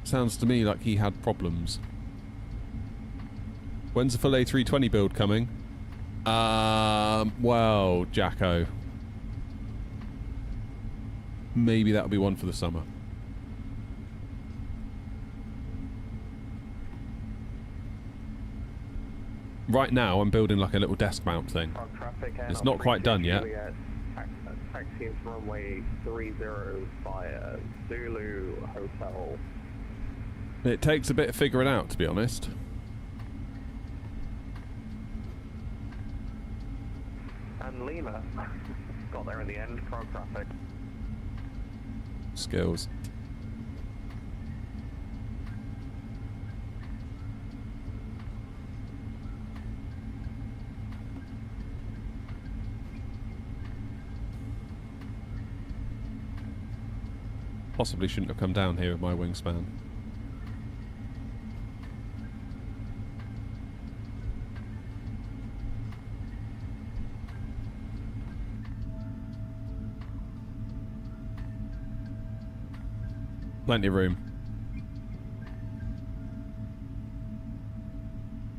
Sounds to me like he had problems. When's the full A320 build coming? Well, Jacko. Maybe that'll be one for the summer. Right now, I'm building like a little desk mount thing. It's not quite done yet. Taxiing to runway 30 via Zulu Hotel. It takes a bit of figuring out, to be honest. And Lima got there in the end. Prague traffic. Skills. Possibly shouldn't have come down here with my wingspan. Plenty of room.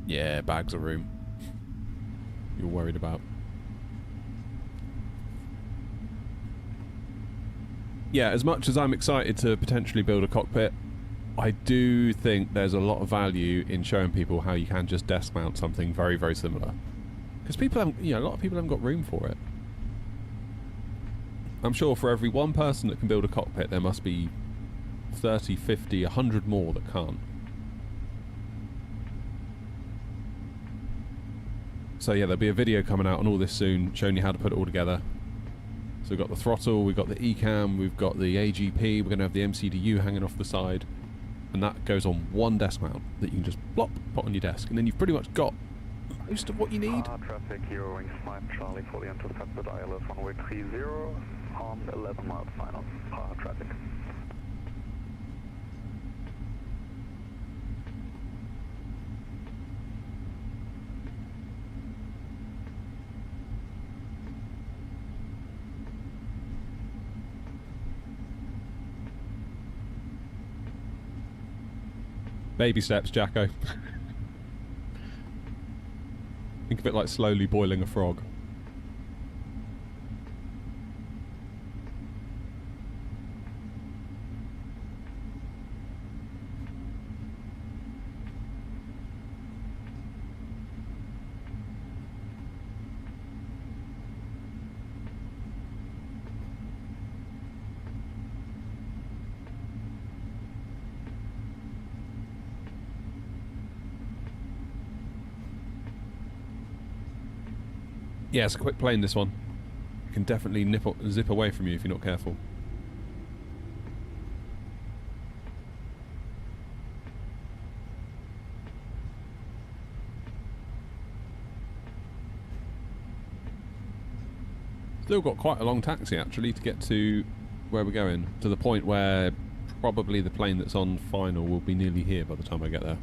Yeah, bags of room. You're worried about. Yeah, as much as I'm excited to potentially build a cockpit, I do think there's a lot of value in showing people how you can just desk mount something very, very similar. Because people haven't, you know, a lot of people haven't got room for it. I'm sure for every one person that can build a cockpit, there must be 30, 50, 100 more that can't. So yeah, there'll be a video coming out on all this soon, showing you how to put it all together. So we've got the throttle, we've got the ECAM, we've got the AGP, we're going to have the MCDU hanging off the side. And that goes on one desk mount that you can just plop, put on your desk. And then you've pretty much got most of what you need. Traffic, Euro wing smart Charlie, fully intercepted ILS runway 30 on 11 miles final. Traffic. Baby steps, Jacko. Think of it like slowly boiling a frog. Yeah, it's a quick plane, this one. It can definitely zip away from you if you're not careful. Still got quite a long taxi actually to get to where we're going, to the point where probably the plane that's on final will be nearly here by the time I get there.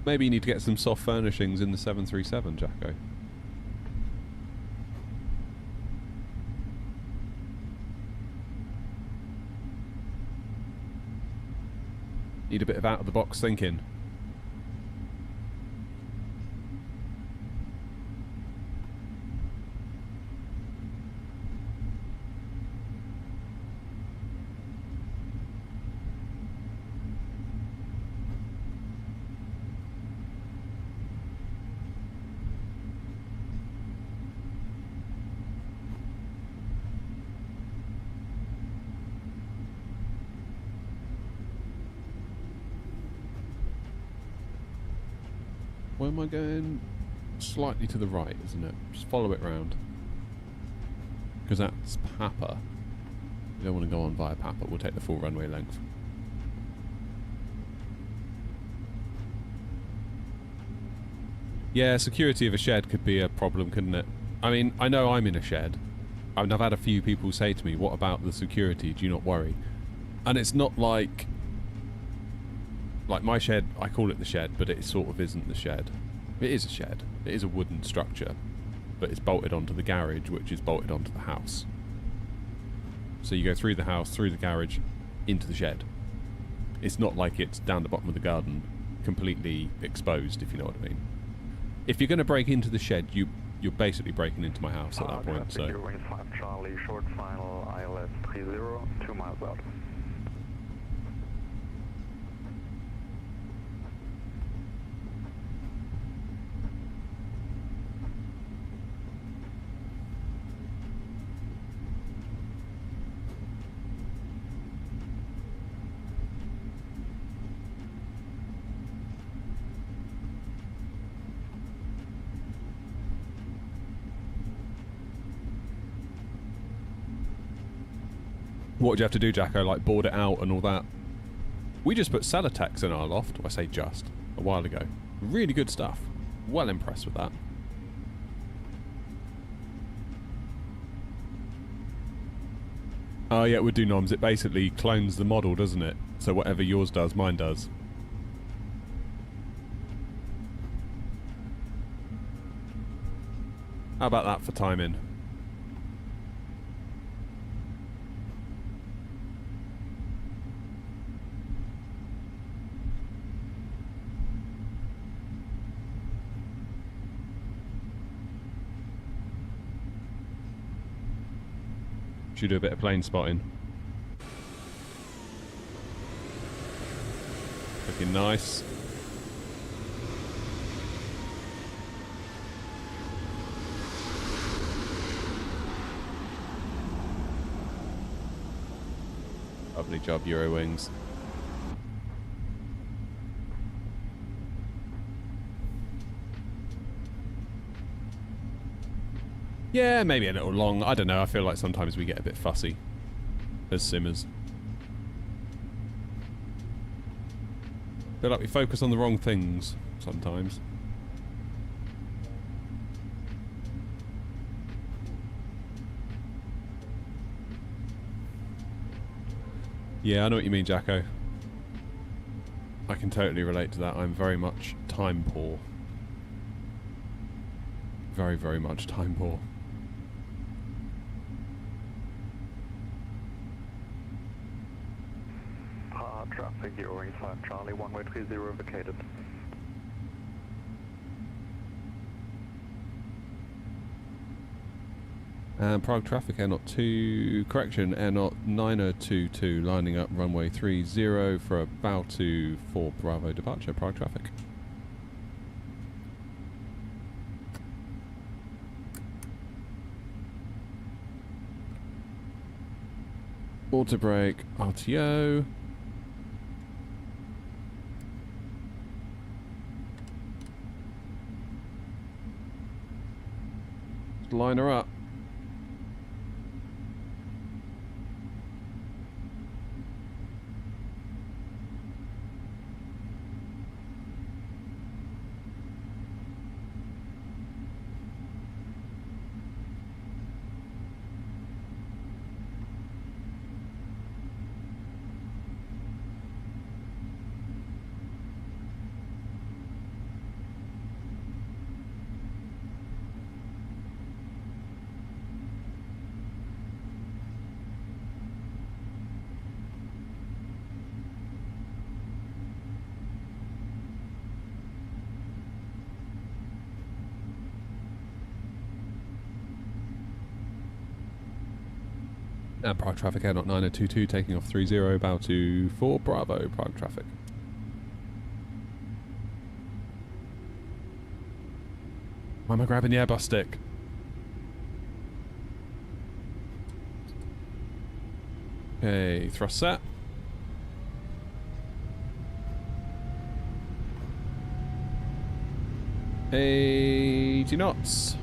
Maybe you need to get some soft furnishings in the 737, Jacko. Need a bit of out-of-the-box thinking. Where am I going? Slightly to the right, isn't it? Just follow it round. Because that's Papa. We don't want to go on via Papa. We'll take the full runway length. Yeah, security of a shed could be a problem, couldn't it? I mean, I know I'm in a shed. I mean, I've had a few people say to me, what about the security? Do you not worry? And it's not like my shed, I call it the shed, but it sort of isn't the shed. It is a shed. It is a wooden structure, but it's bolted onto the garage, which is bolted onto the house. So you go through the house, through the garage, into the shed. It's not like it's down the bottom of the garden, completely exposed, if you know what I mean. If you're going to break into the shed, you're basically breaking into my house at that point. So. Wing 5 Charlie, short final, ILS 30, 2 miles out. What would you have to do, Jacko? Like board it out and all that? We just put Celotex in our loft. I say just. A while ago. Really good stuff. Well impressed with that. Oh yeah, it would do, Noms. It basically clones the model, doesn't it? So whatever yours does, mine does. How about that for timing? Should do a bit of plane spotting. Looking nice. Lovely job, Eurowings. Yeah, maybe a little long. I don't know. I feel like sometimes we get a bit fussy as simmers. Feel like we focus on the wrong things sometimes. Yeah, I know what you mean, Jacko. I can totally relate to that. I'm very much time poor. Very, very much time poor. Traffic, Euro 5 Charlie, 130 vacated. Prague traffic, air not 2, correction, air not 9022, lining up runway 30 for a bow to 4 Bravo departure, Prague traffic. Auto brake, RTO. Line her up. And Prague traffic, Air 9022, taking off 30, bow to 4 Bravo, Prague traffic. Why am I grabbing the Airbus stick? Okay, thrust set. $80 knots.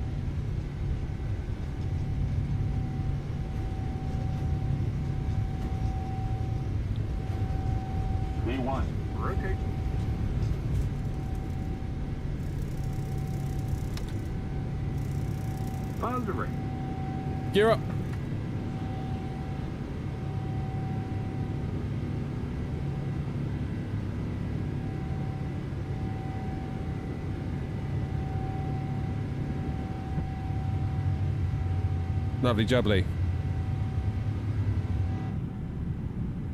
V1. Rotate. Positive rate. Gear up. Lovely jubbly.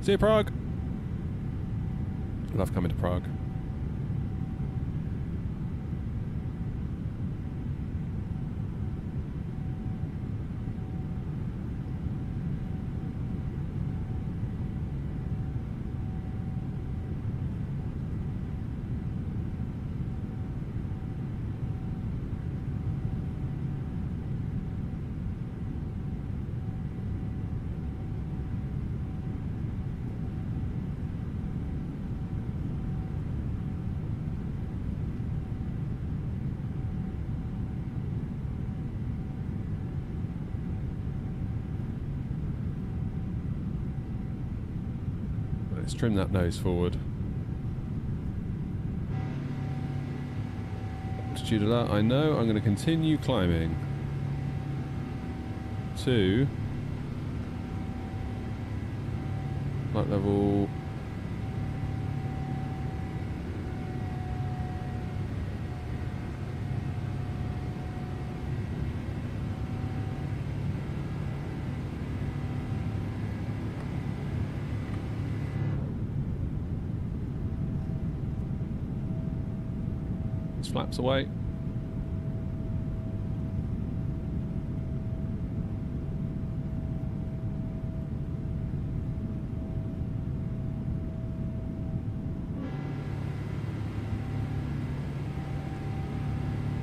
See you, Prague. Love coming to Prague. Let's trim that nose forward. Altitude alert, I know. I'm going to continue climbing to flight level . Flaps away.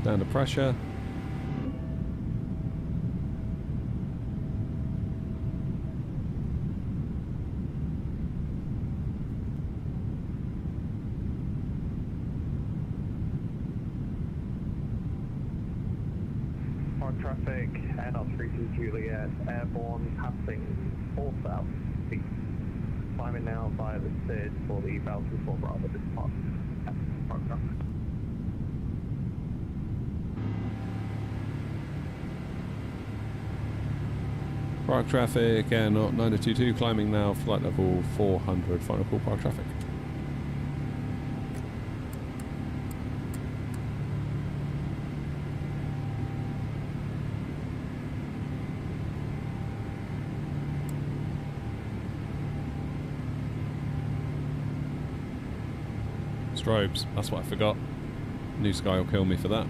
Down to pressure. Traffic, Air 32 Juliet, airborne, passing 4 south, east. Climbing now via the SID for the Bell 24 Bravo depart. Prague traffic. Prague traffic, Air 9022, climbing now, flight level 400, final call Prague traffic. Strobes, that's what I forgot. New Sky will kill me for that.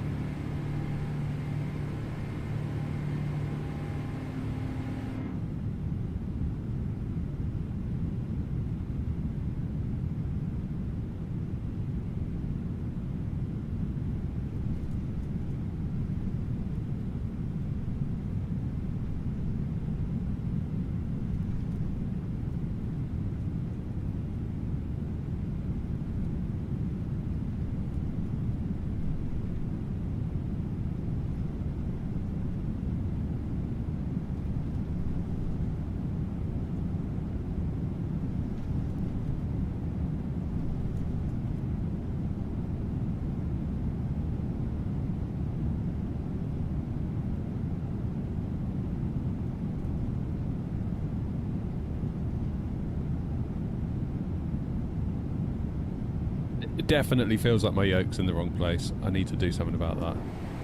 It definitely feels like my yoke's in the wrong place. I need to do something about that.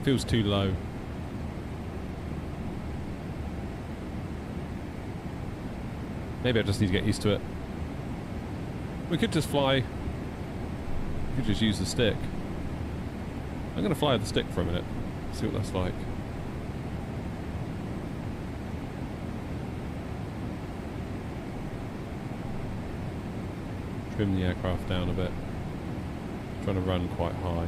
Feels too low. Maybe I just need to get used to it. We could just fly. We could just use the stick. I'm going to fly with the stick for a minute. See what that's like. trim the aircraft down a bit. Trying to run quite high.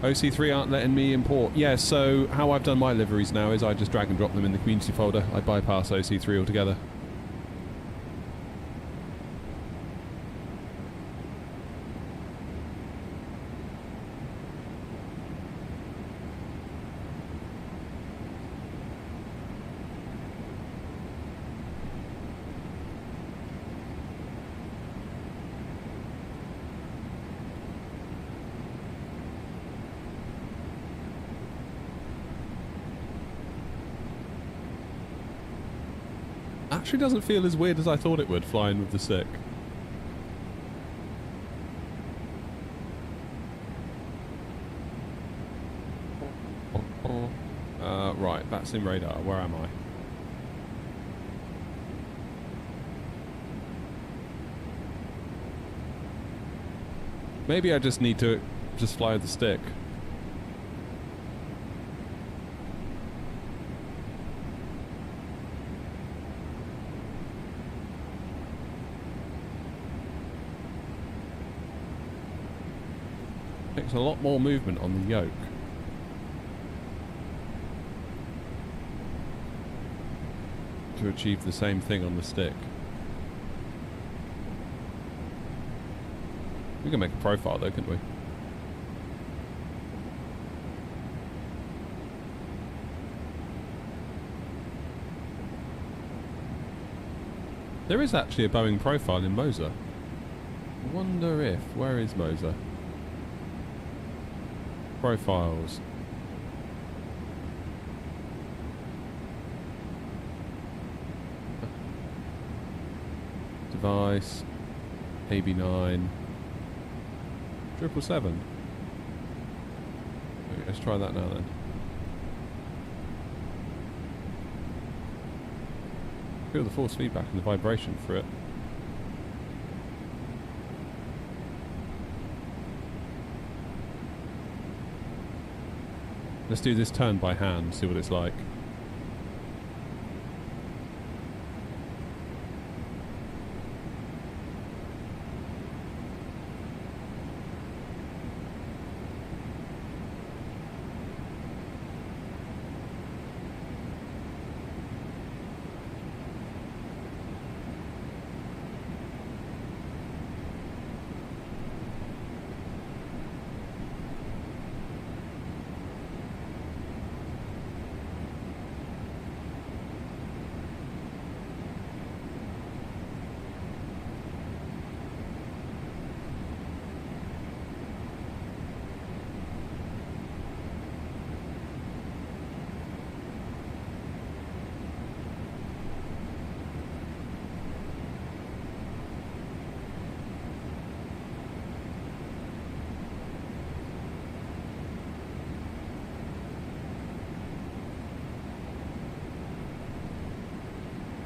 OC3 aren't letting me import. Yeah, so how I've done my liveries now is I just drag and drop them in the community folder. I bypass OC3 altogether. Actually doesn't feel as weird as I thought it would, flying with the stick. Right, that's in radar. Where am I? Maybe I just need to just fly with the stick. Takes a lot more movement on the yoke. To achieve the same thing on the stick. We can make a profile though, couldn't we? There is actually a Boeing profile in Moser. I wonder if... Where is Moser? Profiles. Device. AB9. 777. Okay, let's try that now then. Feel the force feedback and the vibration for it. Let's do this turn by hand, see what it's like.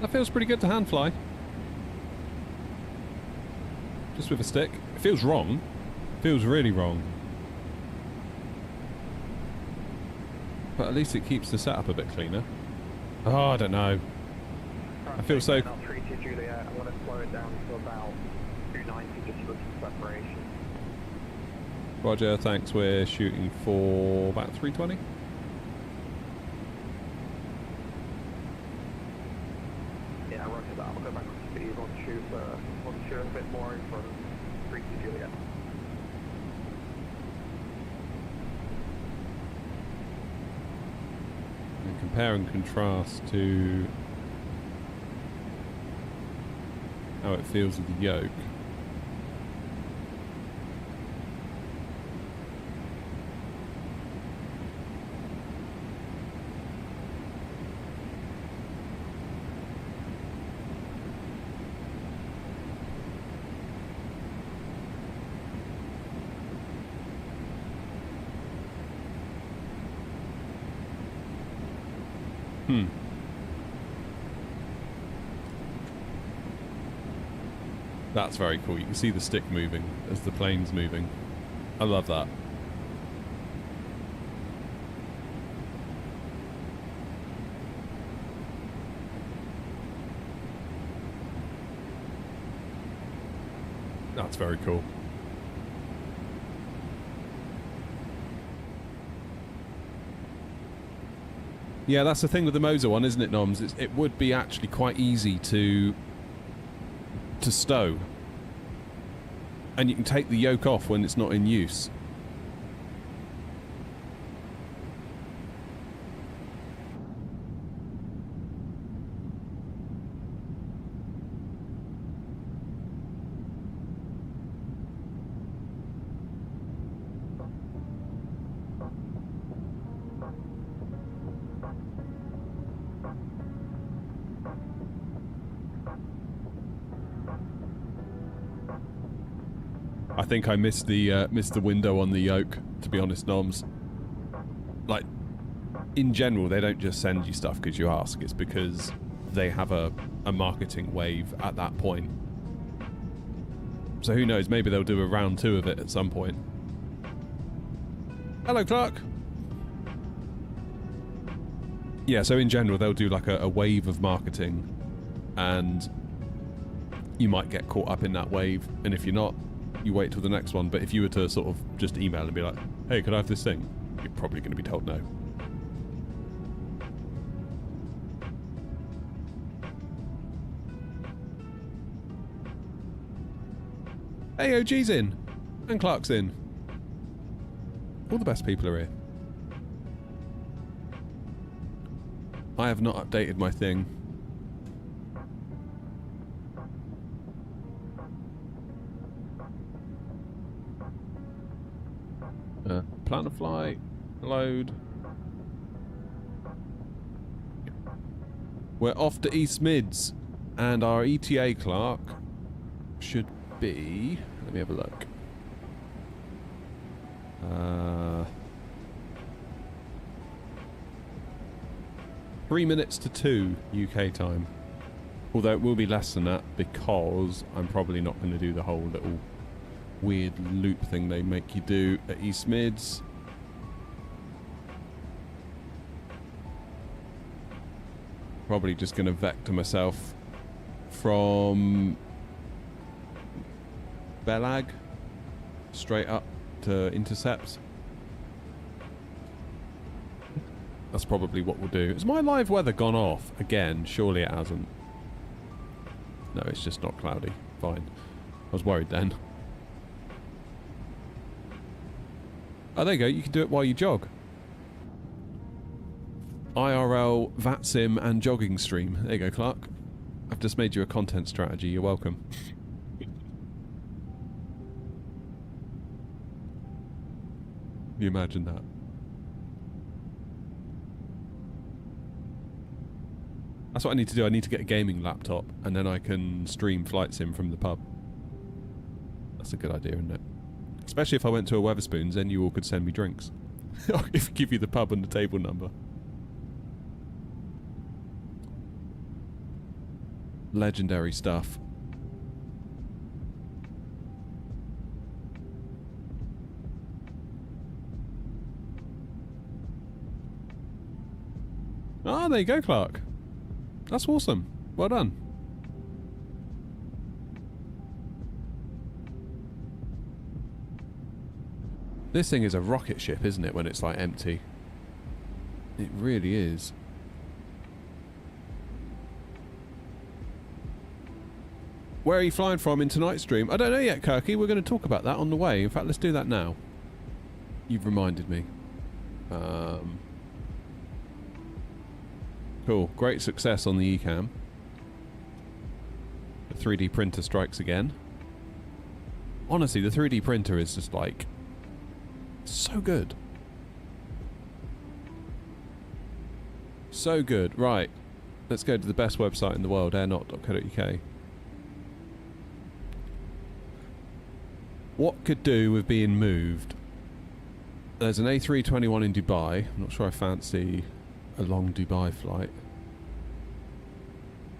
That feels pretty good to hand fly. Just with a stick. It feels wrong. It feels really wrong. But at least it keeps the setup a bit cleaner. Oh, I don't know. I feel so... I'm going to slow it down to about 290 just for some separation. Roger, thanks. We're shooting for about 320. Yeah, roger that. I'll go back to speed. Want to shoot a bit more in front of 3 Juliet. And compare and contrast to how it feels with the yoke. That's very cool. You can see the stick moving as the plane's moving. I love that. That's very cool. Yeah, that's the thing with the Moser one, isn't it, Noms? It would be actually quite easy to stow. And you can take the yoke off when it's not in use. I think I missed the window on the yoke, to be honest, Noms. Like, in general, they don't just send you stuff because you ask. It's because they have a marketing wave at that point. So who knows, maybe they'll do a round 2 of it at some point. Hello, Clark. Yeah, so in general, they'll do like a wave of marketing, and you might get caught up in that wave, and if you're not, you wait till the next one. But if you were to sort of just email and be like, hey, could I have this thing? You're probably going to be told no. Hey, OG's in. And Clark's in. All the best people are here. I have not updated my thing. Plan a flight, load. We're off to East Mids, and our ETA clerk should be. Let me have a look. 3 minutes to 2 UK time. Although it will be less than that because I'm probably not going to do the whole little weird loop thing they make you do at East Mids. Probably just going to vector myself from Belag straight up to intercepts. That's probably what we'll do. Has my live weather gone off again? Surely it hasn't. No, it's just not cloudy. Fine. I was worried then. Oh, there you go. You can do it while you jog. IRL, VATSIM, and jogging stream. There you go, Clark. I've just made you a content strategy. You're welcome. You imagine that? That's what I need to do. I need to get a gaming laptop, and then I can stream flight sim from the pub. That's a good idea, isn't it? Especially if I went to a Wetherspoons, then you all could send me drinks. If I give you the pub and the table number. Legendary stuff. Ah, there you go, Clark. That's awesome. Well done. This thing is a rocket ship, isn't it, when it's like empty? It really is. Where are you flying from in tonight's stream? I don't know yet, Kirky. We're going to talk about that on the way. In fact, let's do that now. You've reminded me. Cool. Great success on the eCam. The 3D printer strikes again. Honestly, the 3D printer is just like so good. So good. Right. Let's go to the best website in the world, airnot.co.uk. What could do with being moved? There's an A321 in Dubai. I'm not sure I fancy a long Dubai flight.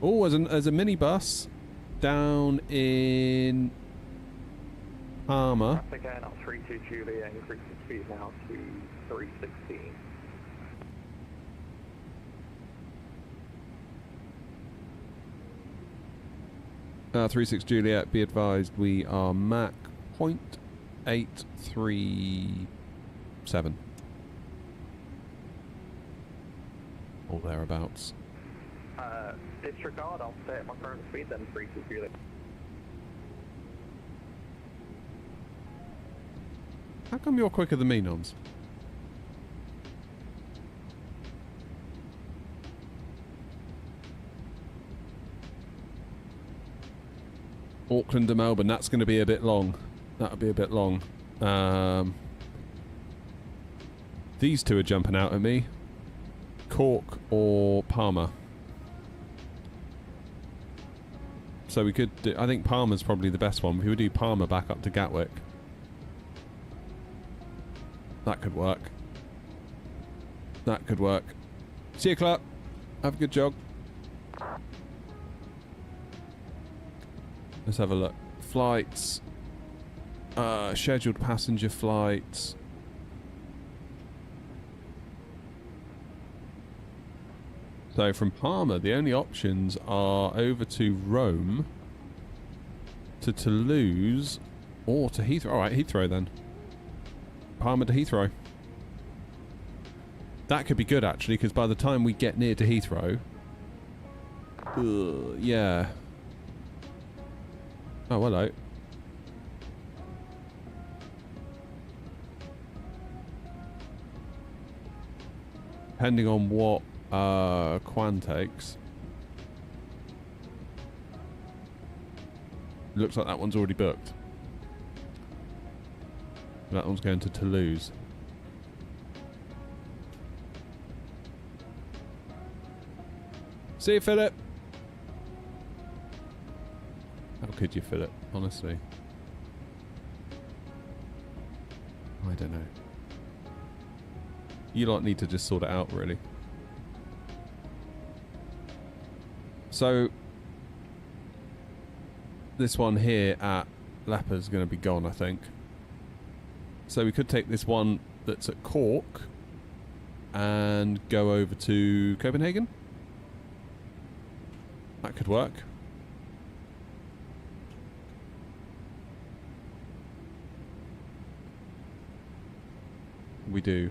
Oh, there's a minibus down in Palmer. Traffic air, 32 Juliet, increasing speed now to 316. 36 Juliet, be advised we are Mach 0.837. Or thereabouts. Disregard, I'll stay at my current speed then, 36 Juliet. How come you're quicker than me, Nons? Auckland to Melbourne, that's going to be a bit long. That'll be a bit long. These two are jumping out at me. Cork or Palmer. So we could do, I think Palmer's probably the best one. We would do Palmer back up to Gatwick. That could work. That could work. See you, Clark. Have a good jog. Let's have a look. Flights. Scheduled passenger flights. So from Palmer, the only options are over to Rome, to Toulouse, or to Heathrow. Alright, Heathrow then. Palmer to Heathrow. That could be good, actually, because by the time we get near to Heathrow... yeah. Oh, hello. Depending on what Quan takes. Looks like that one's already booked. That one's going to Toulouse. See you, Philip. How could you, Philip? Honestly. I don't know. You lot need to just sort it out, really. So, this one here at Leper's going to be gone, I think. So we could take this one that's at Cork and go over to Copenhagen. That could work. We do.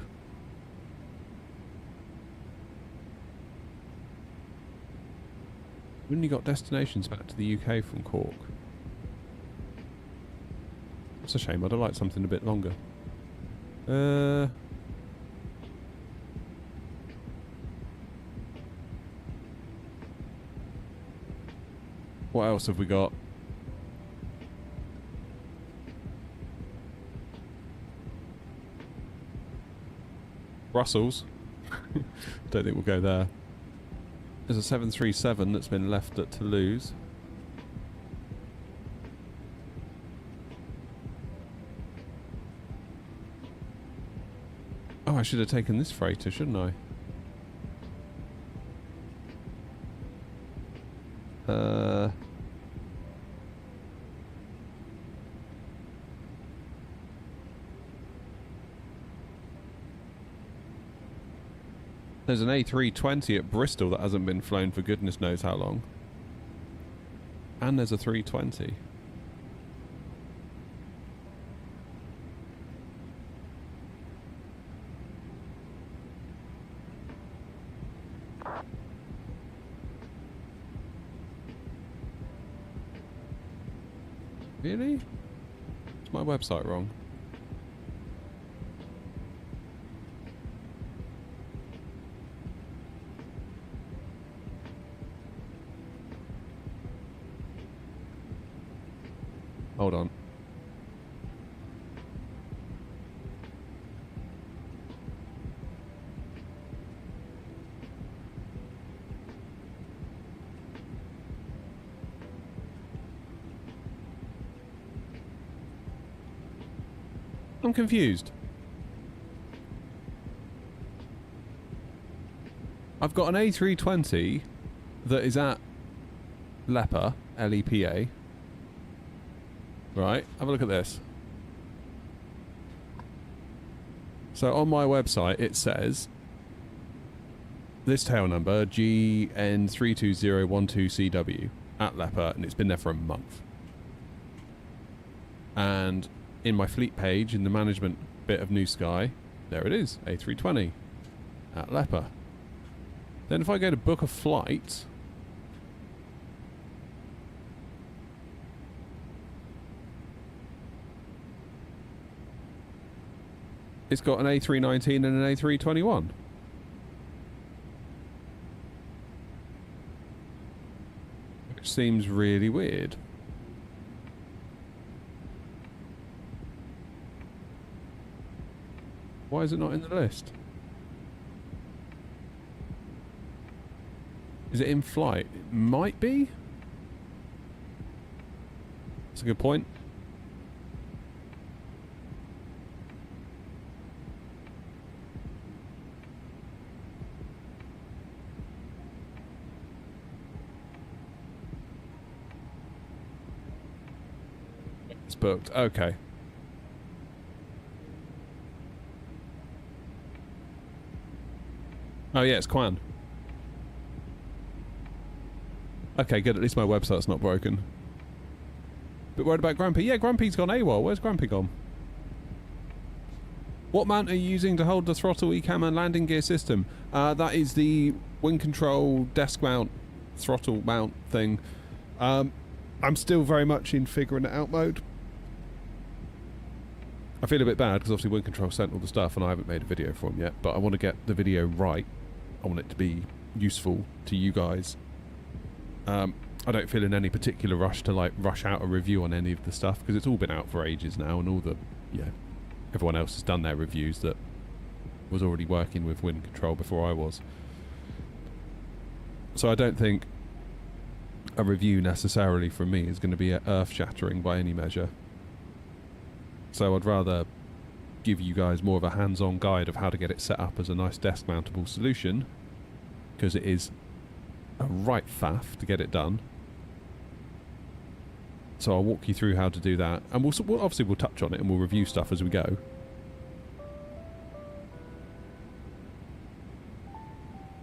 We've only got destinations back to the UK from Cork. It's a shame, I'd have liked something a bit longer. What else have we got? Brussels. Don't think we'll go there. There's a 737 that's been left at Toulouse. Oh, I should have taken this freighter, shouldn't I? There's an A320 at Bristol that hasn't been flown for goodness knows how long. And there's a 320. Really? Is my website wrong? Hold on. I'm confused. I've got an A320 that is at LEPA, L-E-P-A. Right, have a look at this. So on my website it says this tail number GN32012CW. at Leper, and it's been there for a month. And in my fleet page, in the management bit of New Sky, there it is, A320 at Leper. Then if I go to book a flight, it's got an A319 and an A321. Which seems really weird. Why is it not in the list? Is it in flight? It might be. That's a good point. It's booked. Okay. Oh yeah, it's Quan. Okay, good. At least my website's not broken. But worried about Grumpy? Yeah, Grumpy's gone AWOL. Where's Grumpy gone? What mount are you using to hold the throttle, ECAM and landing gear system? That is the wing control desk mount, throttle mount thing. I'm still very much in figuring it out mode. I feel a bit bad because obviously wing control sent all the stuff and I haven't made a video for them yet, but I want to get the video right. I want it to be useful to you guys. I don't feel in any particular rush to like rush out a review on any of the stuff because it's all been out for ages now, and all the everyone else has done their reviews that was already working with wind control before I was. So I don't think a review necessarily from me is going to be earth-shattering by any measure. So I'd rather give you guys more of a hands-on guide of how to get it set up as a nice desk-mountable solution, because it is a right faff to get it done. So I'll walk you through how to do that, and we'll obviously we'll touch on it and we'll review stuff as we go.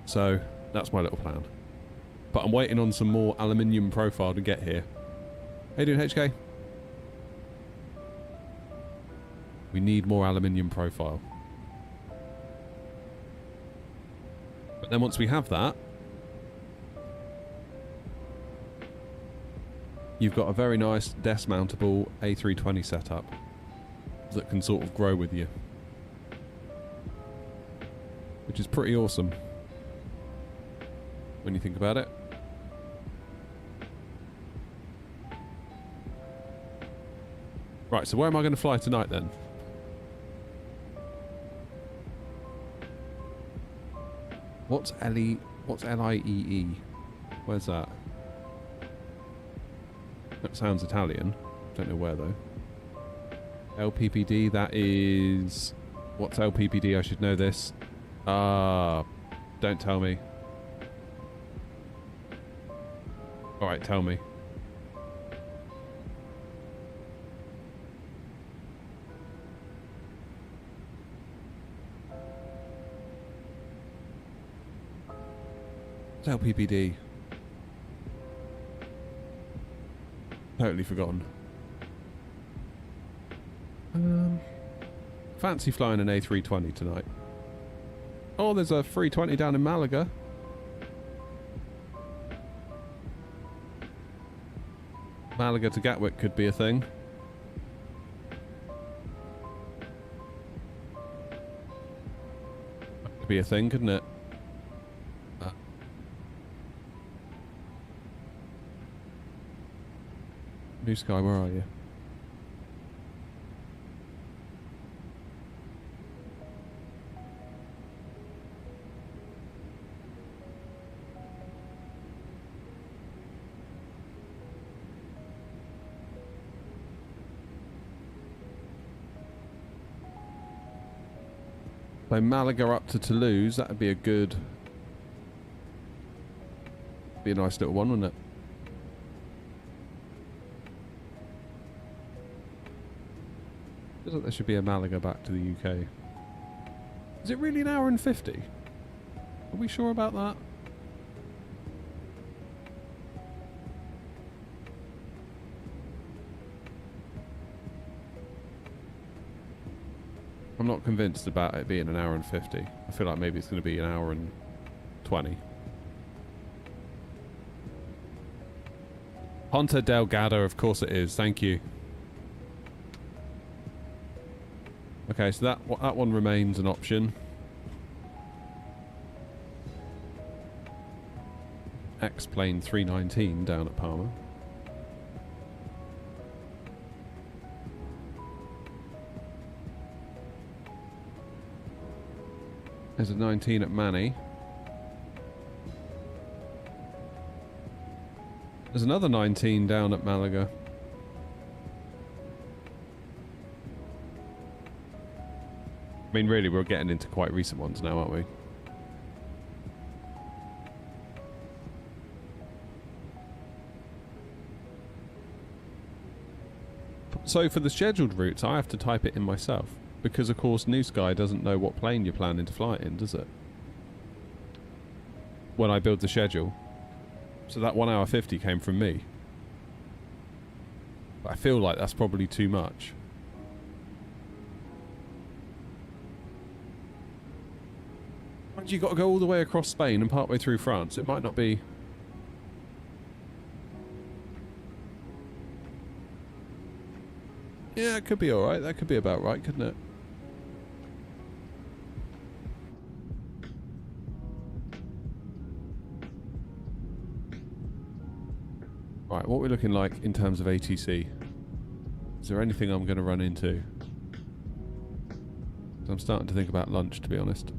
So that's my little plan. But I'm waiting on some more aluminium profile to get here. How you doing, HK? We need more aluminium profile. But then once we have that, you've got a very nice desk-mountable A320 setup that can sort of grow with you, which is pretty awesome when you think about it. Right, so where am I going to fly tonight then? What's LIEE? Where's that? That sounds Italian. Don't know where though. LPPD, that is... What's LPPD? I should know this. Don't tell me. Alright, tell me. It's LPPD. Totally forgotten. Fancy flying an A320 tonight. Oh, there's a 320 down in Malaga. Malaga to Gatwick could be a thing. Could be a thing, couldn't it? New Sky, where are you? So Malaga up to Toulouse, that would be a good... Be a nice little one, wouldn't it? Feels like there should be a Malaga back to the UK. Is it really an hour and 50? Are we sure about that? I'm not convinced about it being an hour and 50. I feel like maybe it's going to be an hour and 20. Ponta Delgado, of course it is. Thank you. Okay, so that one remains an option. X-Plane 319 down at Palma. There's a 19 at Manny. There's another 19 down at Malaga. I mean, really, we're getting into quite recent ones now, aren't we? So for the scheduled routes, I have to type it in myself. Because, of course, New Sky doesn't know what plane you're planning to fly in, does it? When I build the schedule. So that 1 hour 50 came from me. But I feel like that's probably too much. And you got to go all the way across Spain and partway through France. It might not be... Yeah, it could be alright. That could be about right, couldn't it? Right, what we're looking like in terms of ATC. Is there anything I'm going to run into? I'm starting to think about lunch, to be honest.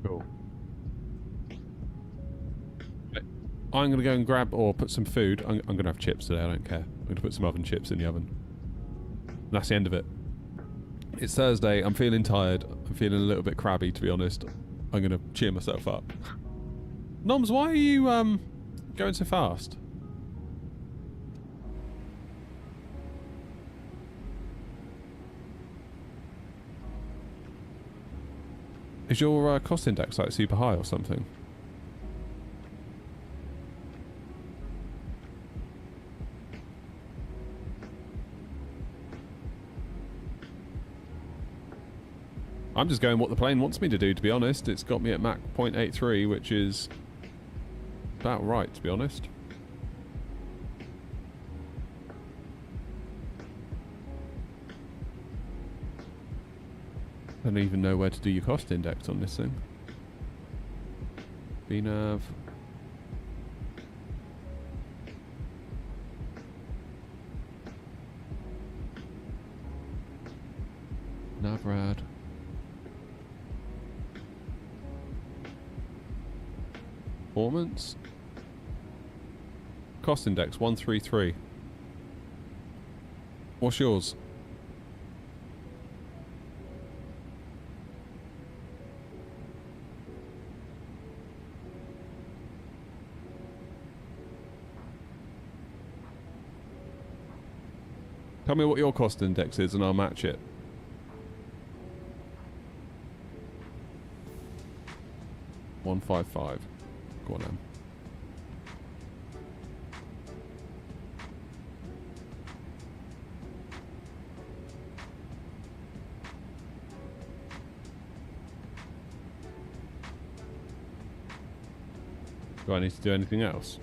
Cool. Okay. I'm going to go and grab or put some food. I'm going to have chips today, I don't care. I'm going to put some oven chips in the oven. And that's the end of it. It's Thursday. I'm feeling tired. I'm feeling a little bit crabby, to be honest. I'm going to cheer myself up. Noms, why are you going so fast? Is your cost index like super high or something? I'm just going what the plane wants me to do, to be honest. It's got me at Mach 0.83, which is about right, to be honest. I don't even know where to do your cost index on this thing. BNav. Navrad. Performance. Cost index 133. What's yours? Tell me what your cost index is and I'll match it. $155. Go on then. Do I need to do anything else?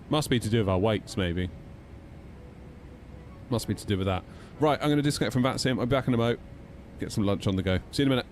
Must be to do with our weights, maybe. Must be to do with that. Right, I'm going to disconnect from VATSIM. I'll be back in a mo. Get some lunch on the go. See you in a minute.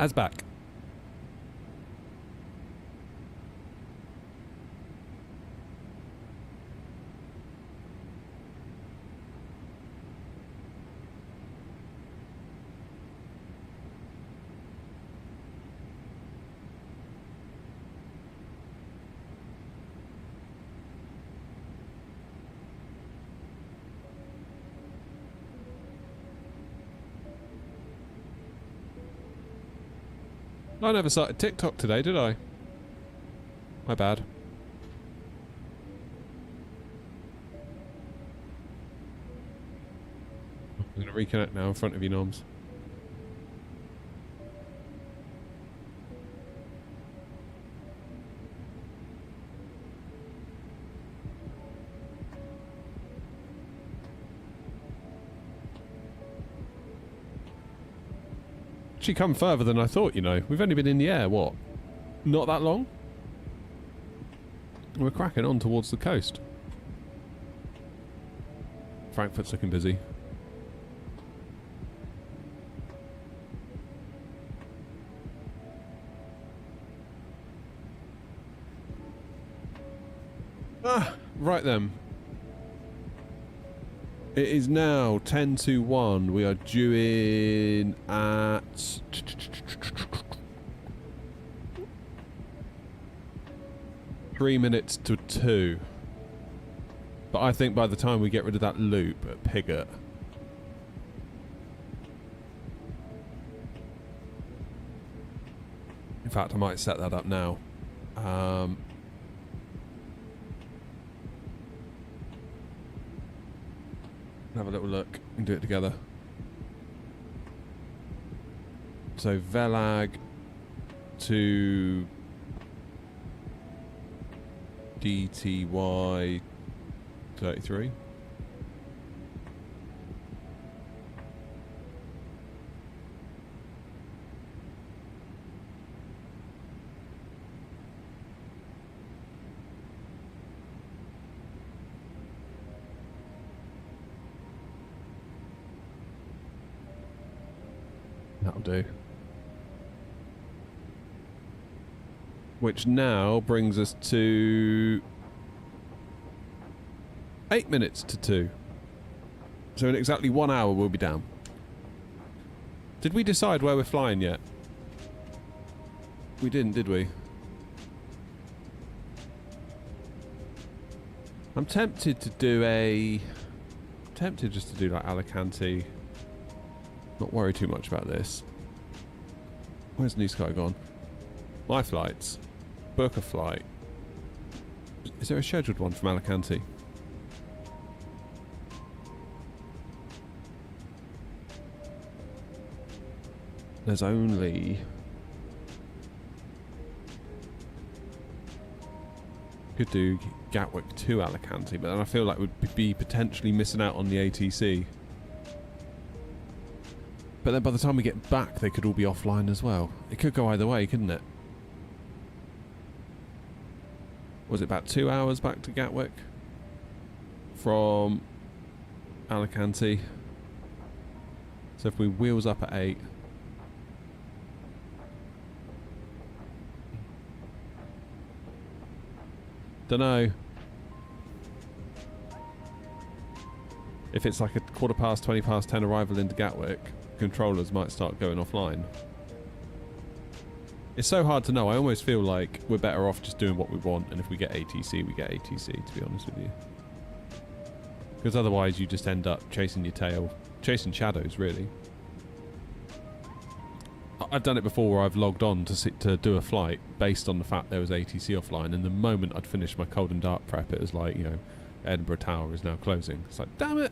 As back. I never started TikTok today, did I? My bad. I'm going to reconnect now in front of you, Noms. Actually come further than I thought, you know. We've only been in the air, what? Not that long? We're cracking on towards the coast. Frankfurt's looking busy. Right then. It is now 10 to 1. We are due in at 3 minutes to 2. But I think by the time we get rid of that loop at Pigott, in fact I might set that up now. Have a little look and do it together. So Velag to DTY 33. That'll do. Which now brings us to 8 minutes to 2. So in exactly 1 hour we'll be down. Did we decide where we're flying yet? We didn't, did we? I'm tempted to do tempted just to do like Alicante. Not worry too much about this. Where's New Sky gone? My flights. Book a flight. Is there a scheduled one from Alicante? There's only... Could do Gatwick to Alicante, but then I feel like we'd be potentially missing out on the ATC. But then by the time we get back, they could all be offline as well. It could go either way, couldn't it? Was it about 2 hours back to Gatwick? From Alicante. So if we wheels up at 8... Dunno. If it's like a 20 past 10 arrival into Gatwick, controllers might start going offline. It's so hard to know. I almost feel like we're better off just doing what we want, and if we get ATC, we get ATC, to be honest with you. Because otherwise you just end up chasing your tail, chasing shadows, really. I've done it before where I've logged on to do a flight based on the fact there was ATC offline, and the moment I'd finished my cold and dark prep, it was like, you know, Edinburgh Tower is now closing. It's like, damn it!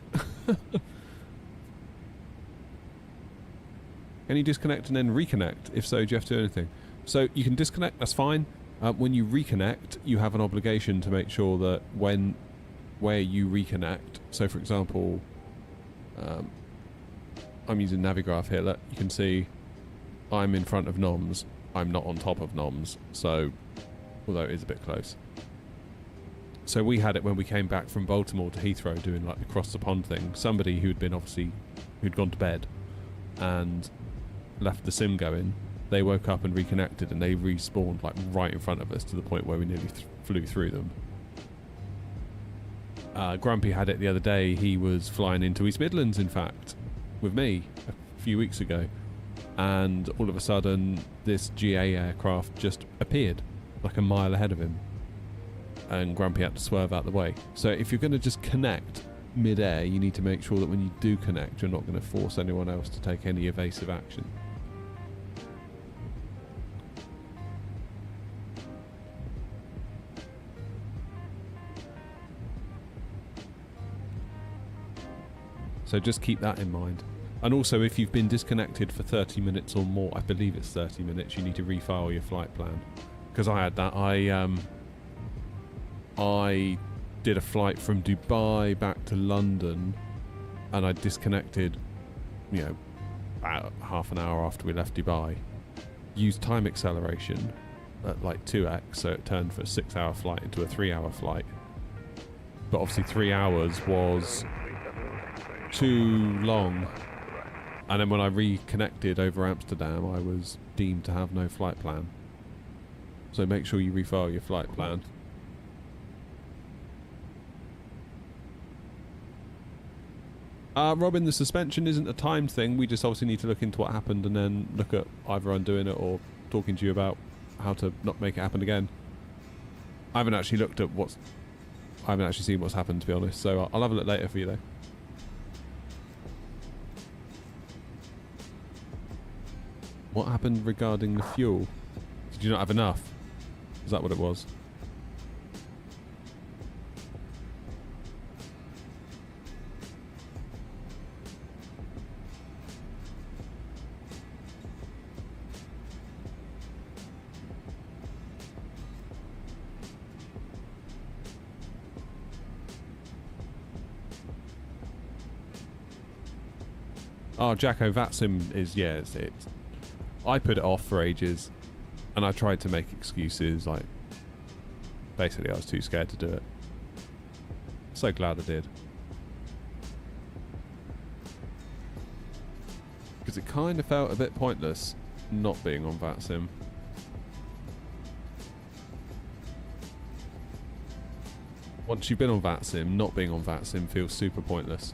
Can you disconnect and then reconnect? If so, do you have to do anything? So you can disconnect, that's fine. When you reconnect, you have an obligation to make sure that where you reconnect, so for example, I'm using Navigraph here, look, you can see I'm in front of NOMS, I'm not on top of NOMS, so, although it is a bit close. So we had it when we came back from Baltimore to Heathrow doing like the cross the pond thing. Somebody who'd gone to bed and left the sim going they woke up and reconnected, and they respawned like right in front of us to the point where we nearly flew through them. Grumpy had it the other day. He was flying into East Midlands, in fact, with me a few weeks ago, and all of a sudden this GA aircraft just appeared like a mile ahead of him, and Grumpy had to swerve out the way. So if you're going to just connect mid-air, you need to make sure that when you do connect, you're not going to force anyone else to take any evasive action. So just keep that in mind. And also, if you've been disconnected for 30 minutes or more, I believe it's 30 minutes, you need to refile your flight plan. Because I had that. I did a flight from Dubai back to London, and I disconnected, you know, about half an hour after we left Dubai. Used time acceleration at like 2x, so it turned for a 6-hour flight into a 3-hour flight. But obviously 3 hours was too long, and then when I reconnected over Amsterdam, I was deemed to have no flight plan. So make sure you refile your flight plan. Robin, the suspension isn't a timed thing. We just obviously need to look into what happened and then look at either undoing it or talking to you about how to not make it happen again. I haven't actually looked at I haven't actually seen what's happened, to be honest, so I'll have a look later for you though. What happened regarding the fuel? Did you not have enough? Is that what it was? Oh, Jacko Vatsim is, yeah, it's I put it off for ages, and I tried to make excuses, like, basically I was too scared to do it. So glad I did. Because it kind of felt a bit pointless not being on VATSIM. Once you've been on VATSIM, not being on VATSIM feels super pointless.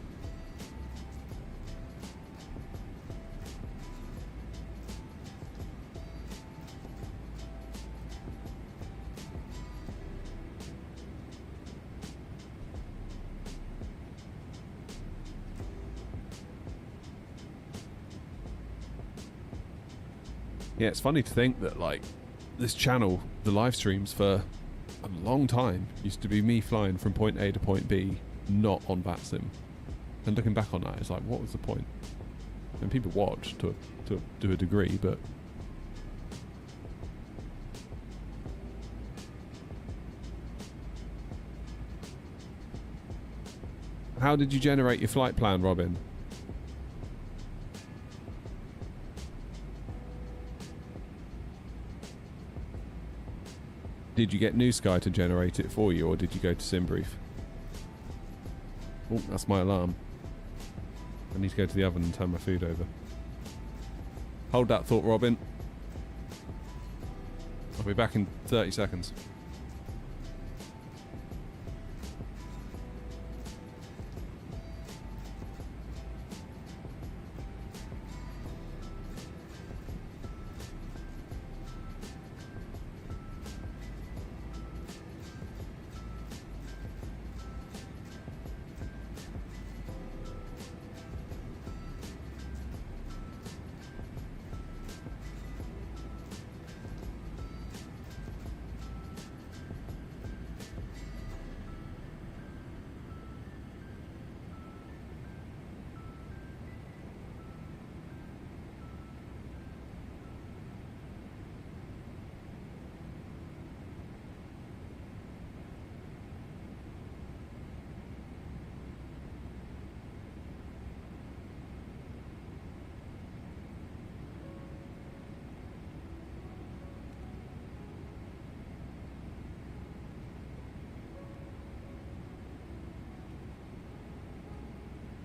Yeah, it's funny to think that, like, this channel, the live streams for a long time, used to be me flying from point A to point B, not on VATSIM. And looking back on that, it's like, what was the point? And people watch to a degree, but how did you generate your flight plan, Robin? Did you get New Sky to generate it for you, or did you go to SimBrief? Oh, that's my alarm. I need to go to the oven and turn my food over. Hold that thought, Robin. I'll be back in 30 seconds.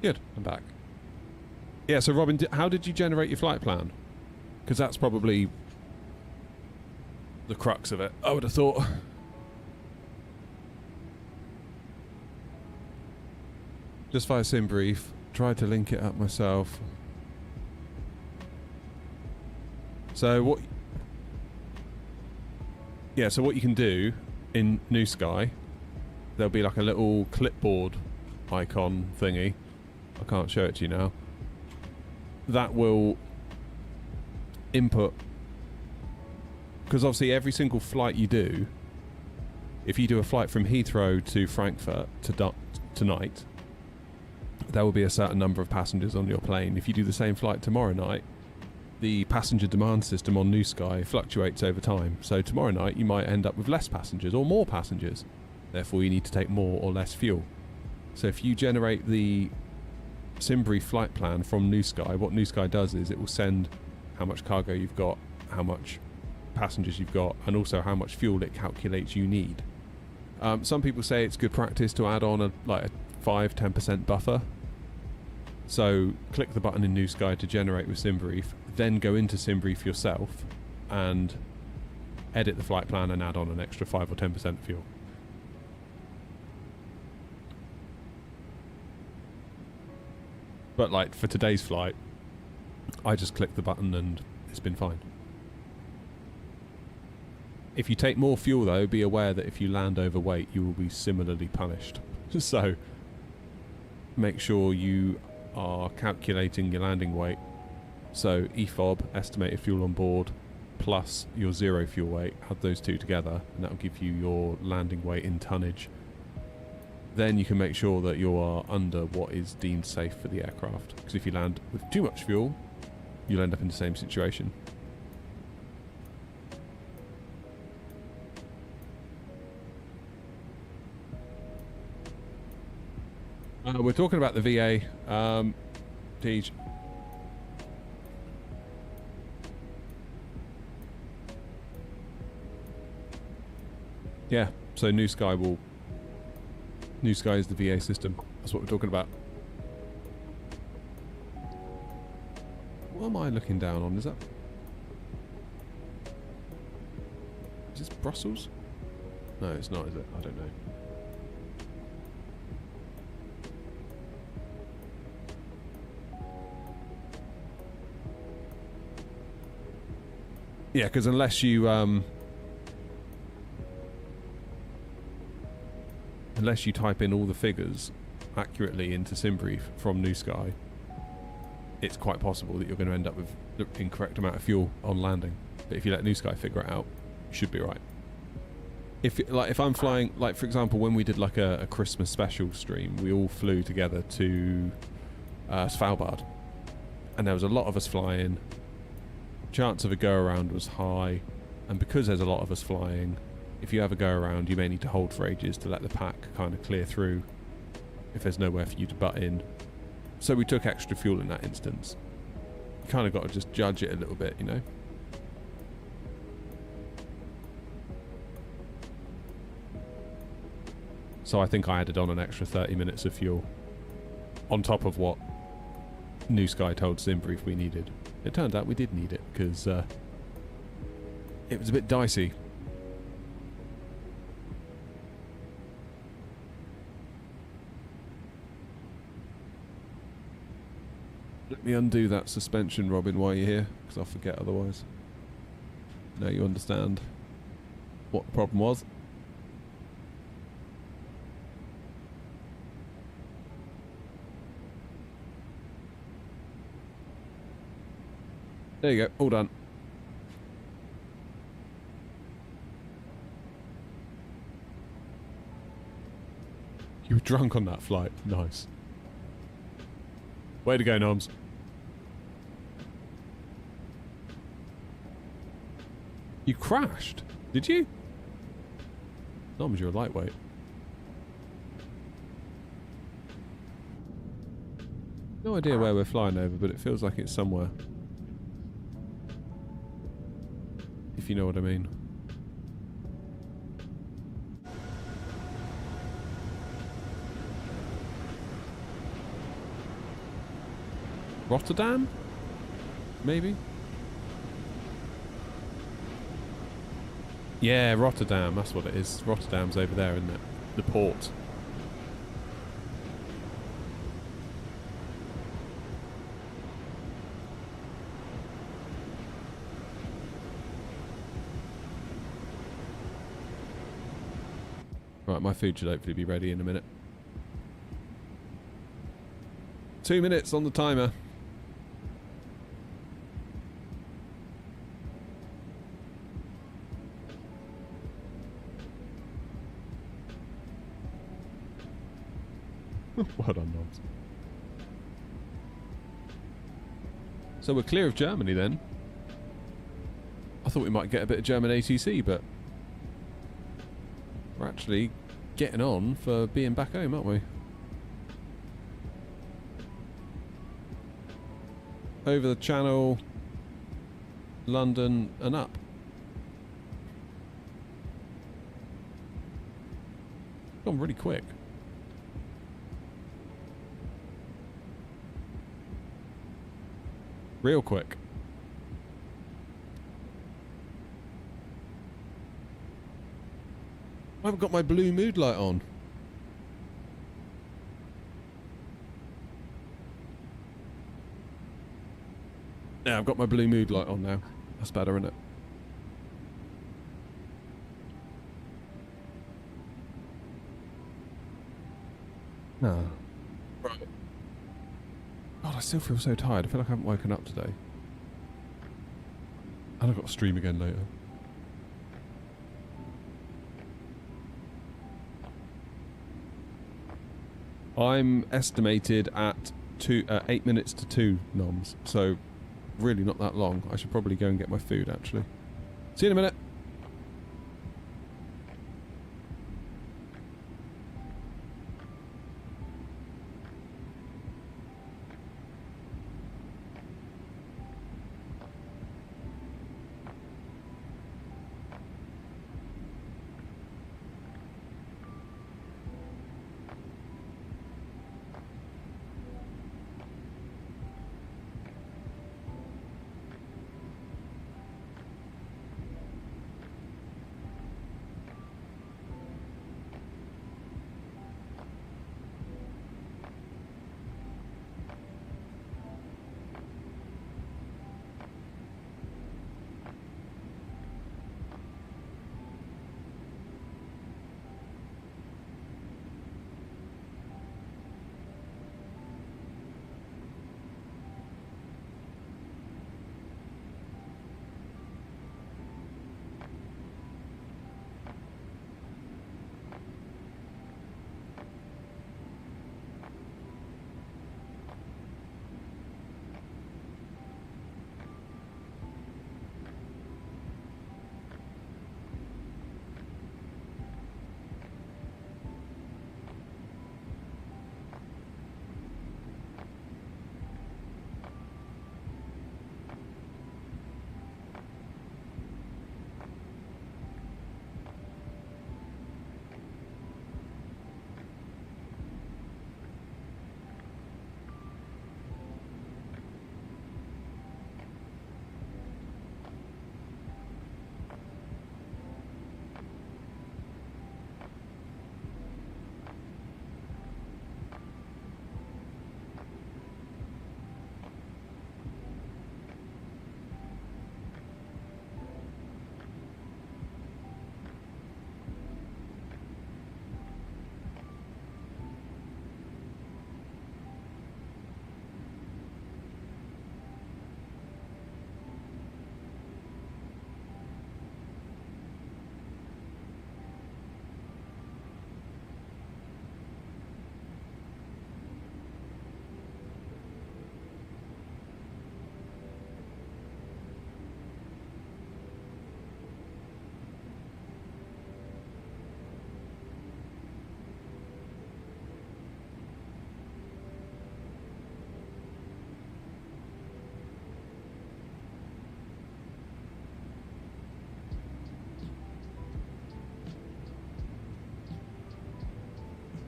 Good, I'm back. Yeah, so Robin, how did you generate your flight plan? Because that's probably the crux of it, I would have thought. Just via sim brief, tried to link it up myself. So what? Yeah, so what you can do in New Sky, there'll be like a little clipboard icon thingy. I can't show it to you now. That will input, because obviously every single flight you do, if you do a flight from Heathrow to Frankfurt tonight, there will be a certain number of passengers on your plane. If you do the same flight tomorrow night, the passenger demand system on New Sky fluctuates over time. So tomorrow night you might end up with less passengers or more passengers. Therefore you need to take more or less fuel. So if you generate the SimBrief flight plan from New Sky, what New Sky does is it will send how much cargo you've got, how much passengers you've got, and also how much fuel it calculates you need. Some people say it's good practice to add on a 5-10% buffer. So click the button in New Sky to generate with SimBrief, then go into SimBrief yourself and edit the flight plan and add on an extra 5 or 10% fuel. But like for today's flight, I just clicked the button and it's been fine. If you take more fuel though, be aware that if you land overweight, you will be similarly punished. So make sure you are calculating your landing weight. So EFOB, estimated fuel on board, plus your zero fuel weight, add those two together and that will give you your landing weight in tonnage. Then you can make sure that you are under what is deemed safe for the aircraft, because if you land with too much fuel, you'll end up in the same situation. We're talking about the VA, Tej. Yeah, so New Sky is the VA system. That's what we're talking about. What am I looking down on? Is this Brussels? No, it's not, is it? I don't know. Yeah, because unless you type in all the figures accurately into SimBrief from New Sky, it's quite possible that you're going to end up with the incorrect amount of fuel on landing. But if you let New Sky figure it out, you should be right. If I'm flying, like for example, when we did like a Christmas special stream, we all flew together to Svalbard, and there was a lot of us flying. Chance of a go around was high, and because there's a lot of us flying, if you have a go around you may need to hold for ages to let the pack kind of clear through if there's nowhere for you to butt in. So we took extra fuel in that instance. You kind of got to just judge it a little bit, you know. So I think I added on an extra 30 minutes of fuel on top of what New Sky told SimBrief we needed. It turned out we did need it because it was a bit dicey. Let me undo that suspension, Robin, while you're here, because I'll forget otherwise. Now you understand what the problem was. There you go, all done. You were drunk on that flight. Nice. Way to go, Noms. You crashed? Did you? Noms, you're a lightweight. No idea where we're flying over, but it feels like it's somewhere. If you know what I mean. Rotterdam? Maybe? Yeah, Rotterdam, that's what it is. Rotterdam's over there, isn't it? The port. Right, my food should hopefully be ready in a minute. 2 minutes on the timer. Well done, Nobs. So we're clear of Germany then. I thought we might get a bit of German ATC, but we're actually getting on for being back home, aren't we? Over the channel, London and up. Gone really quick. Real quick. I haven't got my blue mood light on. Yeah, I've got my blue mood light on now. That's better, isn't it? No. Right. God, I still feel so tired. I feel like I haven't woken up today. And I've got to stream again later. I'm estimated at 8 minutes to 2 noms, so really not that long. I should probably go and get my food, actually. See you in a minute.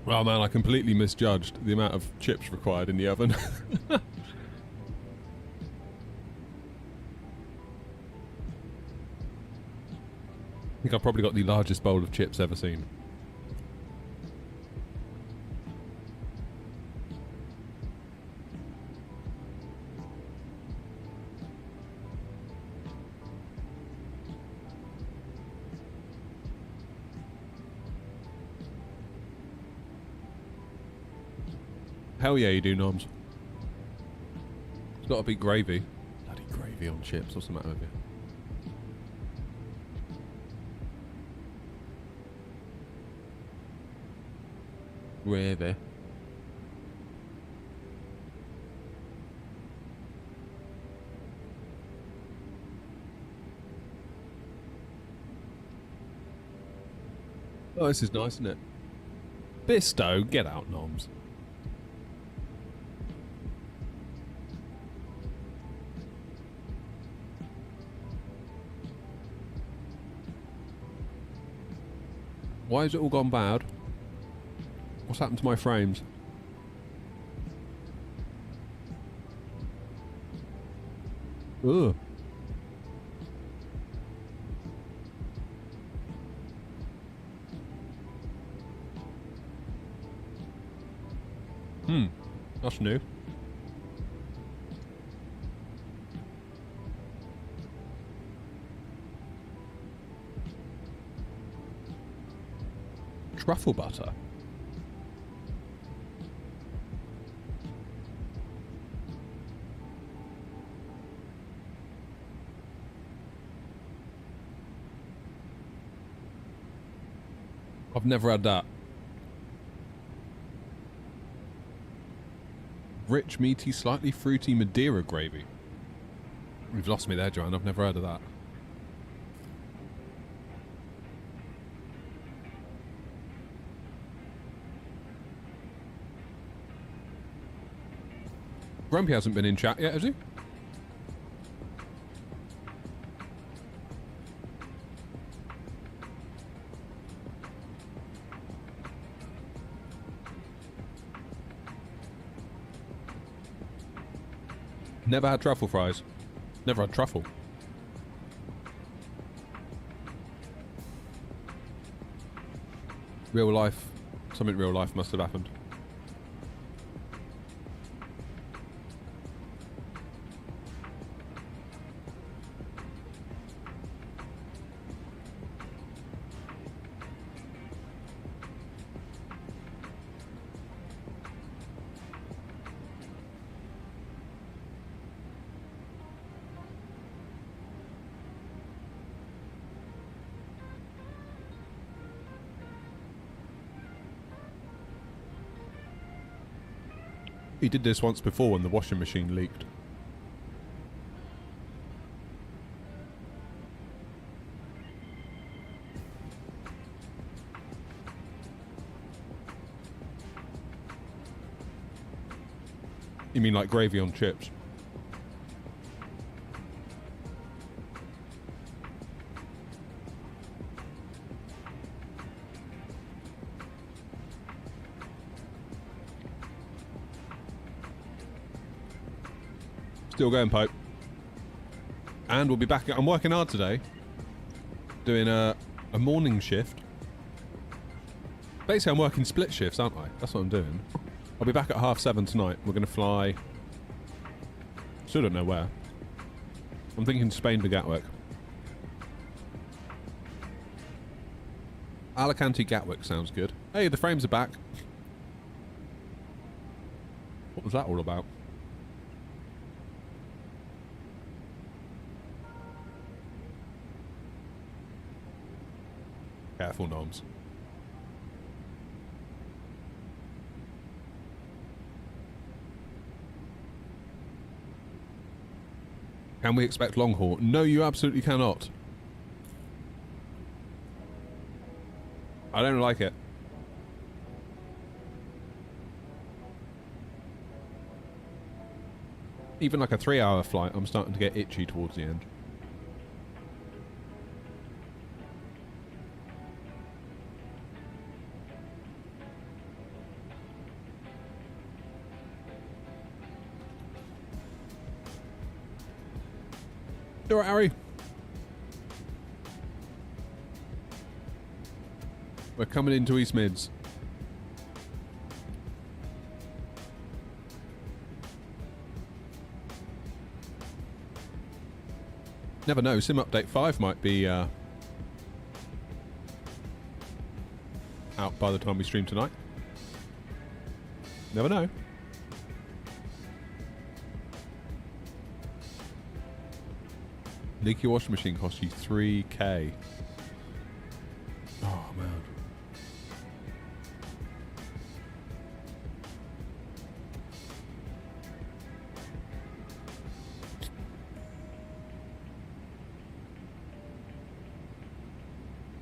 Oh man, I completely misjudged the amount of chips required in the oven. think I've probably got the largest bowl of chips ever seen. Hell yeah, you do, Noms. It's got to be gravy. Bloody gravy on chips. What's the matter with you? Gravy. Oh, this is nice, isn't it? Bisto, get out, Noms. Why has it all gone bad? What's happened to my frames? Ugh. That's new. Truffle butter. I've never had that. Rich, meaty, slightly fruity Madeira gravy. You've lost me there, Joanne. I've never heard of that. Grumpy hasn't been in chat yet, has he? Never had truffle fries. Never had truffle. Real life. Something real life must have happened. He did this once before when the washing machine leaked. You mean like gravy on chips? Still going, Pope. And we'll be back. I'm working hard today. Doing a morning shift. Basically, I'm working split shifts, aren't I? That's what I'm doing. I'll be back at 7:30 tonight. We're going to fly... Still don't know where. I'm thinking Spain to Gatwick. Alicante Gatwick sounds good. Hey, the frames are back. What was that all about? Careful, Noms. Can we expect long haul? No, you absolutely cannot. I don't like it. Even like a 3-hour flight, I'm starting to get itchy towards the end. You alright, Harry? We're coming into East Mids. Never know, Sim Update 5 might be out by the time we stream tonight. Never know. Leaky washing machine costs you 3k. Oh man.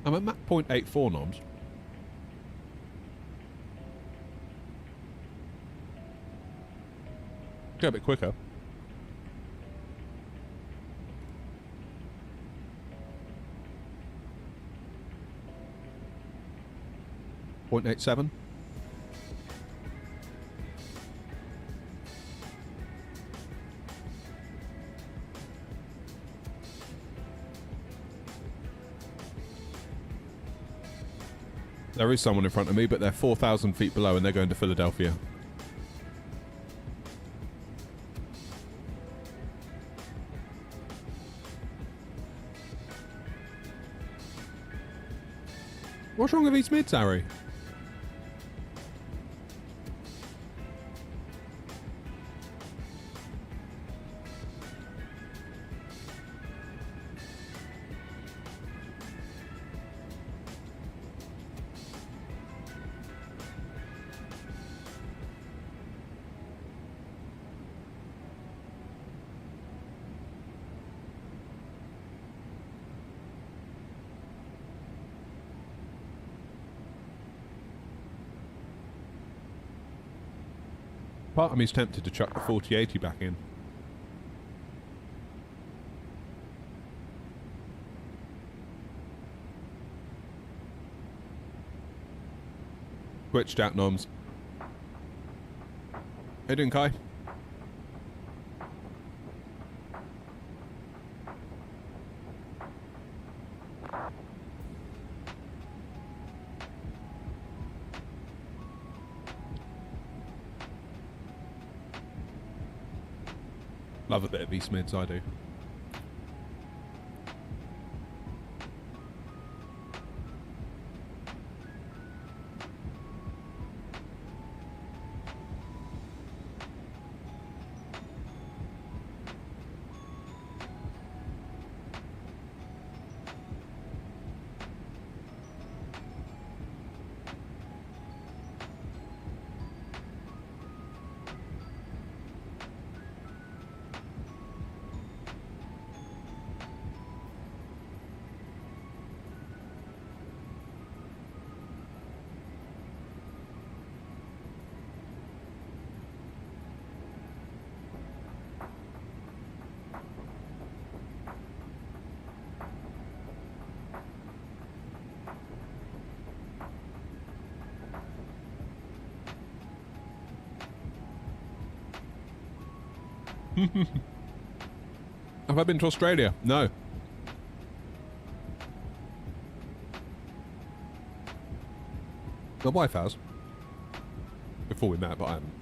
I'm at map 0.84 noms. Go a bit quicker. Point 0.87. There is someone in front of me, but they're 4,000 feet below and they're going to Philadelphia. What's wrong with East Mids, Harry? Part of me's tempted to chuck the 4080 back in. Switched out noms. How you doing, Kai? Love a bit of East Mids, I do. Have I been to Australia? No. My wife has. Before we met, but I haven't.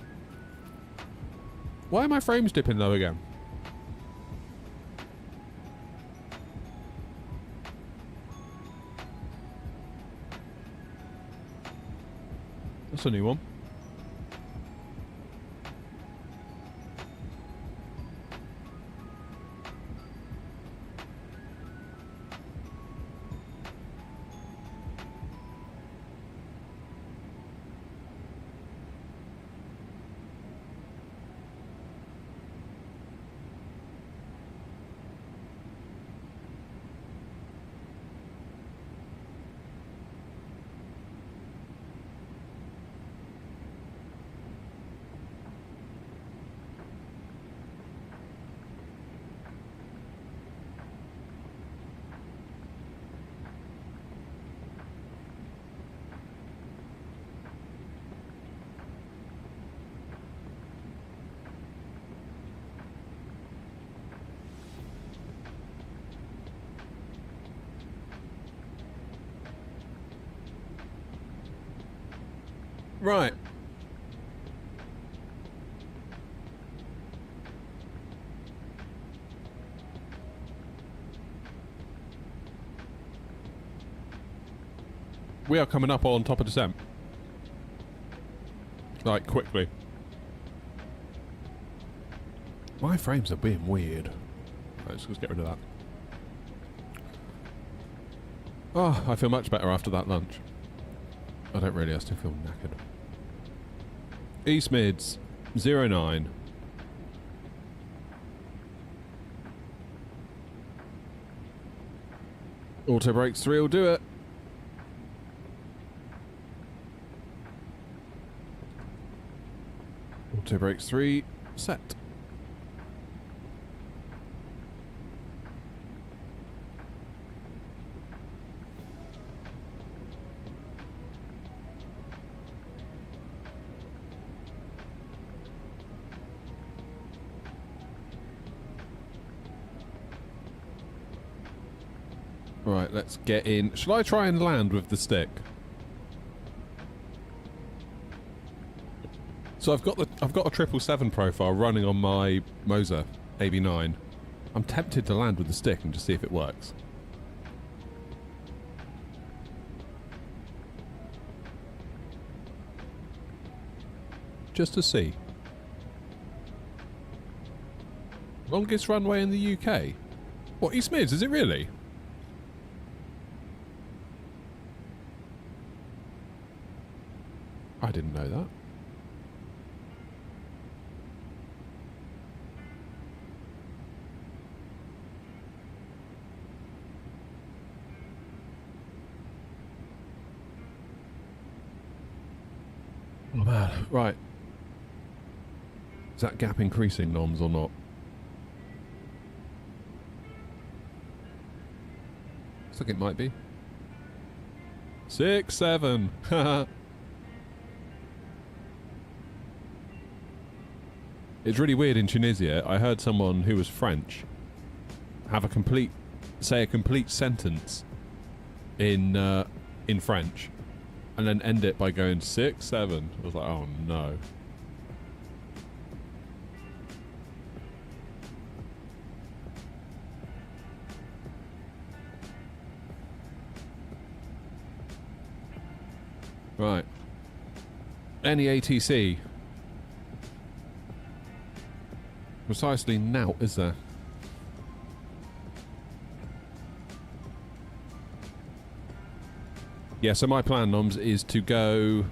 Why are my frames dipping low again? That's a new one. Right. We are coming up on top of descent. Like, quickly. My frames are being weird. Right, let's just get rid of that. Oh, I feel much better after that lunch. I don't really, I still feel knackered. East Mids, 09. Auto brakes 3 will do it. Auto brakes 3, set. Right, let's get in. Shall I try and land with the stick? So I've got a 777 profile running on my Moser AB9. I'm tempted to land with the stick and just see if it works. Just to see. Longest runway in the UK? What, East Mids, is it really? I didn't know that. Oh man, right. Is that gap increasing, noms, or not? Looks like it might be. 6, 7. Haha. It's really weird in Tunisia. I heard someone who was French have say a complete sentence in French, and then end it by going 6, 7. I was like, oh no. Right. Any ATC. Precisely now, is there? Yeah, so my plan, noms, is to go...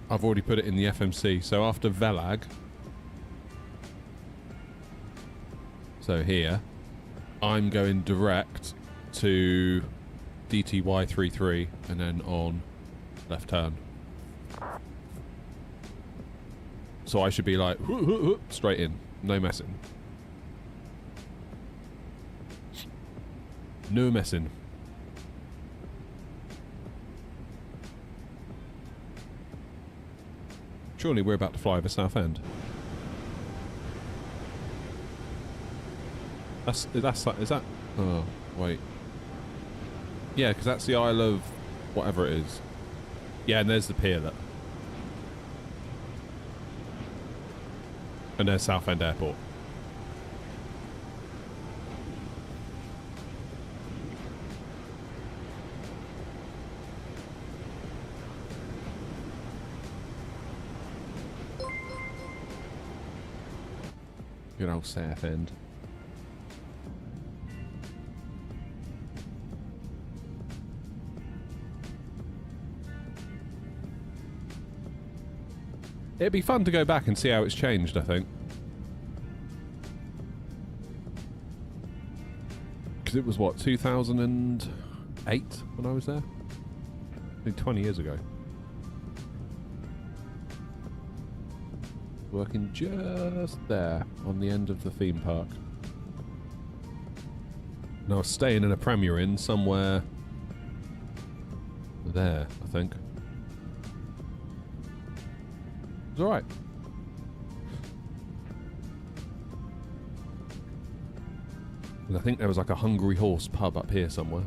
I've already put it in the FMC. So after Velag... So here... I'm going direct to DTY33 and then on left turn. So I should be like, straight in. No messing. No messing. Surely we're about to fly over Southend. Is that? Oh, wait. Yeah, because that's the Isle of whatever it is. Yeah, and there's the pier that. And there's Southend Airport. Good old Southend. It'd be fun to go back and see how it's changed, I think. Because it was, what, 2008 when I was there? I think 20 years ago. Working just there, on the end of the theme park. And I was staying in a Premier Inn somewhere there, I think. It's alright. And I think there was like a Hungry Horse pub up here somewhere.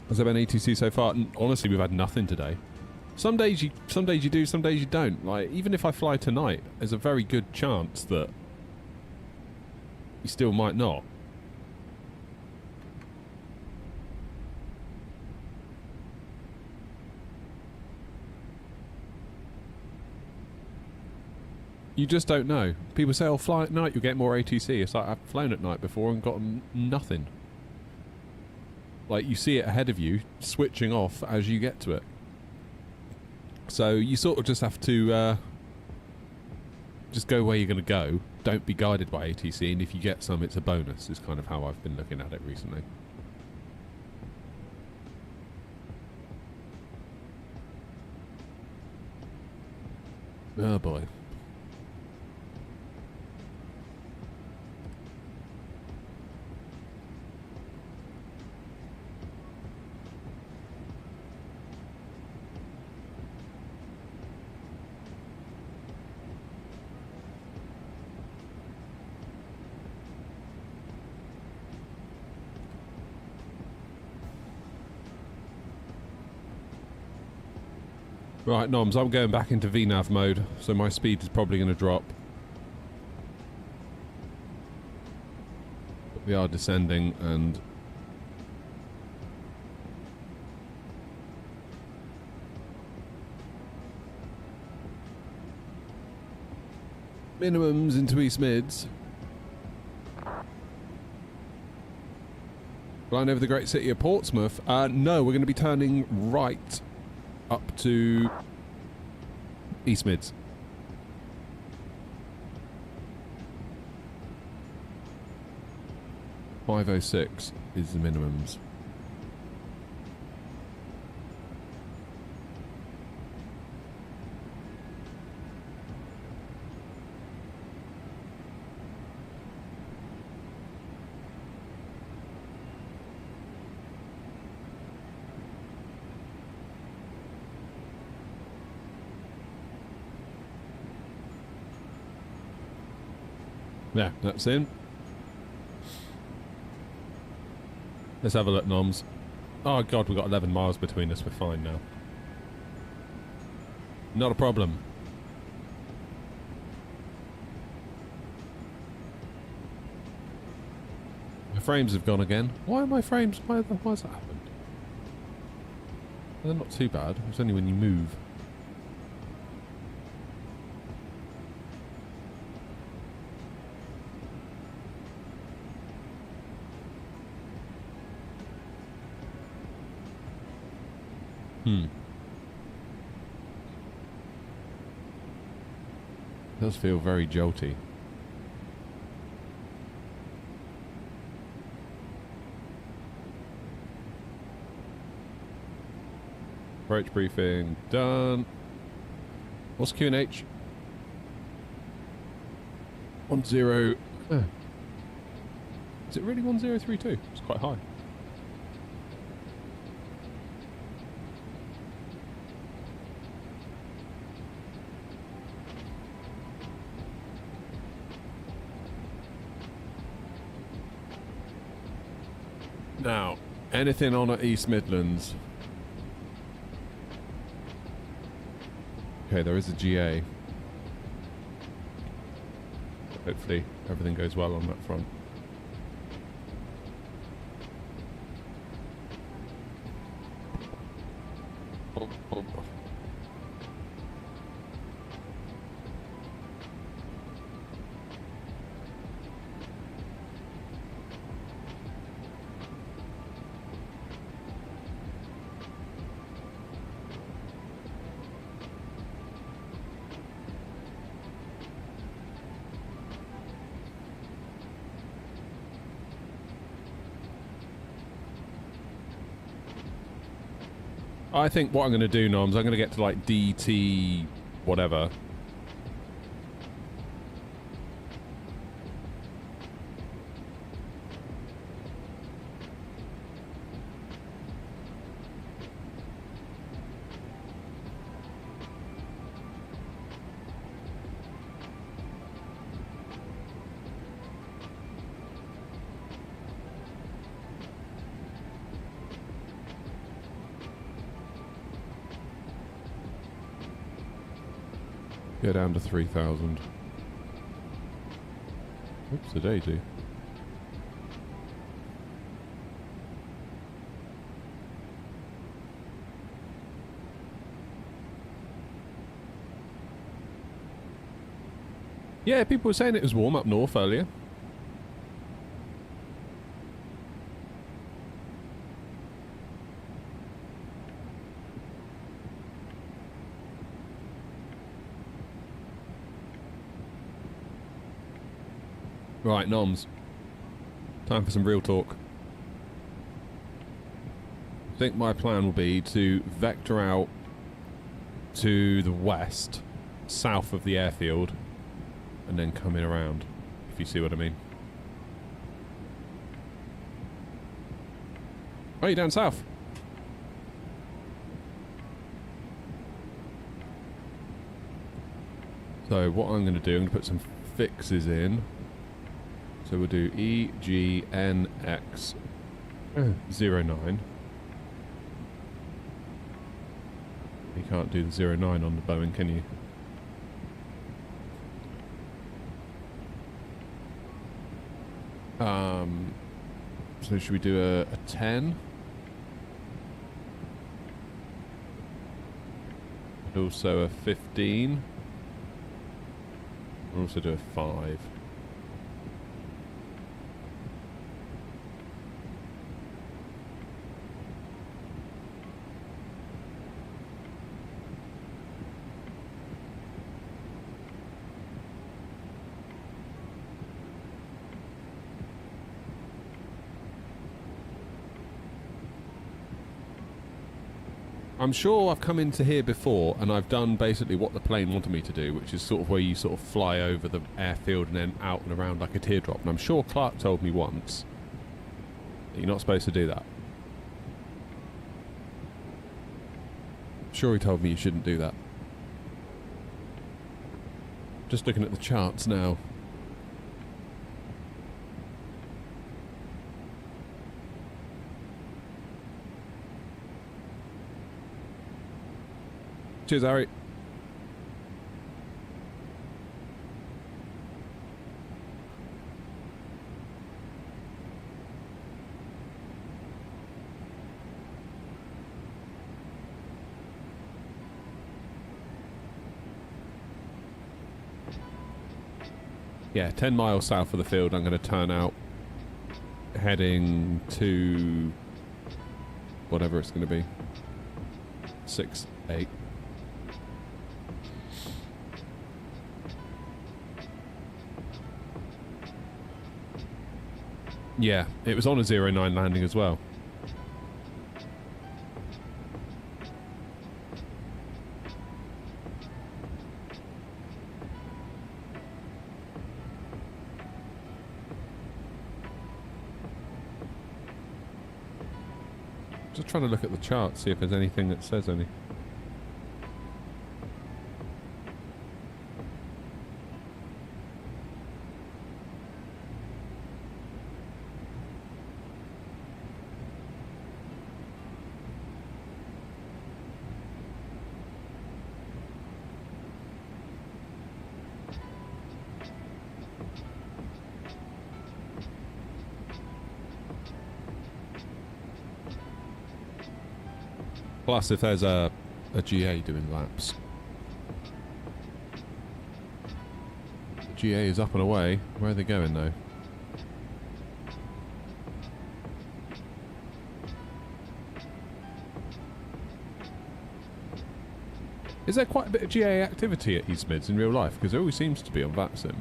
Has there been ATC so far? Honestly, we've had nothing today. Some days you do, some days you don't. Like, even if I fly tonight, there's a very good chance that you still might not. You just don't know. People say, oh, fly at night, you'll get more ATC. It's like, I've flown at night before and gotten nothing. Like, you see it ahead of you, switching off as you get to it. So you sort of just have to just go where you're going to go. Don't be guided by ATC, and if you get some, it's a bonus, is kind of how I've been looking at it recently. Oh boy. Right, Noms, I'm going back into VNAV mode, so my speed is probably going to drop. But we are descending, and minimums into East Mids. Flying over the great city of Portsmouth. No, we're going to be turning right up to East Mids. .506 is the minimums. Yeah, that's in. Let's have a look, Noms. Oh god, we've got 11 miles between us. We're fine now. Not a problem. My frames have gone again. Why are my frames? Why has that happened? They're not too bad. It's only when you move. Does feel very jolty. Approach briefing done. What's QNH? 10. Is it really 1032? It's quite high. Now, anything on at East Midlands? Okay, there is a GA. Hopefully everything goes well on that front. I think what I'm going to do, Noms, I'm going to get to like DT whatever. Go down to 3,000. Oops, a daisy. Yeah, people were saying it was warm up north earlier. Right, noms. Time for some real talk. I think my plan will be to vector out to the west, south of the airfield, and then come in around, if you see what I mean. Oh, you're down south. So what I'm going to do, I'm going to put some fixes in. So we'll do EGNX09. You can't do the 09 on the Boeing, can you? So should we do a 10? And also a 15. We'll also do a 5. I'm sure I've come into here before and I've done basically what the plane wanted me to do, which is sort of where you sort of fly over the airfield and then out and around like a teardrop. And I'm sure Clark told me once that you're not supposed to do that. I'm sure he told me you shouldn't do that. Just looking at the charts now. Cheers, Harry. Yeah, 10 miles south of the field, I'm going to turn out, heading to whatever it's going to be. 6, 8. Yeah, it was on a 09 landing as well. Just trying to look at the chart, see if there's anything that says any. Plus, if there's a GA doing laps. The GA is up and away. Where are they going, though? Is there quite a bit of GA activity at East Mids in real life? Because there always seems to be on VATSIM.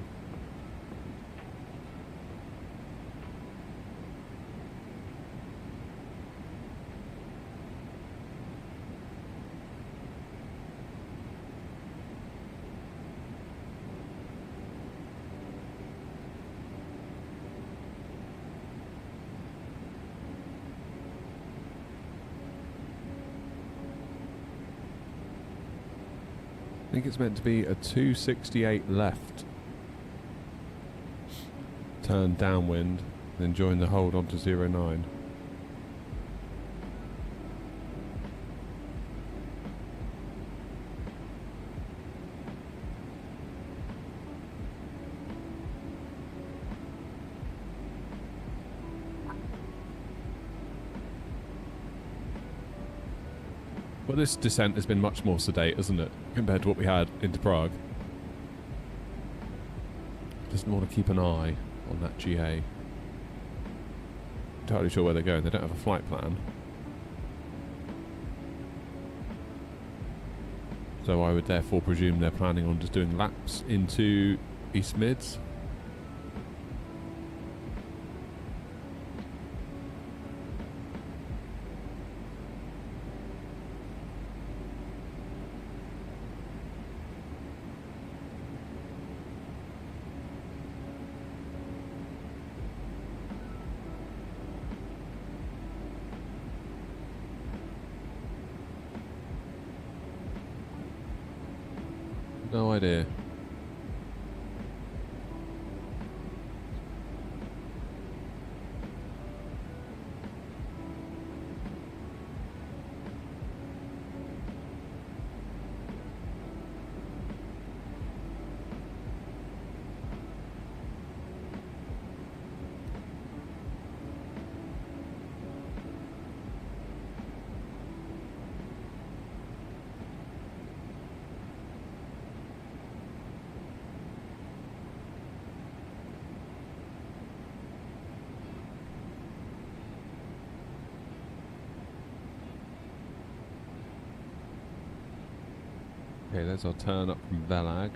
I think it's meant to be a 268 left. Turn downwind, then join the hold onto 09. Well, this descent has been much more sedate, hasn't it, compared to what we had into Prague. Just want to keep an eye on that GA. Entirely sure where they're going. They don't have a flight plan. So I would therefore presume they're planning on just doing laps into East Mids. No idea. Okay, there's our turn up from Velag.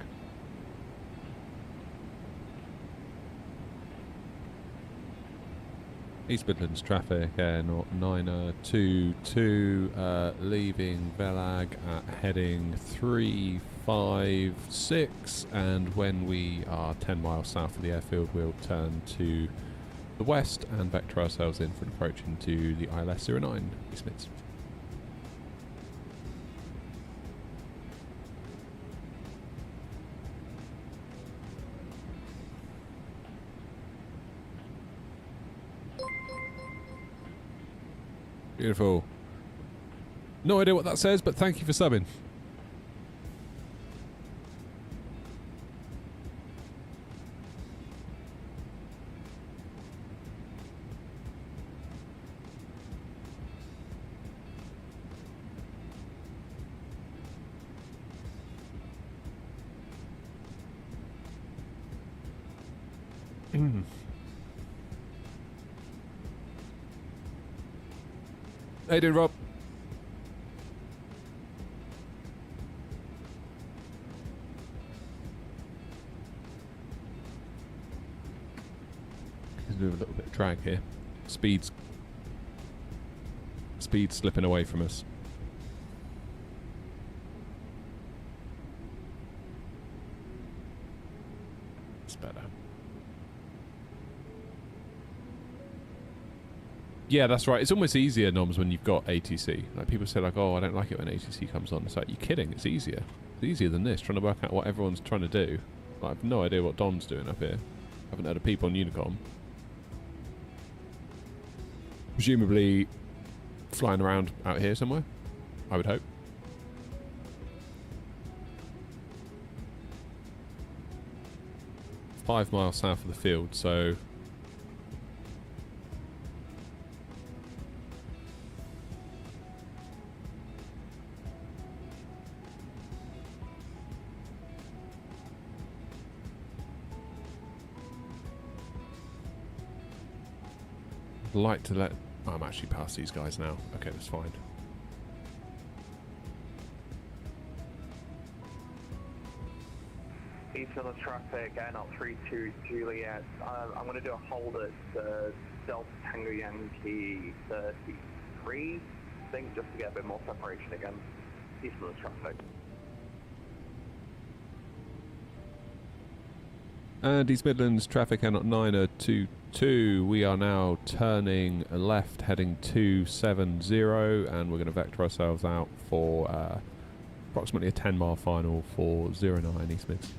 East Midlands traffic, Air 922, leaving Velag at heading 356, and when we are 10 miles south of the airfield we'll turn to the west and vector ourselves in for an approach into the ILS 09 East Mids. Beautiful. No idea what that says, but thank you for subbing. How you doing, Rob? Let's do a little bit of drag here. Speed's slipping away from us. It's better. Yeah, that's right. It's almost easier, Noms, when you've got ATC. Like, people say, like, oh, I don't like it when ATC comes on. It's like, you're kidding. It's easier. It's easier than this, trying to work out what everyone's trying to do. Like, I've no idea what Don's doing up here. Haven't heard of people on Unicom. Presumably flying around out here somewhere, I would hope. "5 miles south of the field, so... like to let... I'm actually past these guys now. Okay, that's fine. East Midlands traffic, Air 32 Juliet. I'm going to do a hold at Delta Tango Yankee 33, I think, just to get a bit more separation again. East Midlands traffic. And East Midlands traffic out 922. We are now turning left, heading 270, and we're going to vector ourselves out for approximately a 10-mile final for 09 East Mids.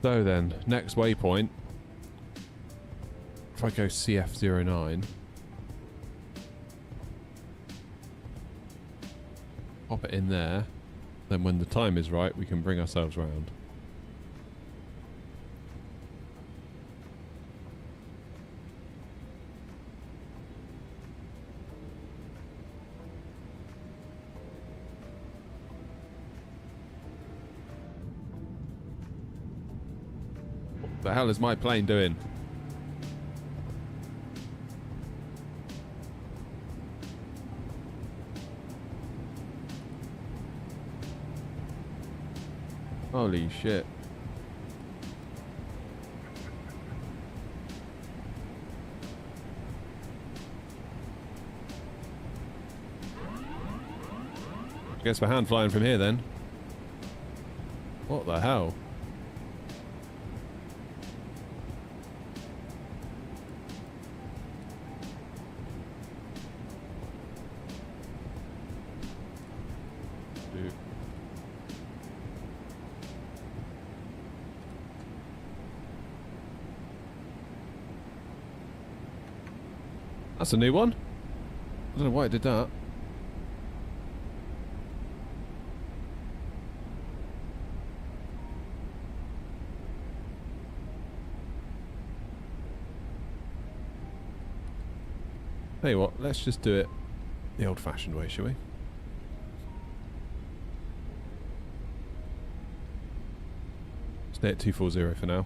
So then, next waypoint. If I go CF09. Pop it in there. Then when the time is right, we can bring ourselves round. What the hell is my plane doing? Holy shit. Guess we're hand flying from here then. What the hell? Dude. That's a new one. I don't know why it did that. Tell you what, let's just do it the old-fashioned way, shall we? Stay at 240 for now.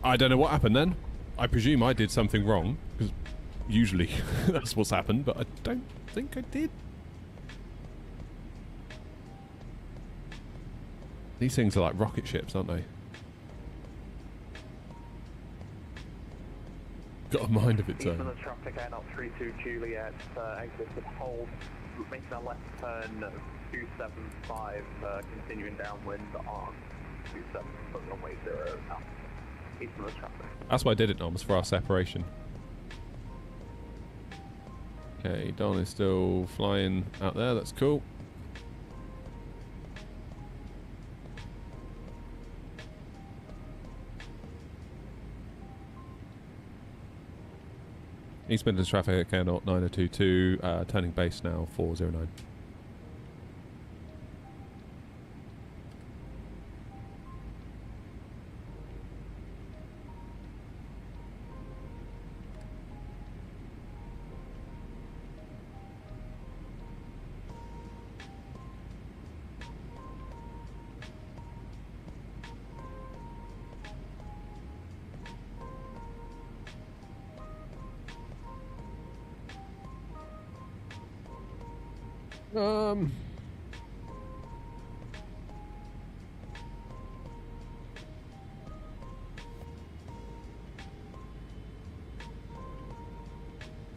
I don't know what happened then. I presume I did something wrong, because usually that's what's happened, but I don't think I did. These things are like rocket ships, aren't they? Got a mind of its Eastern own. of traffic, air not 32 Juliet, exit to hold, making a left turn 275, continuing downwind on 27, runway 0 now. Eastern of traffic. That's why I did it, Noms, for our separation. Okay, Don is still flying out there, that's cool. East Midlands traffic, Air 9022, turning base now, 409.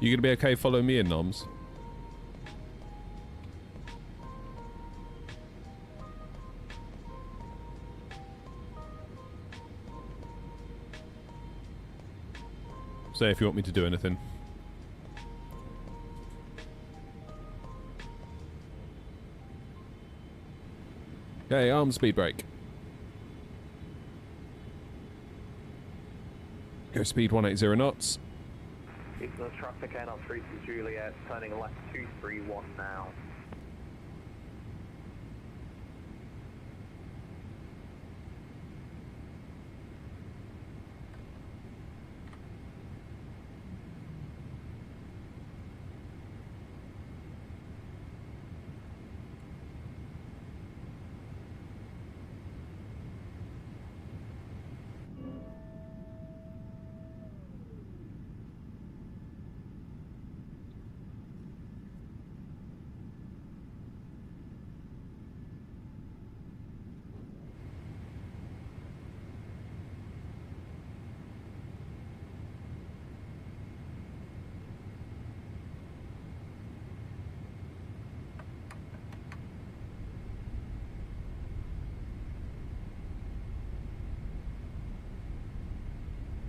You gonna be okay following me in, Noms? Say if you want me to do anything. Okay, arm speed brake. Go speed 180 knots. Eastern of traffic, air not 32 Juliet, turning left 231 now.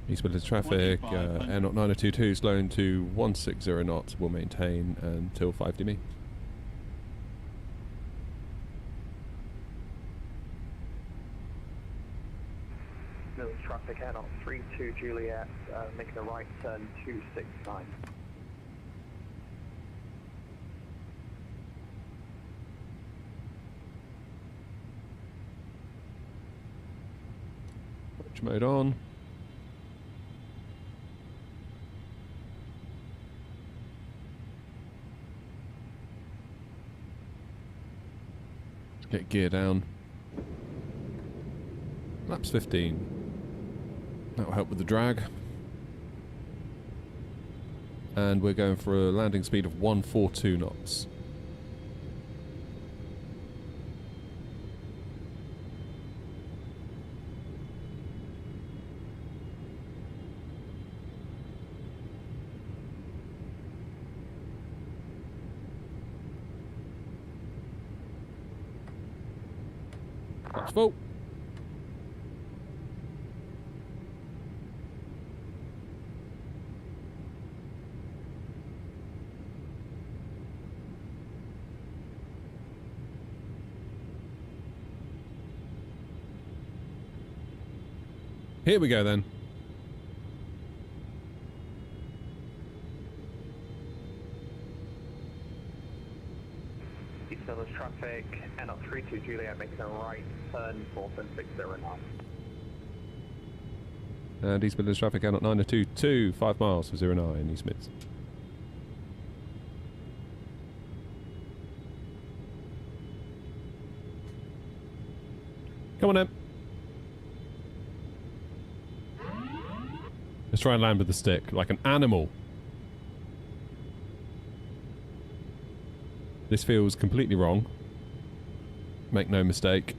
East Midlands traffic, Air 9022 slowing to 160 knots, will maintain until 5D. traffic air not 32 Juliet, making a right turn 269. Bridge mode on. Get gear down. Laps 15. That'll help with the drag. And we're going for a landing speed of 142 knots. That's full. Here we go then. East Midlands traffic, air not 32 Juliet, making a right turn 47609. And East Midlands traffic out at 902, 5 miles for 09 East Mids. Come on then. Let's try and land with the stick, like an animal. This feels completely wrong. Make no mistake.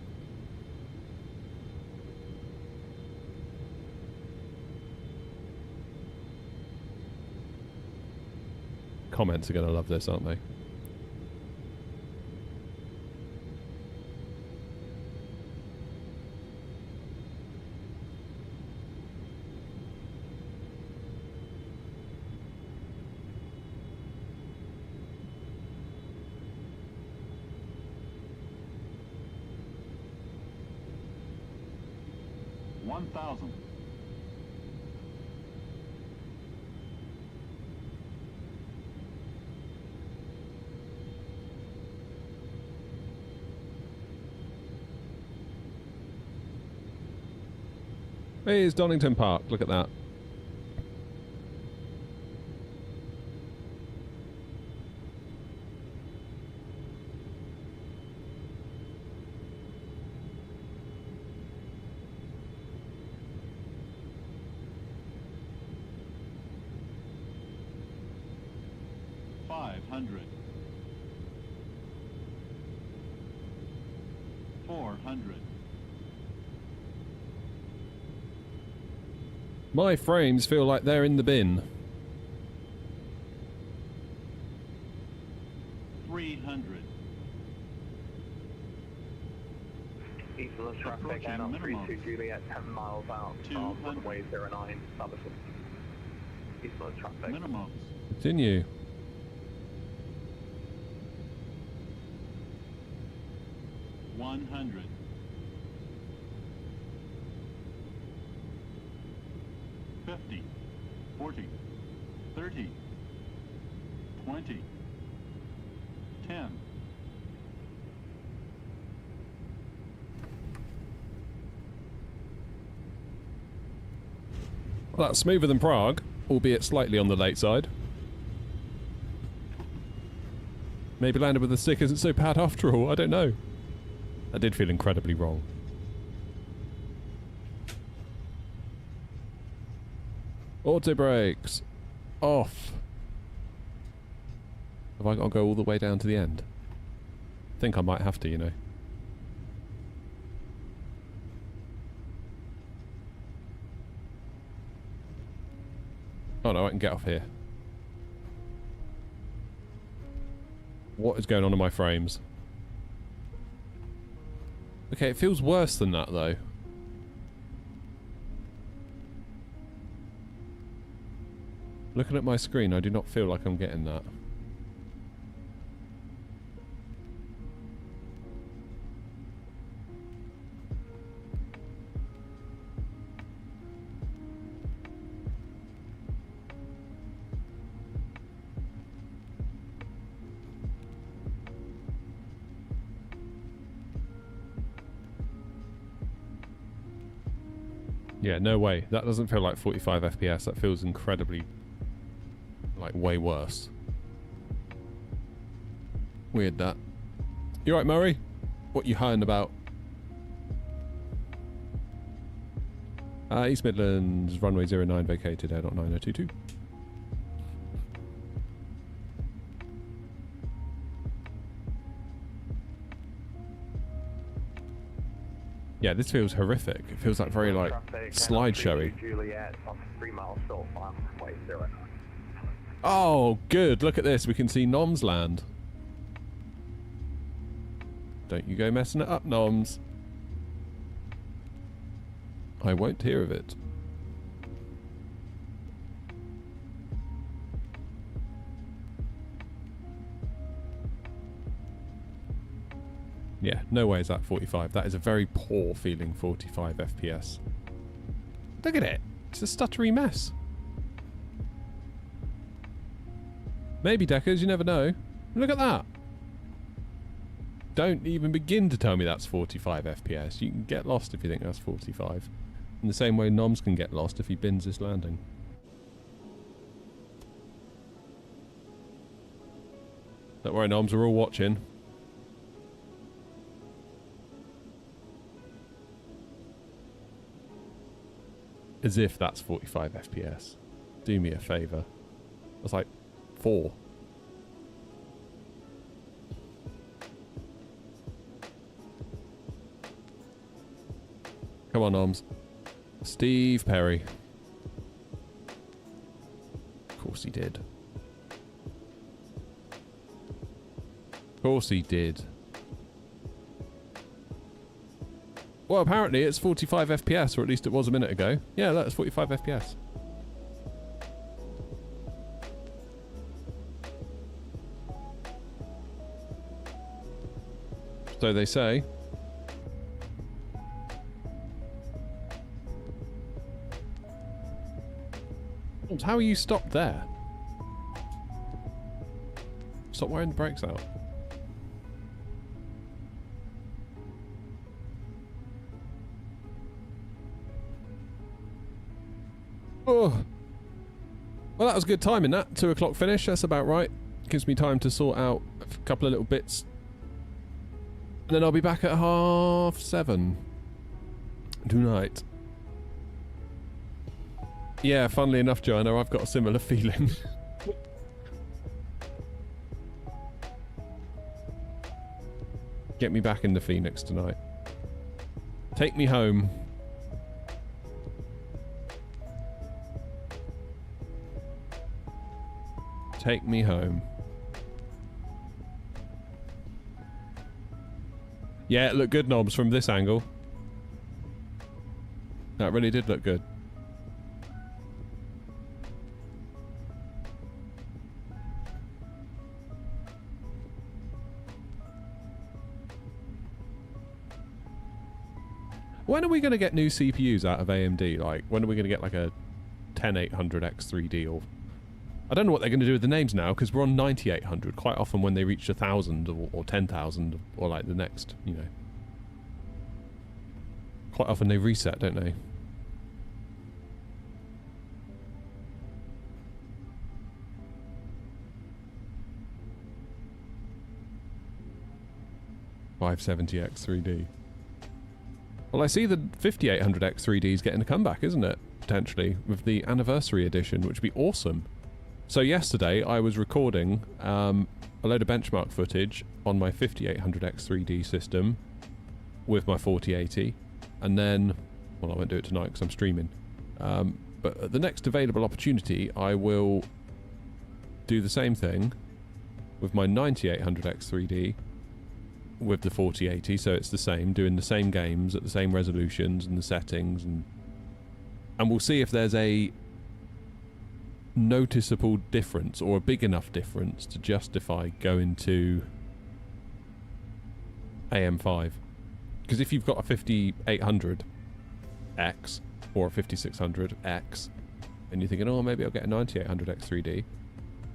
Comments are going to love this, aren't they? Here's Donington Park, look at that. My frames feel like they're in the bin. 300. East Midlands traffic, air not 32 Juliet, 10 miles out from runway 09, Somerset. East Midlands traffic. Minimums. Continue. $100. 50, 40, 30, 20, 10. Well, that's smoother than Prague, albeit slightly on the late side. Maybe landed with the stick isn't so bad after all, I don't know. That did feel incredibly wrong. Auto brakes off. Have I got to go all the way down to the end? I think I might have to, you know. Oh no, I can get off here. What is going on in my frames? Okay, it feels worse than that though. Looking at my screen, I do not feel like I'm getting that. Yeah, no way. That doesn't feel like 45 FPS. That feels incredibly, like, way worse. Weird, that. You right, Murray? What you hiding about? East Midlands, runway 09 vacated, air 9022. Yeah, this feels horrific. It feels like very, like, slideshowy. Juliet, off 3 miles south, runway 09. Oh, good. Look at this. We can see Noms land. Don't you go messing it up, Noms. I won't hear of it. Yeah, no way is that 45. That is a very poor feeling 45 FPS. Look at it. It's a stuttery mess. Maybe, Deckers, you never know. Look at that. Don't even begin to tell me that's 45 FPS. You can get lost if you think that's 45. In the same way Noms can get lost if he bins this landing. Don't worry, Noms, we're all watching. As if that's 45 FPS. Do me a favour. That's like 4. Come on, Noms. Steve Perry. Of course he did. Of course he did. Well, apparently it's 45 FPS, or at least it was a minute ago. Yeah, that's 45 FPS. So they say. How are you stopped there? Stop wearing the brakes out. Oh. Well, that was good timing, that. 2 o'clock finish, that's about right. Gives me time to sort out a couple of little bits. And then I'll be back at 7:30 tonight. Yeah, funnily enough, Joanna, I've got a similar feeling. Get me back in the Phoenix tonight. Take me home. Take me home. Yeah, it looked good, Knobs, from this angle. That really did look good. When are we going to get new CPUs out of AMD? Like, when are we going to get like a 10800X3D or... I don't know what they're going to do with the names now, because we're on 9800. Quite often when they reach 1,000 or 10,000 or like the next, you know. Quite often they reset, don't they? $570X3D. Well, I see the 5800X3D is getting a comeback, isn't it? Potentially, with the anniversary edition, which would be awesome. So yesterday, I was recording a load of benchmark footage on my 5800X3D system with my 4080, and then, well, I won't do it tonight because I'm streaming. But at the next available opportunity, I will do the same thing with my 9800X3D with the 4080, so it's the same, doing the same games at the same resolutions and the settings, and we'll see if there's a noticeable difference or a big enough difference to justify going to AM5. Because if you've got a 5800X or a 5600X and you're thinking, oh, maybe I'll get a 9800X3D,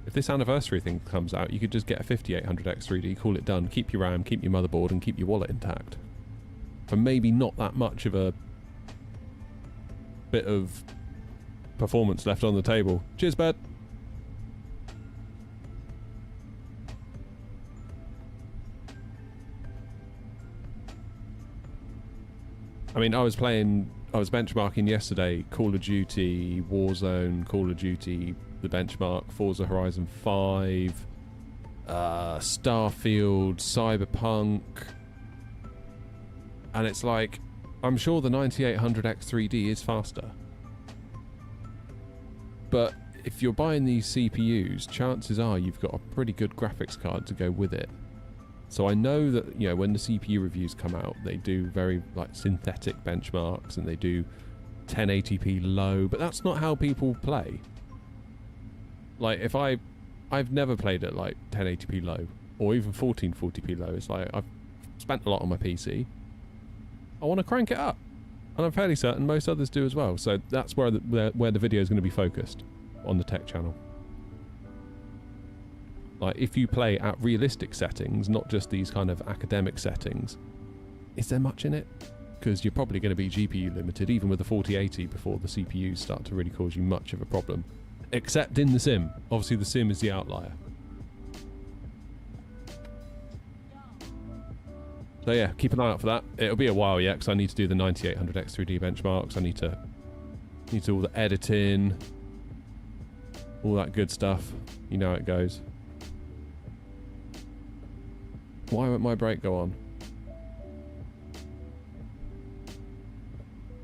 if this anniversary thing comes out, you could just get a 5800X3D, call it done, keep your RAM, keep your motherboard, and keep your wallet intact. For maybe not that much of a bit of performance left on the table. Cheers, bud. I mean, I was benchmarking yesterday Call of Duty, Warzone, Call of Duty, the benchmark, Forza Horizon 5, Starfield, Cyberpunk, and it's like, I'm sure the 9800X3D is faster. But if you're buying these CPUs, chances are you've got a pretty good graphics card to go with it. So I know that, you know, when the CPU reviews come out, they do very like synthetic benchmarks and they do 1080p low, but that's not how people play. Like if I've never played at like 1080p low or even 1440p low. It's like I've spent a lot on my PC. I want to crank it up, and I'm fairly certain most others do as well. So that's where the video is going to be focused, on the tech channel. Like, if you play at realistic settings, not just these kind of academic settings, is there much in it? Because you're probably going to be GPU limited, even with the 4080, before the CPUs start to really cause you much of a problem. Except in the sim. Obviously, the sim is the outlier. So yeah, keep an eye out for that. It'll be a while yet, because I need to do the 9800X3D benchmarks. I need to do all the editing, all that good stuff. You know how it goes. Why won't my brake go on?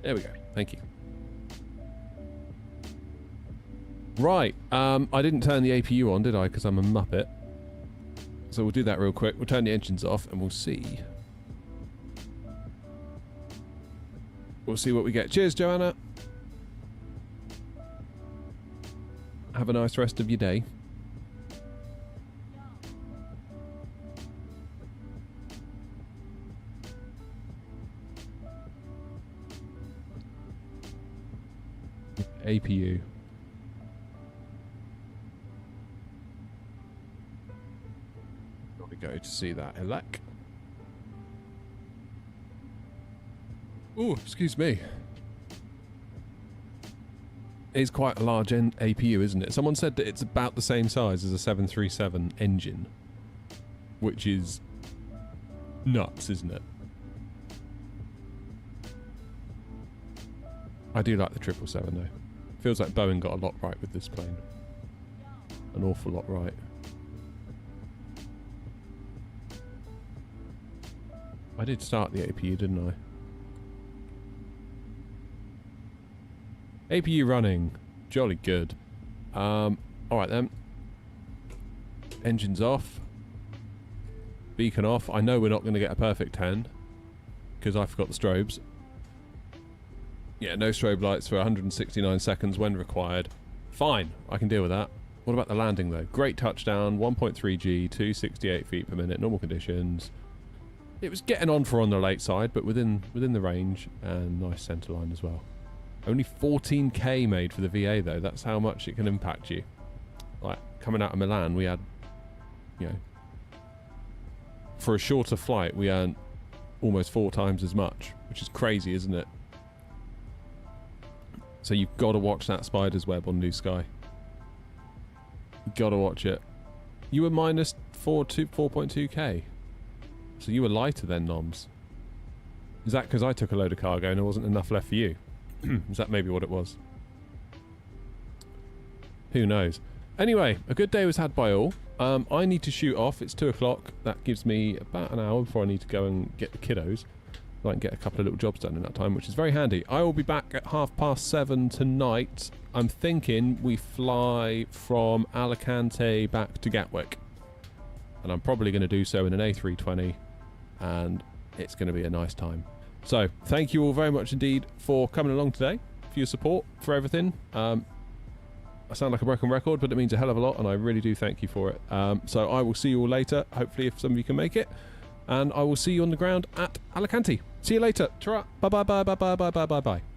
There we go. Thank you. Right. I didn't turn the APU on, did I? Because I'm a muppet. So we'll do that real quick. We'll turn the engines off and we'll see. We'll see what we get. Cheers, Joanna. Have a nice rest of your day. APU. Got to go to see that elec. Oh, excuse me. It's quite a large APU, isn't it? Someone said that it's about the same size as a 737 engine, which is nuts, isn't it? I do like the 777 though. Feels like Boeing got a lot right with this plane. An awful lot right. I did start the APU, didn't I? APU running. Jolly good. Alright then. Engines off. Beacon off. I know we're not going to get a perfect 10, because I forgot the strobes. Yeah, no strobe lights for 169 seconds when required. Fine, I can deal with that. What about the landing though? Great touchdown, 1.3 G, 268 feet per minute, normal conditions. It was getting on the late side, but within the range, and nice centre line as well. Only 14k made for the VA though. That's how much it can impact you. Like coming out of Milan, we had, you know, for a shorter flight, we earned almost 4 times as much, which is crazy, isn't it? So you've got to watch that spider's web on New Sky. You've got to watch it. You were minus 4.2k. So you were lighter then, Noms. Is that because I took a load of cargo and there wasn't enough left for you? Is that maybe what it was? Who knows? Anyway, a good day was had by all. I need to shoot off. It's 2 o'clock. That gives me about an hour before I need to go and get the kiddos. I can get a couple of little jobs done in that time, which is very handy. I will be back at 7:30 tonight. I'm thinking we fly from Alicante back to Gatwick. And I'm probably going to do so in an A320. And it's going to be a nice time. So, thank you all very much indeed for coming along today. For your support, for everything. I sound like a broken record, but it means a hell of a lot. And I really do thank you for it. So, I will see you all later. Hopefully, if some of you can make it. And I will see you on the ground at Alicante. See you later. Ta-ra. Bye-bye, bye-bye, bye-bye, bye-bye, bye.